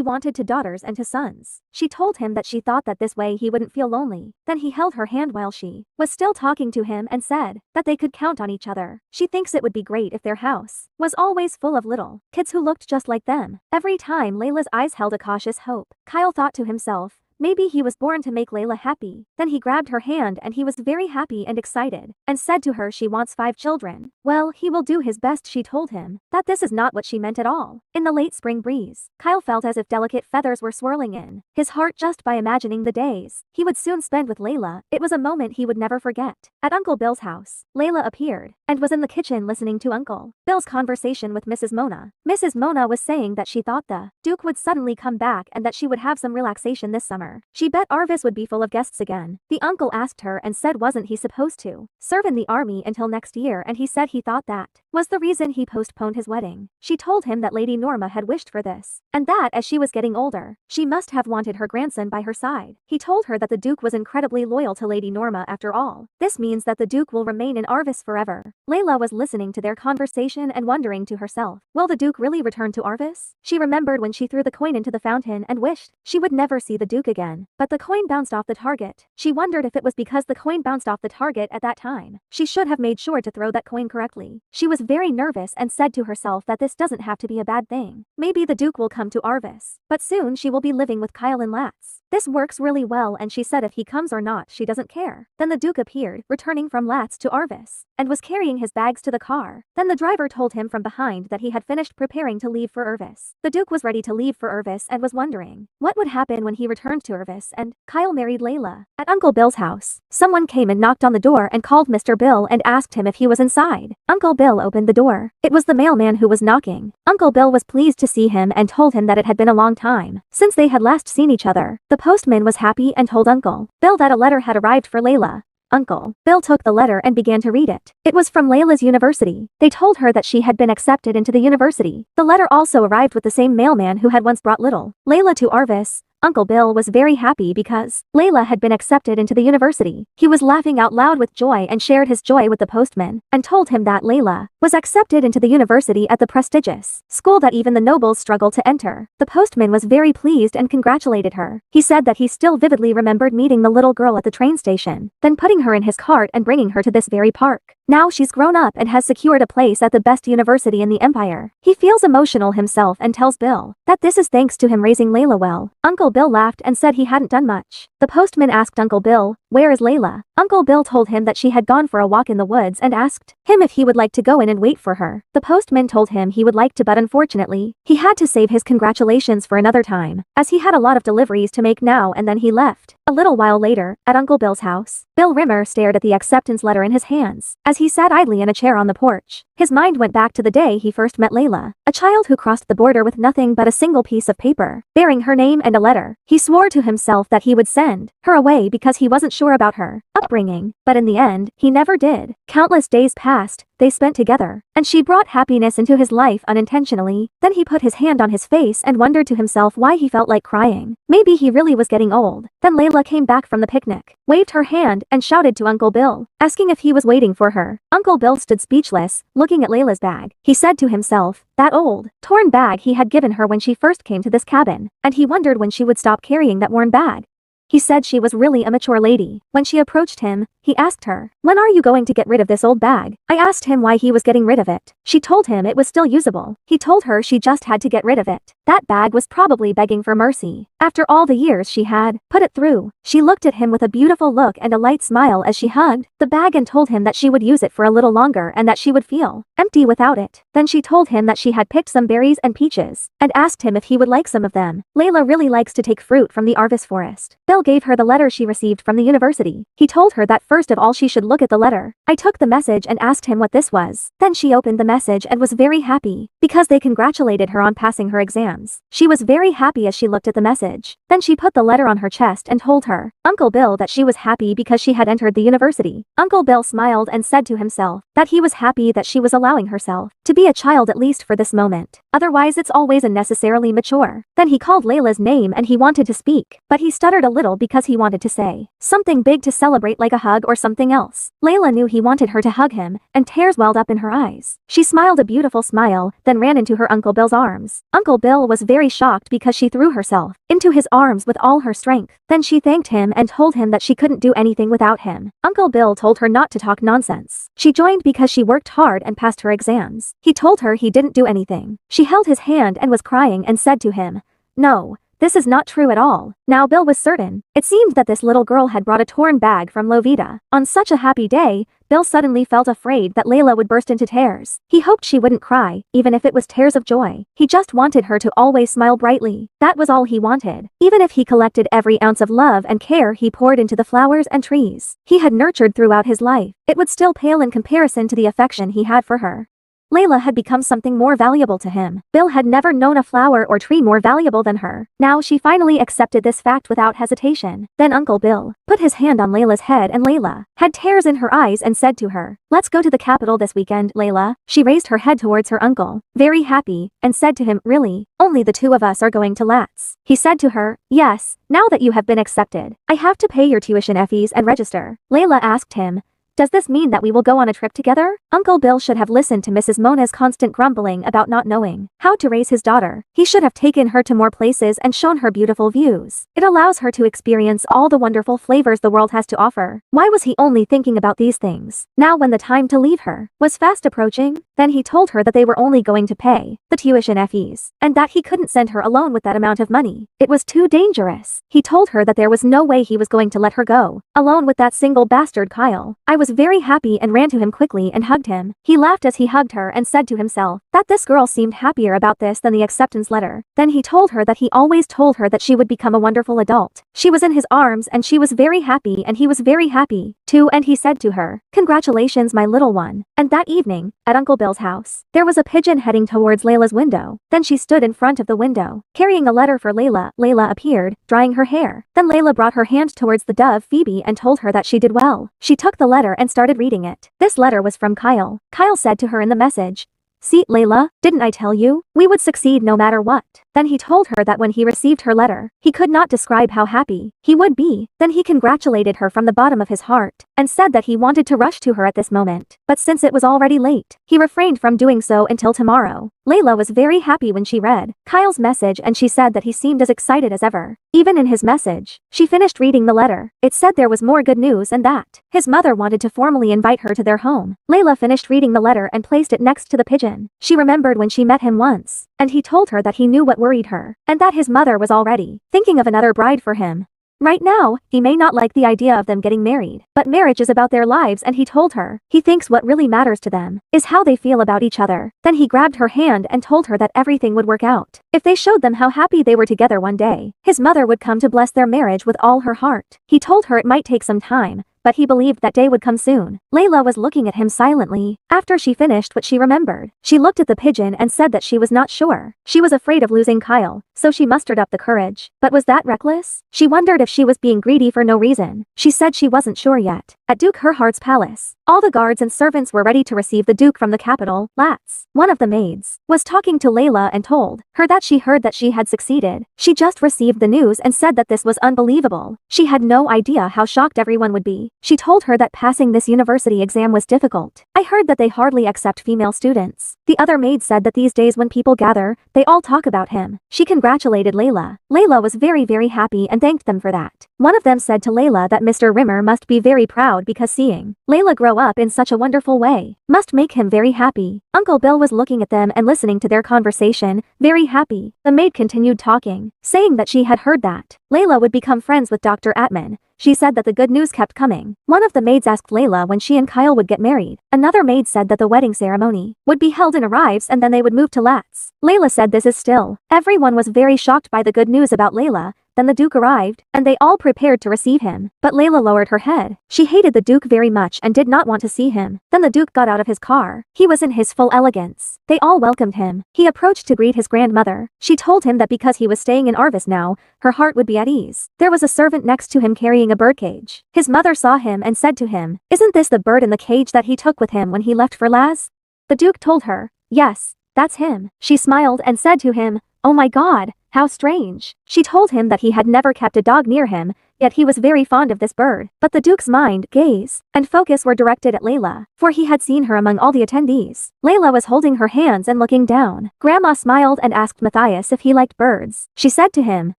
wanted 2 daughters and 2 sons. She told him that she thought that this way he wouldn't feel lonely. Then he held her hand while she was still talking to him and said that they could count on each other. She thinks it would be great if their house was always full of little kids who looked just like them. Every time Layla's eyes held a cautious hope. Kyle thought to himself, maybe he was born to make Layla happy. Then he grabbed her hand and he was very happy and excited, and said to her she wants 5 children. Well, he will do his best. She told him that this is not what she meant at all. In the late spring breeze, Kyle felt as if delicate feathers were swirling in his heart just by imagining the days he would soon spend with Layla. It was a moment he would never forget. At Uncle Bill's house, Layla appeared and was in the kitchen listening to Uncle Bill's conversation with Mrs. Mona. Mrs. Mona was saying that she thought the Duke would suddenly come back and that she would have some relaxation this summer. She bet Arvis would be full of guests again. The uncle asked her and said wasn't he supposed to serve in the army until next year, and he said he thought that was the reason he postponed his wedding. She told him that Lady Norma had wished for this, and that as she was getting older, she must have wanted her grandson by her side. He told her that the Duke was incredibly loyal to Lady Norma after all. This means that the Duke will remain in Arvis forever. Layla was listening to their conversation and wondering to herself, will the Duke really return to Arvis? She remembered when she threw the coin into the fountain and wished she would never see the Duke again. But the coin bounced off the target. She wondered if it was because the coin bounced off the target at that time. She should have made sure to throw that coin correctly. She was very nervous and said to herself that this doesn't have to be a bad thing. Maybe the Duke will come to Arvis, but soon she will be living with Kyle and Latz. This works really well, and she said if he comes or not she doesn't care. Then the Duke appeared, returning from Latz to Arvis, and was carrying his bags to the car. Then the driver told him from behind that he had finished preparing to leave for Arvis. The Duke was ready to leave for Arvis and was wondering what would happen when he returned to Arvis and Kyle married Layla. At Uncle Bill's house, someone came and knocked on the door and called Mr. Bill and asked him if he was inside. Uncle Bill opened the door. It was the mailman who was knocking. Uncle Bill was pleased to see him and told him that it had been a long time since they had last seen each other. The postman was happy and told Uncle Bill that a letter had arrived for Layla. Uncle Bill took the letter and began to read it. It was from Layla's university. They told her that she had been accepted into the university. The letter also arrived with the same mailman who had once brought little Layla to Arvis. Uncle Bill was very happy because Layla had been accepted into the university. He was laughing out loud with joy and shared his joy with the postman and told him that Layla was accepted into the university at the prestigious school that even the nobles struggle to enter. The postman was very pleased and congratulated her. He said that he still vividly remembered meeting the little girl at the train station, then putting her in his cart and bringing her to this very park. Now she's grown up and has secured a place at the best university in the empire. He feels emotional himself and tells Bill that this is thanks to him raising Layla well. Uncle Bill laughed and said he hadn't done much. The postman asked Uncle Bill, "Where is Layla?" Uncle Bill told him that she had gone for a walk in the woods and asked him if he would like to go in and wait for her. The postman told him he would like to, but unfortunately, he had to save his congratulations for another time, as he had a lot of deliveries to make now, and then he left. A little while later, at Uncle Bill's house, Bill Rimmer stared at the acceptance letter in his hands as he sat idly in a chair on the porch. His mind went back to the day he first met Layla, a child who crossed the border with nothing but a single piece of paper bearing her name and a letter. He swore to himself that he would send her away because he wasn't sure about her upbringing, but in the end, he never did. Countless days passed they spent together, and she brought happiness into his life unintentionally. Then he put his hand on his face and wondered to himself why he felt like crying. Maybe he really was getting old. Then Layla came back from the picnic, waved her hand, and shouted to Uncle Bill, asking if he was waiting for her. Uncle Bill stood speechless, looking at Layla's bag. He said to himself, that old, torn bag he had given her when she first came to this cabin, and he wondered when she would stop carrying that worn bag. He said she was really a mature lady. When she approached him, he asked her, "When are you going to get rid of this old bag?" I asked him why he was getting rid of it. She told him it was still usable. He told her she just had to get rid of it. That bag was probably begging for mercy. After all the years she had put it through, she looked at him with a beautiful look and a light smile as she hugged the bag and told him that she would use it for a little longer and that she would feel empty without it. Then she told him that she had picked some berries and peaches and asked him if he would like some of them. Layla really likes to take fruit from the Arvis forest. Bill gave her the letter she received from the university. He told her that first of all she should look at the letter. I took the message and asked him what this was. Then she opened the message and was very happy because they congratulated her on passing her exams. She was very happy as she looked at the message. Then she put the letter on her chest and told her Uncle Bill that she was happy because she had entered the university. Uncle Bill smiled and said to himself that he was happy that she was allowing herself to be a child at least for this moment. Otherwise it's always unnecessarily mature. Then he called Layla's name and he wanted to speak, but he stuttered a little because he wanted to say something big to celebrate like a hug or something else. Layla knew he wanted her to hug him, and tears welled up in her eyes. She smiled a beautiful smile, then ran into her Uncle Bill's arms. Uncle Bill was very shocked because she threw herself into his arms with all her strength. Then she thanked him and told him that she couldn't do anything without him. Uncle Bill told her not to talk nonsense. She joined because she worked hard and passed her exams. He told her he didn't do anything. She held his hand and was crying and said to him, "No. This is not true at all." Now Bill was certain. It seemed that this little girl had brought a torn bag from Lovita. On such a happy day, Bill suddenly felt afraid that Layla would burst into tears. He hoped she wouldn't cry, even if it was tears of joy. He just wanted her to always smile brightly. That was all he wanted. Even if he collected every ounce of love and care he poured into the flowers and trees he had nurtured throughout his life, it would still pale in comparison to the affection he had for her. Layla had become something more valuable to him. Bill had never known a flower or tree more valuable than her. Now she finally accepted this fact without hesitation. Then Uncle Bill put his hand on Layla's head and Layla had tears in her eyes and said to her, "Let's go to the capital this weekend, Layla." She raised her head towards her uncle, very happy, and said to him, "Really? Only the two of us are going to Lats?" He said to her, "Yes, now that you have been accepted, I have to pay your tuition fees and register." Layla asked him, "Does this mean that we will go on a trip together?" Uncle Bill should have listened to Mrs. Mona's constant grumbling about not knowing how to raise his daughter. He should have taken her to more places and shown her beautiful views. It allows her to experience all the wonderful flavors the world has to offer. Why was he only thinking about these things? Now when the time to leave her was fast approaching, then he told her that they were only going to pay the tuition fees, and that he couldn't send her alone with that amount of money. It was too dangerous. He told her that there was no way he was going to let her go alone with that single bastard Kyle. I was very happy and ran to him quickly and hugged him. He laughed as he hugged her and said to himself that this girl seemed happier about this than the acceptance letter. Then he told her that he always told her that she would become a wonderful adult. She was in his arms and she was very happy and he was very happy too, and he said to her, "Congratulations, my little one." And that evening, at Uncle Bill's house, there was a pigeon heading towards Layla's window. Then she stood in front of the window, carrying a letter for Layla. Layla appeared, drying her hair. Then Layla brought her hand towards the dove Phoebe and told her that she did well. She took the letter and started reading it. This letter was from Kyle. Kyle said to her in the message, "See, Layla, didn't I tell you? We would succeed no matter what." Then he told her that when he received her letter, he could not describe how happy he would be. Then he congratulated her from the bottom of his heart, and said that he wanted to rush to her at this moment. But since it was already late, he refrained from doing so until tomorrow. Layla was very happy when she read Kyle's message and she said that he seemed as excited as ever. Even in his message, she finished reading the letter. It said there was more good news and that his mother wanted to formally invite her to their home. Layla finished reading the letter and placed it next to the pigeon. She remembered when she met him once, and he told her that he knew what worried her, and that his mother was already thinking of another bride for him. Right now, he may not like the idea of them getting married, but marriage is about their lives, and he told her he thinks what really matters to them is how they feel about each other. Then he grabbed her hand and told her that everything would work out if they showed them how happy they were together one day. His mother would come to bless their marriage with all her heart. He told her it might take some time, but he believed that day would come soon. Layla was looking at him silently. After she finished what she remembered, she looked at the pigeon and said that she was not sure. She was afraid of losing Kyle, so she mustered up the courage. But was that reckless? She wondered if she was being greedy for no reason. She said she wasn't sure yet. At Duke Herhard's palace, all the guards and servants were ready to receive the Duke from the capital, Lats. One of the maids was talking to Layla and told her that she heard that she had succeeded. She just received the news and said that this was unbelievable. She had no idea how shocked everyone would be. She told her that passing this university exam was difficult. "I heard that they hardly accept female students." The other maid said that these days when people gather, they all talk about him. She congratulated Layla. Layla was very happy and thanked them for that. One of them said to Layla that Mr. Rimmer must be very proud because seeing Layla grow up in such a wonderful way must make him very happy. Uncle Bill was looking at them and listening to their conversation, very happy. The maid continued talking, saying that she had heard that Layla would become friends with Dr. Atman. She said that the good news kept coming. One of the maids asked Layla when she and Kyle would get married. Another maid said that the wedding ceremony would be held in Arrives and then they would move to Lats. Layla said this is still. Everyone was very shocked by the good news about Layla, Then the Duke arrived, and they all prepared to receive him. But Layla lowered her head. She hated the Duke very much and did not want to see him. Then the Duke got out of his car. He was in his full elegance. They all welcomed him. He approached to greet his grandmother. She told him that because he was staying in Arvis now, her heart would be at ease. There was a servant next to him carrying a birdcage. His mother saw him and said to him, "Isn't this the bird in the cage that he took with him when he left for Laz?" The Duke told her, "Yes, that's him." She smiled and said to him, "Oh my God, how strange." She told him that he had never kept a dog near him, yet he was very fond of this bird. But the Duke's mind, gaze, and focus were directed at Layla, for he had seen her among all the attendees. Layla was holding her hands and looking down. Grandma smiled and asked Matthias if he liked birds. She said to him,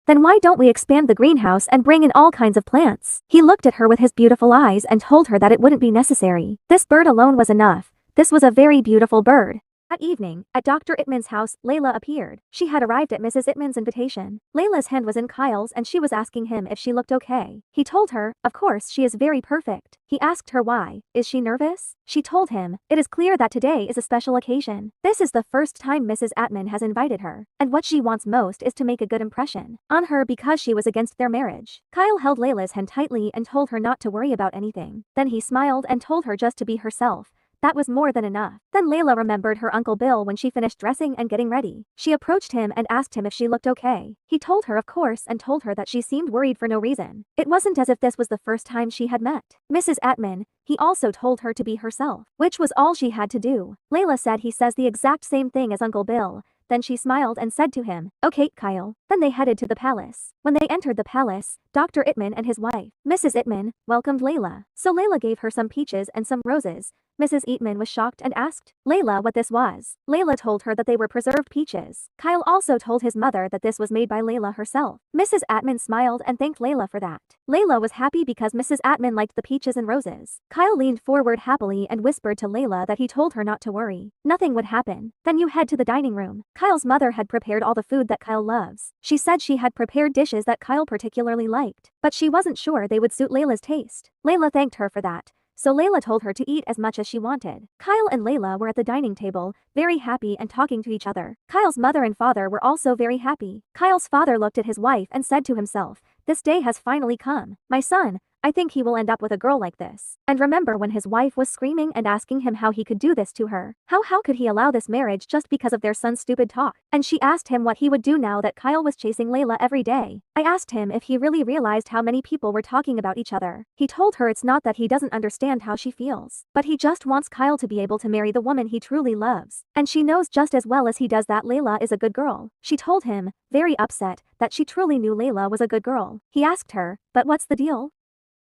"Then why don't we expand the greenhouse and bring in all kinds of plants?" He looked at her with his beautiful eyes and told her that it wouldn't be necessary. This bird alone was enough. This was a very beautiful bird. That evening, at Dr. Itman's house, Layla appeared. She had arrived at Mrs. Itman's invitation. Layla's hand was in Kyle's and she was asking him if she looked okay. He told her, of course she is very perfect. He asked her why. Is she nervous? She told him, it is clear that today is a special occasion. This is the first time Mrs. Atman has invited her, and what she wants most is to make a good impression on her because she was against their marriage. Kyle held Layla's hand tightly and told her not to worry about anything. Then he smiled and told her just to be herself. That was more than enough. Then Layla remembered her Uncle Bill when she finished dressing and getting ready. She approached him and asked him if she looked okay. He told her of course and told her that she seemed worried for no reason. It wasn't as if this was the first time she had met Mrs. Atman. He also told her to be herself, which was all she had to do. Layla said he says the exact same thing as Uncle Bill. Then she smiled and said to him, "Okay, Kyle." Then they headed to the palace. When they entered the palace, Dr. Itman and his wife, Mrs. Itman, welcomed Layla. So Layla gave her some peaches and some roses. Mrs. Itman was shocked and asked Layla what this was. Layla told her that they were preserved peaches. Kyle also told his mother that this was made by Layla herself. Mrs. Atman smiled and thanked Layla for that. Layla was happy because Mrs. Atman liked the peaches and roses. Kyle leaned forward happily and whispered to Layla that he told her not to worry. Nothing would happen. Then you head to the dining room. Kyle's mother had prepared all the food that Kyle loves. She said she had prepared dishes that Kyle particularly liked, but she wasn't sure they would suit Layla's taste. Layla thanked her for that. So Layla told her to eat as much as she wanted. Kyle and Layla were at the dining table, very happy and talking to each other. Kyle's mother and father were also very happy. Kyle's father looked at his wife and said to himself, "This day has finally come. My son, I think he will end up with a girl like this." And remember when his wife was screaming and asking him how he could do this to her. How could he allow this marriage just because of their son's stupid talk? And she asked him what he would do now that Kyle was chasing Layla every day. I asked him if he really realized how many people were talking about each other. He told her it's not that he doesn't understand how she feels, but he just wants Kyle to be able to marry the woman he truly loves. And she knows just as well as he does that Layla is a good girl. She told him, very upset, that she truly knew Layla was a good girl. He asked her, "But what's the deal?"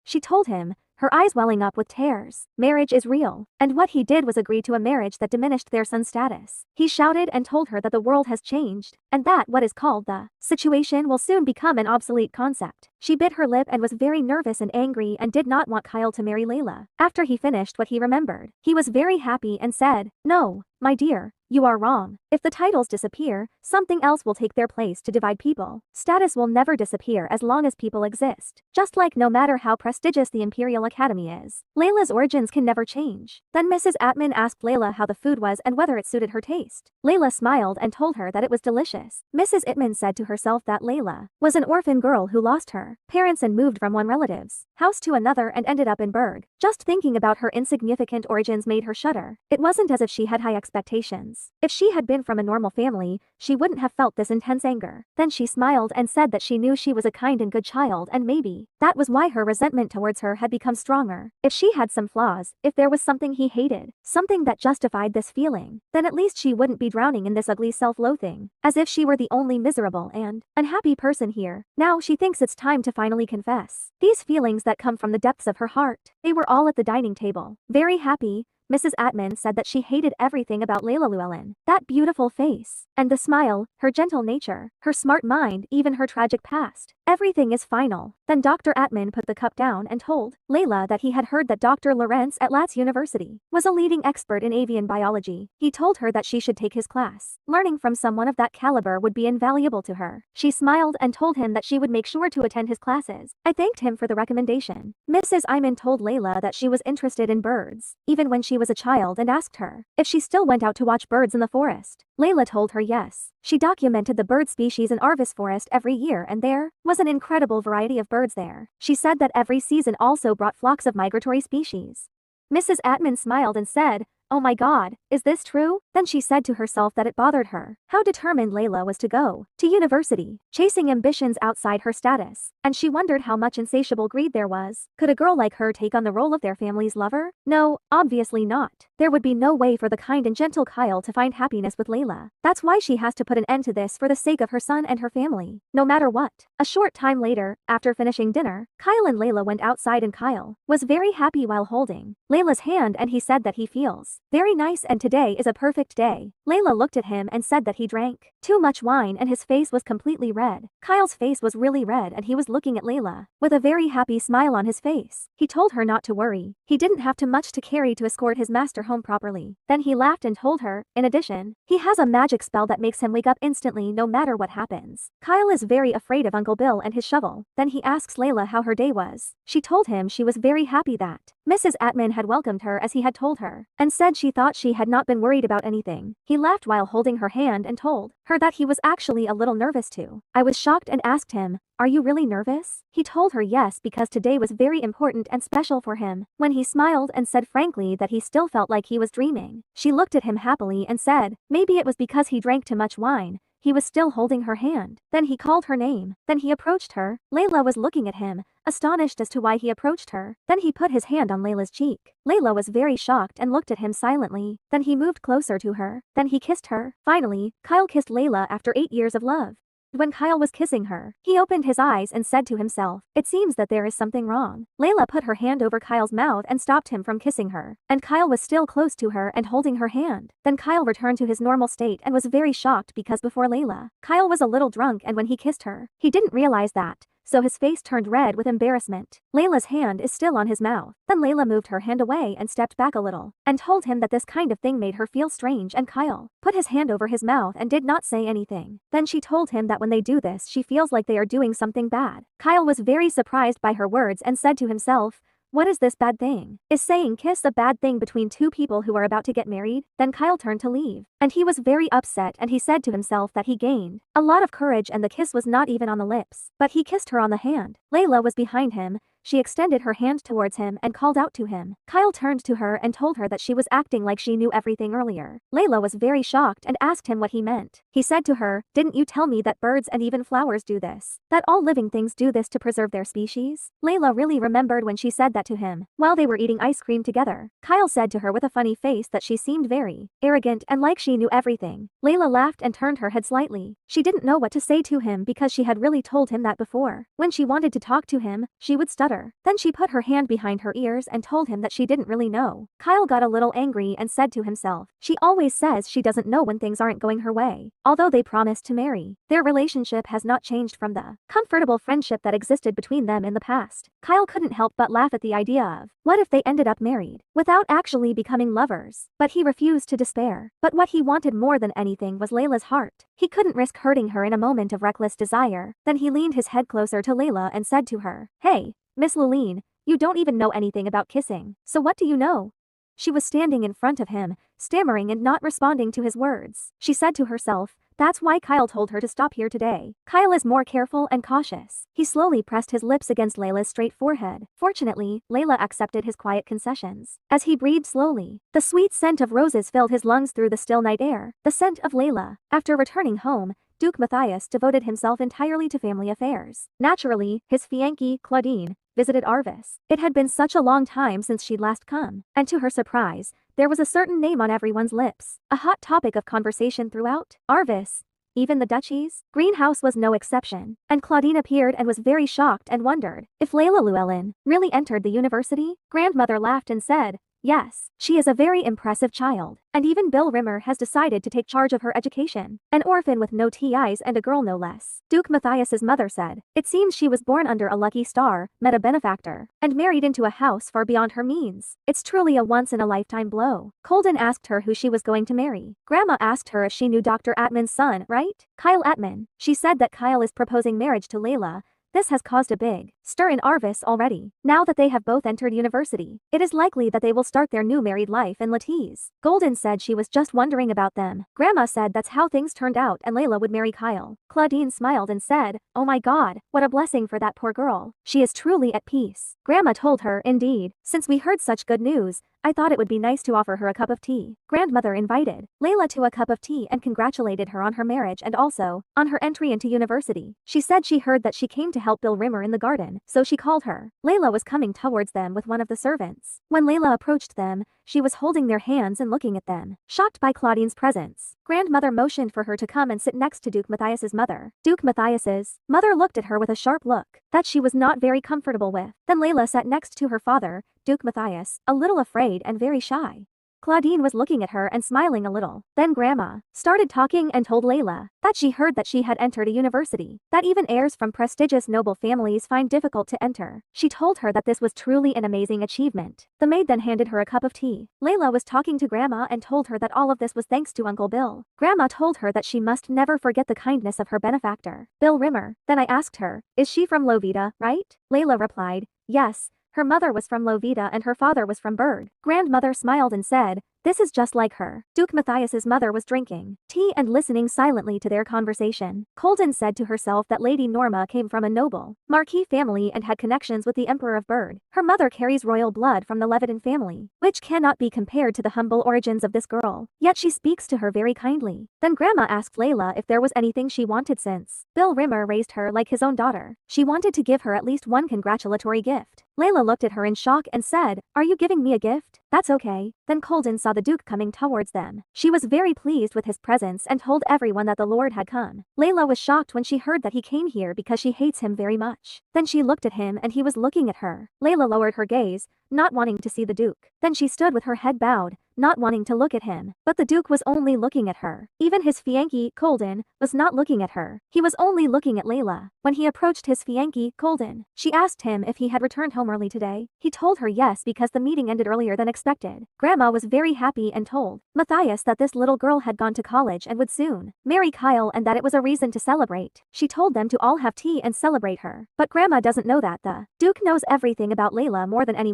She told him, her eyes welling up with tears, marriage is real. And what he did was agree to a marriage that diminished their son's status. He shouted and told her that the world has changed, and that what is called the situation will soon become an obsolete concept. She bit her lip and was very nervous and angry and did not want Kyle to marry Layla. After he finished what he remembered, he was very happy and said, "No, my dear, you are wrong. If the titles disappear, something else will take their place to divide people. Status will never disappear as long as people exist. Just like no matter how prestigious the Imperial Academy is, Layla's origins can never change." Then Mrs. Atman asked Layla how the food was and whether it suited her taste. Layla smiled and told her that it was delicious. Mrs. Itman said to herself that Layla was an orphan girl who lost her parents and moved from one relative's house to another and ended up in Berg. Just thinking about her insignificant origins made her shudder. It wasn't as if she had high expectations. If she had been from a normal family, she wouldn't have felt this intense anger. Then she smiled and said that she knew she was a kind and good child and maybe that was why her resentment towards her had become stronger. If she had some flaws, if there was something he hated, something that justified this feeling, then at least she wouldn't be drowning in this ugly self-loathing, as if she were the only miserable and unhappy person here. Now she thinks it's time to finally confess these feelings that come from the depths of her heart. They were all at the dining table, very happy. Mrs. Atman said that she hated everything about Layla Llewellyn. That beautiful face, and the smile, her gentle nature, her smart mind, even her tragic past. Everything is final. Then Dr. Atman put the cup down and told Layla that he had heard that Dr. Lawrence at Latz University was a leading expert in avian biology. He told her that she should take his class. Learning from someone of that caliber would be invaluable to her. She smiled and told him that she would make sure to attend his classes. I thanked him for the recommendation. Mrs. Iman told Layla that she was interested in birds, even when she was a child and asked her if she still went out to watch birds in the forest. Layla told her yes. She documented the bird species in Arvis Forest every year and there was an incredible variety of birds there. She said that every season also brought flocks of migratory species. Mrs. Atman smiled and said, "Oh my God, is this true?" Then she said to herself that it bothered her how determined Layla was to go to university, chasing ambitions outside her status, and she wondered how much insatiable greed there was. Could a girl like her take on the role of their family's lover? No, obviously not. There would be no way for the kind and gentle Kyle to find happiness with Layla. That's why she has to put an end to this for the sake of her son and her family, no matter what. A short time later, after finishing dinner, Kyle and Layla went outside and Kyle was very happy while holding Layla's hand and he said that he feels very nice and today is a perfect day. Layla looked at him and said that he drank too much wine and his face was completely red. Kyle's face was really red and he was looking at Layla with a very happy smile on his face. He told her not to worry. He didn't have too much to carry to escort his master home properly. Then he laughed and told her, in addition, he has a magic spell that makes him wake up instantly no matter what happens. Kyle is very afraid of Uncle Bill and his shovel. Then he asks Layla how her day was. She told him she was very happy that Mrs. Atman had welcomed her as he had told her, and said she thought she had not been worried about anything. He laughed while holding her hand and told her that he was actually a little nervous too. I was shocked and asked him, "Are you really nervous?" He told her yes because today was very important and special for him. When he smiled and said frankly that he still felt like he was dreaming, she looked at him happily and said, maybe it was because he drank too much wine. He was still holding her hand. Then he called her name. Then he approached her. Layla was looking at him, astonished as to why he approached her. Then he put his hand on Layla's cheek. Layla was very shocked and looked at him silently. Then he moved closer to her. Then he kissed her. Finally, Kyle kissed Layla after 8 years of love. When Kyle was kissing her, he opened his eyes and said to himself, it seems that there is something wrong. Layla put her hand over Kyle's mouth and stopped him from kissing her. And Kyle was still close to her and holding her hand. Then Kyle returned to his normal state and was very shocked because before Layla, Kyle was a little drunk and when he kissed her, he didn't realize that. So his face turned red with embarrassment. Layla's hand is still on his mouth. Then Layla moved her hand away and stepped back a little, and told him that this kind of thing made her feel strange and Kyle put his hand over his mouth and did not say anything. Then she told him that when they do this she feels like they are doing something bad. Kyle was very surprised by her words and said to himself, what is this bad thing? Is saying kiss a bad thing between two people who are about to get married? Then Kyle turned to leave. And he was very upset and he said to himself that he gained a lot of courage and the kiss was not even on the lips. But he kissed her on the hand. Layla was behind him. She extended her hand towards him and called out to him. Kyle turned to her and told her that she was acting like she knew everything earlier. Layla was very shocked and asked him what he meant. He said to her, didn't you tell me that birds and even flowers do this? That all living things do this to preserve their species? Layla really remembered when she said that to him while they were eating ice cream together. Kyle said to her with a funny face that she seemed very arrogant and like she knew everything. Layla laughed and turned her head slightly. She didn't know what to say to him because she had really told him that before. When she wanted to talk to him, she would stutter. Then she put her hand behind her ears and told him that she didn't really know. Kyle got a little angry and said to himself, she always says she doesn't know when things aren't going her way. Although they promised to marry, their relationship has not changed from the comfortable friendship that existed between them in the past. Kyle couldn't help but laugh at the idea of, what if they ended up married, without actually becoming lovers? But he refused to despair. But what he wanted more than anything was Layla's heart. He couldn't risk hurting her in a moment of reckless desire. Then he leaned his head closer to Layla and said to her, hey, Miss Luline, you don't even know anything about kissing. So what do you know? She was standing in front of him, stammering and not responding to his words. She said to herself, that's why Kyle told her to stop here today. Kyle is more careful and cautious. He slowly pressed his lips against Layla's straight forehead. Fortunately, Layla accepted his quiet concessions. As he breathed slowly, the sweet scent of roses filled his lungs through the still night air. The scent of Layla. After returning home, Duke Matthias devoted himself entirely to family affairs. Naturally, his fiancée, Claudine, visited Arvis. It had been such a long time since she'd last come, and to her surprise, there was a certain name on everyone's lips, a hot topic of conversation throughout Arvis. Even the Duchy's greenhouse was no exception, and Claudine appeared and was very shocked and wondered if Layla Llewellyn really entered the university. Grandmother laughed and said, yes, she is a very impressive child, and even Bill Rimmer has decided to take charge of her education. An orphan with no TIs and a girl no less. Duke Matthias's mother said, it seems she was born under a lucky star, met a benefactor, and married into a house far beyond her means. It's truly a once-in-a-lifetime blow. Colden asked her who she was going to marry. Grandma asked her if she knew Dr. Atman's son, right? Kyle Atman. She said that Kyle is proposing marriage to Layla. This has caused a big stir in Arvis already. Now that they have both entered university, it is likely that they will start their new married life in Latisse. Golden said she was just wondering about them. Grandma said that's how things turned out and Layla would marry Kyle. Claudine smiled and said, "Oh my god, what a blessing for that poor girl. She is truly at peace." Grandma told her, "Indeed, since we heard such good news, I thought it would be nice to offer her a cup of tea." Grandmother invited Layla to a cup of tea and congratulated her on her marriage and also on her entry into university. She said she heard that she came to help Bill Rimmer in the garden, so she called her. Layla was coming towards them with one of the servants. When Layla approached them, she was holding their hands and looking at them, shocked by Claudine's presence. Grandmother motioned for her to come and sit next to Duke Matthias's mother. Duke Matthias's mother looked at her with a sharp look that she was not very comfortable with. Then Layla sat next to her father, Duke Matthias, a little afraid and very shy. Claudine was looking at her and smiling a little. Then Grandma started talking and told Layla that she heard that she had entered a university, that even heirs from prestigious noble families find difficult to enter. She told her that this was truly an amazing achievement. The maid then handed her a cup of tea. Layla was talking to Grandma and told her that all of this was thanks to Uncle Bill. Grandma told her that she must never forget the kindness of her benefactor, Bill Rimmer. Then I asked her, "Is she from Lovita, right?" Layla replied, "Yes. Her mother was from Lovita and her father was from Bird." Grandmother smiled and said, "This is just like her." Duke Matthias's mother was drinking tea and listening silently to their conversation. Colden said to herself that Lady Norma came from a noble Marquis family and had connections with the Emperor of Bird. Her mother carries royal blood from the Leviton family, which cannot be compared to the humble origins of this girl. Yet she speaks to her very kindly. Then Grandma asked Layla if there was anything she wanted since Bill Rimmer raised her like his own daughter. She wanted to give her at least one congratulatory gift. Layla looked at her in shock and said, "Are you giving me a gift? That's okay." Then Colden saw the Duke coming towards them. She was very pleased with his presence and told everyone that the Lord had come. Layla was shocked when she heard that he came here because she hates him very much. Then she looked at him and he was looking at her. Layla lowered her gaze, not wanting to see the Duke. Then she stood with her head bowed, not wanting to look at him. But the Duke was only looking at her. Even his fiancé, Colden, was not looking at her. He was only looking at Layla. When he approached his fiancé, Colden, she asked him if he had returned home early today. He told her yes because the meeting ended earlier than expected. Grandma was very happy and told Matthias that this little girl had gone to college and would soon marry Kyle and that it was a reason to celebrate. She told them to all have tea and celebrate her. But Grandma doesn't know that the Duke knows everything about Layla more than anyone.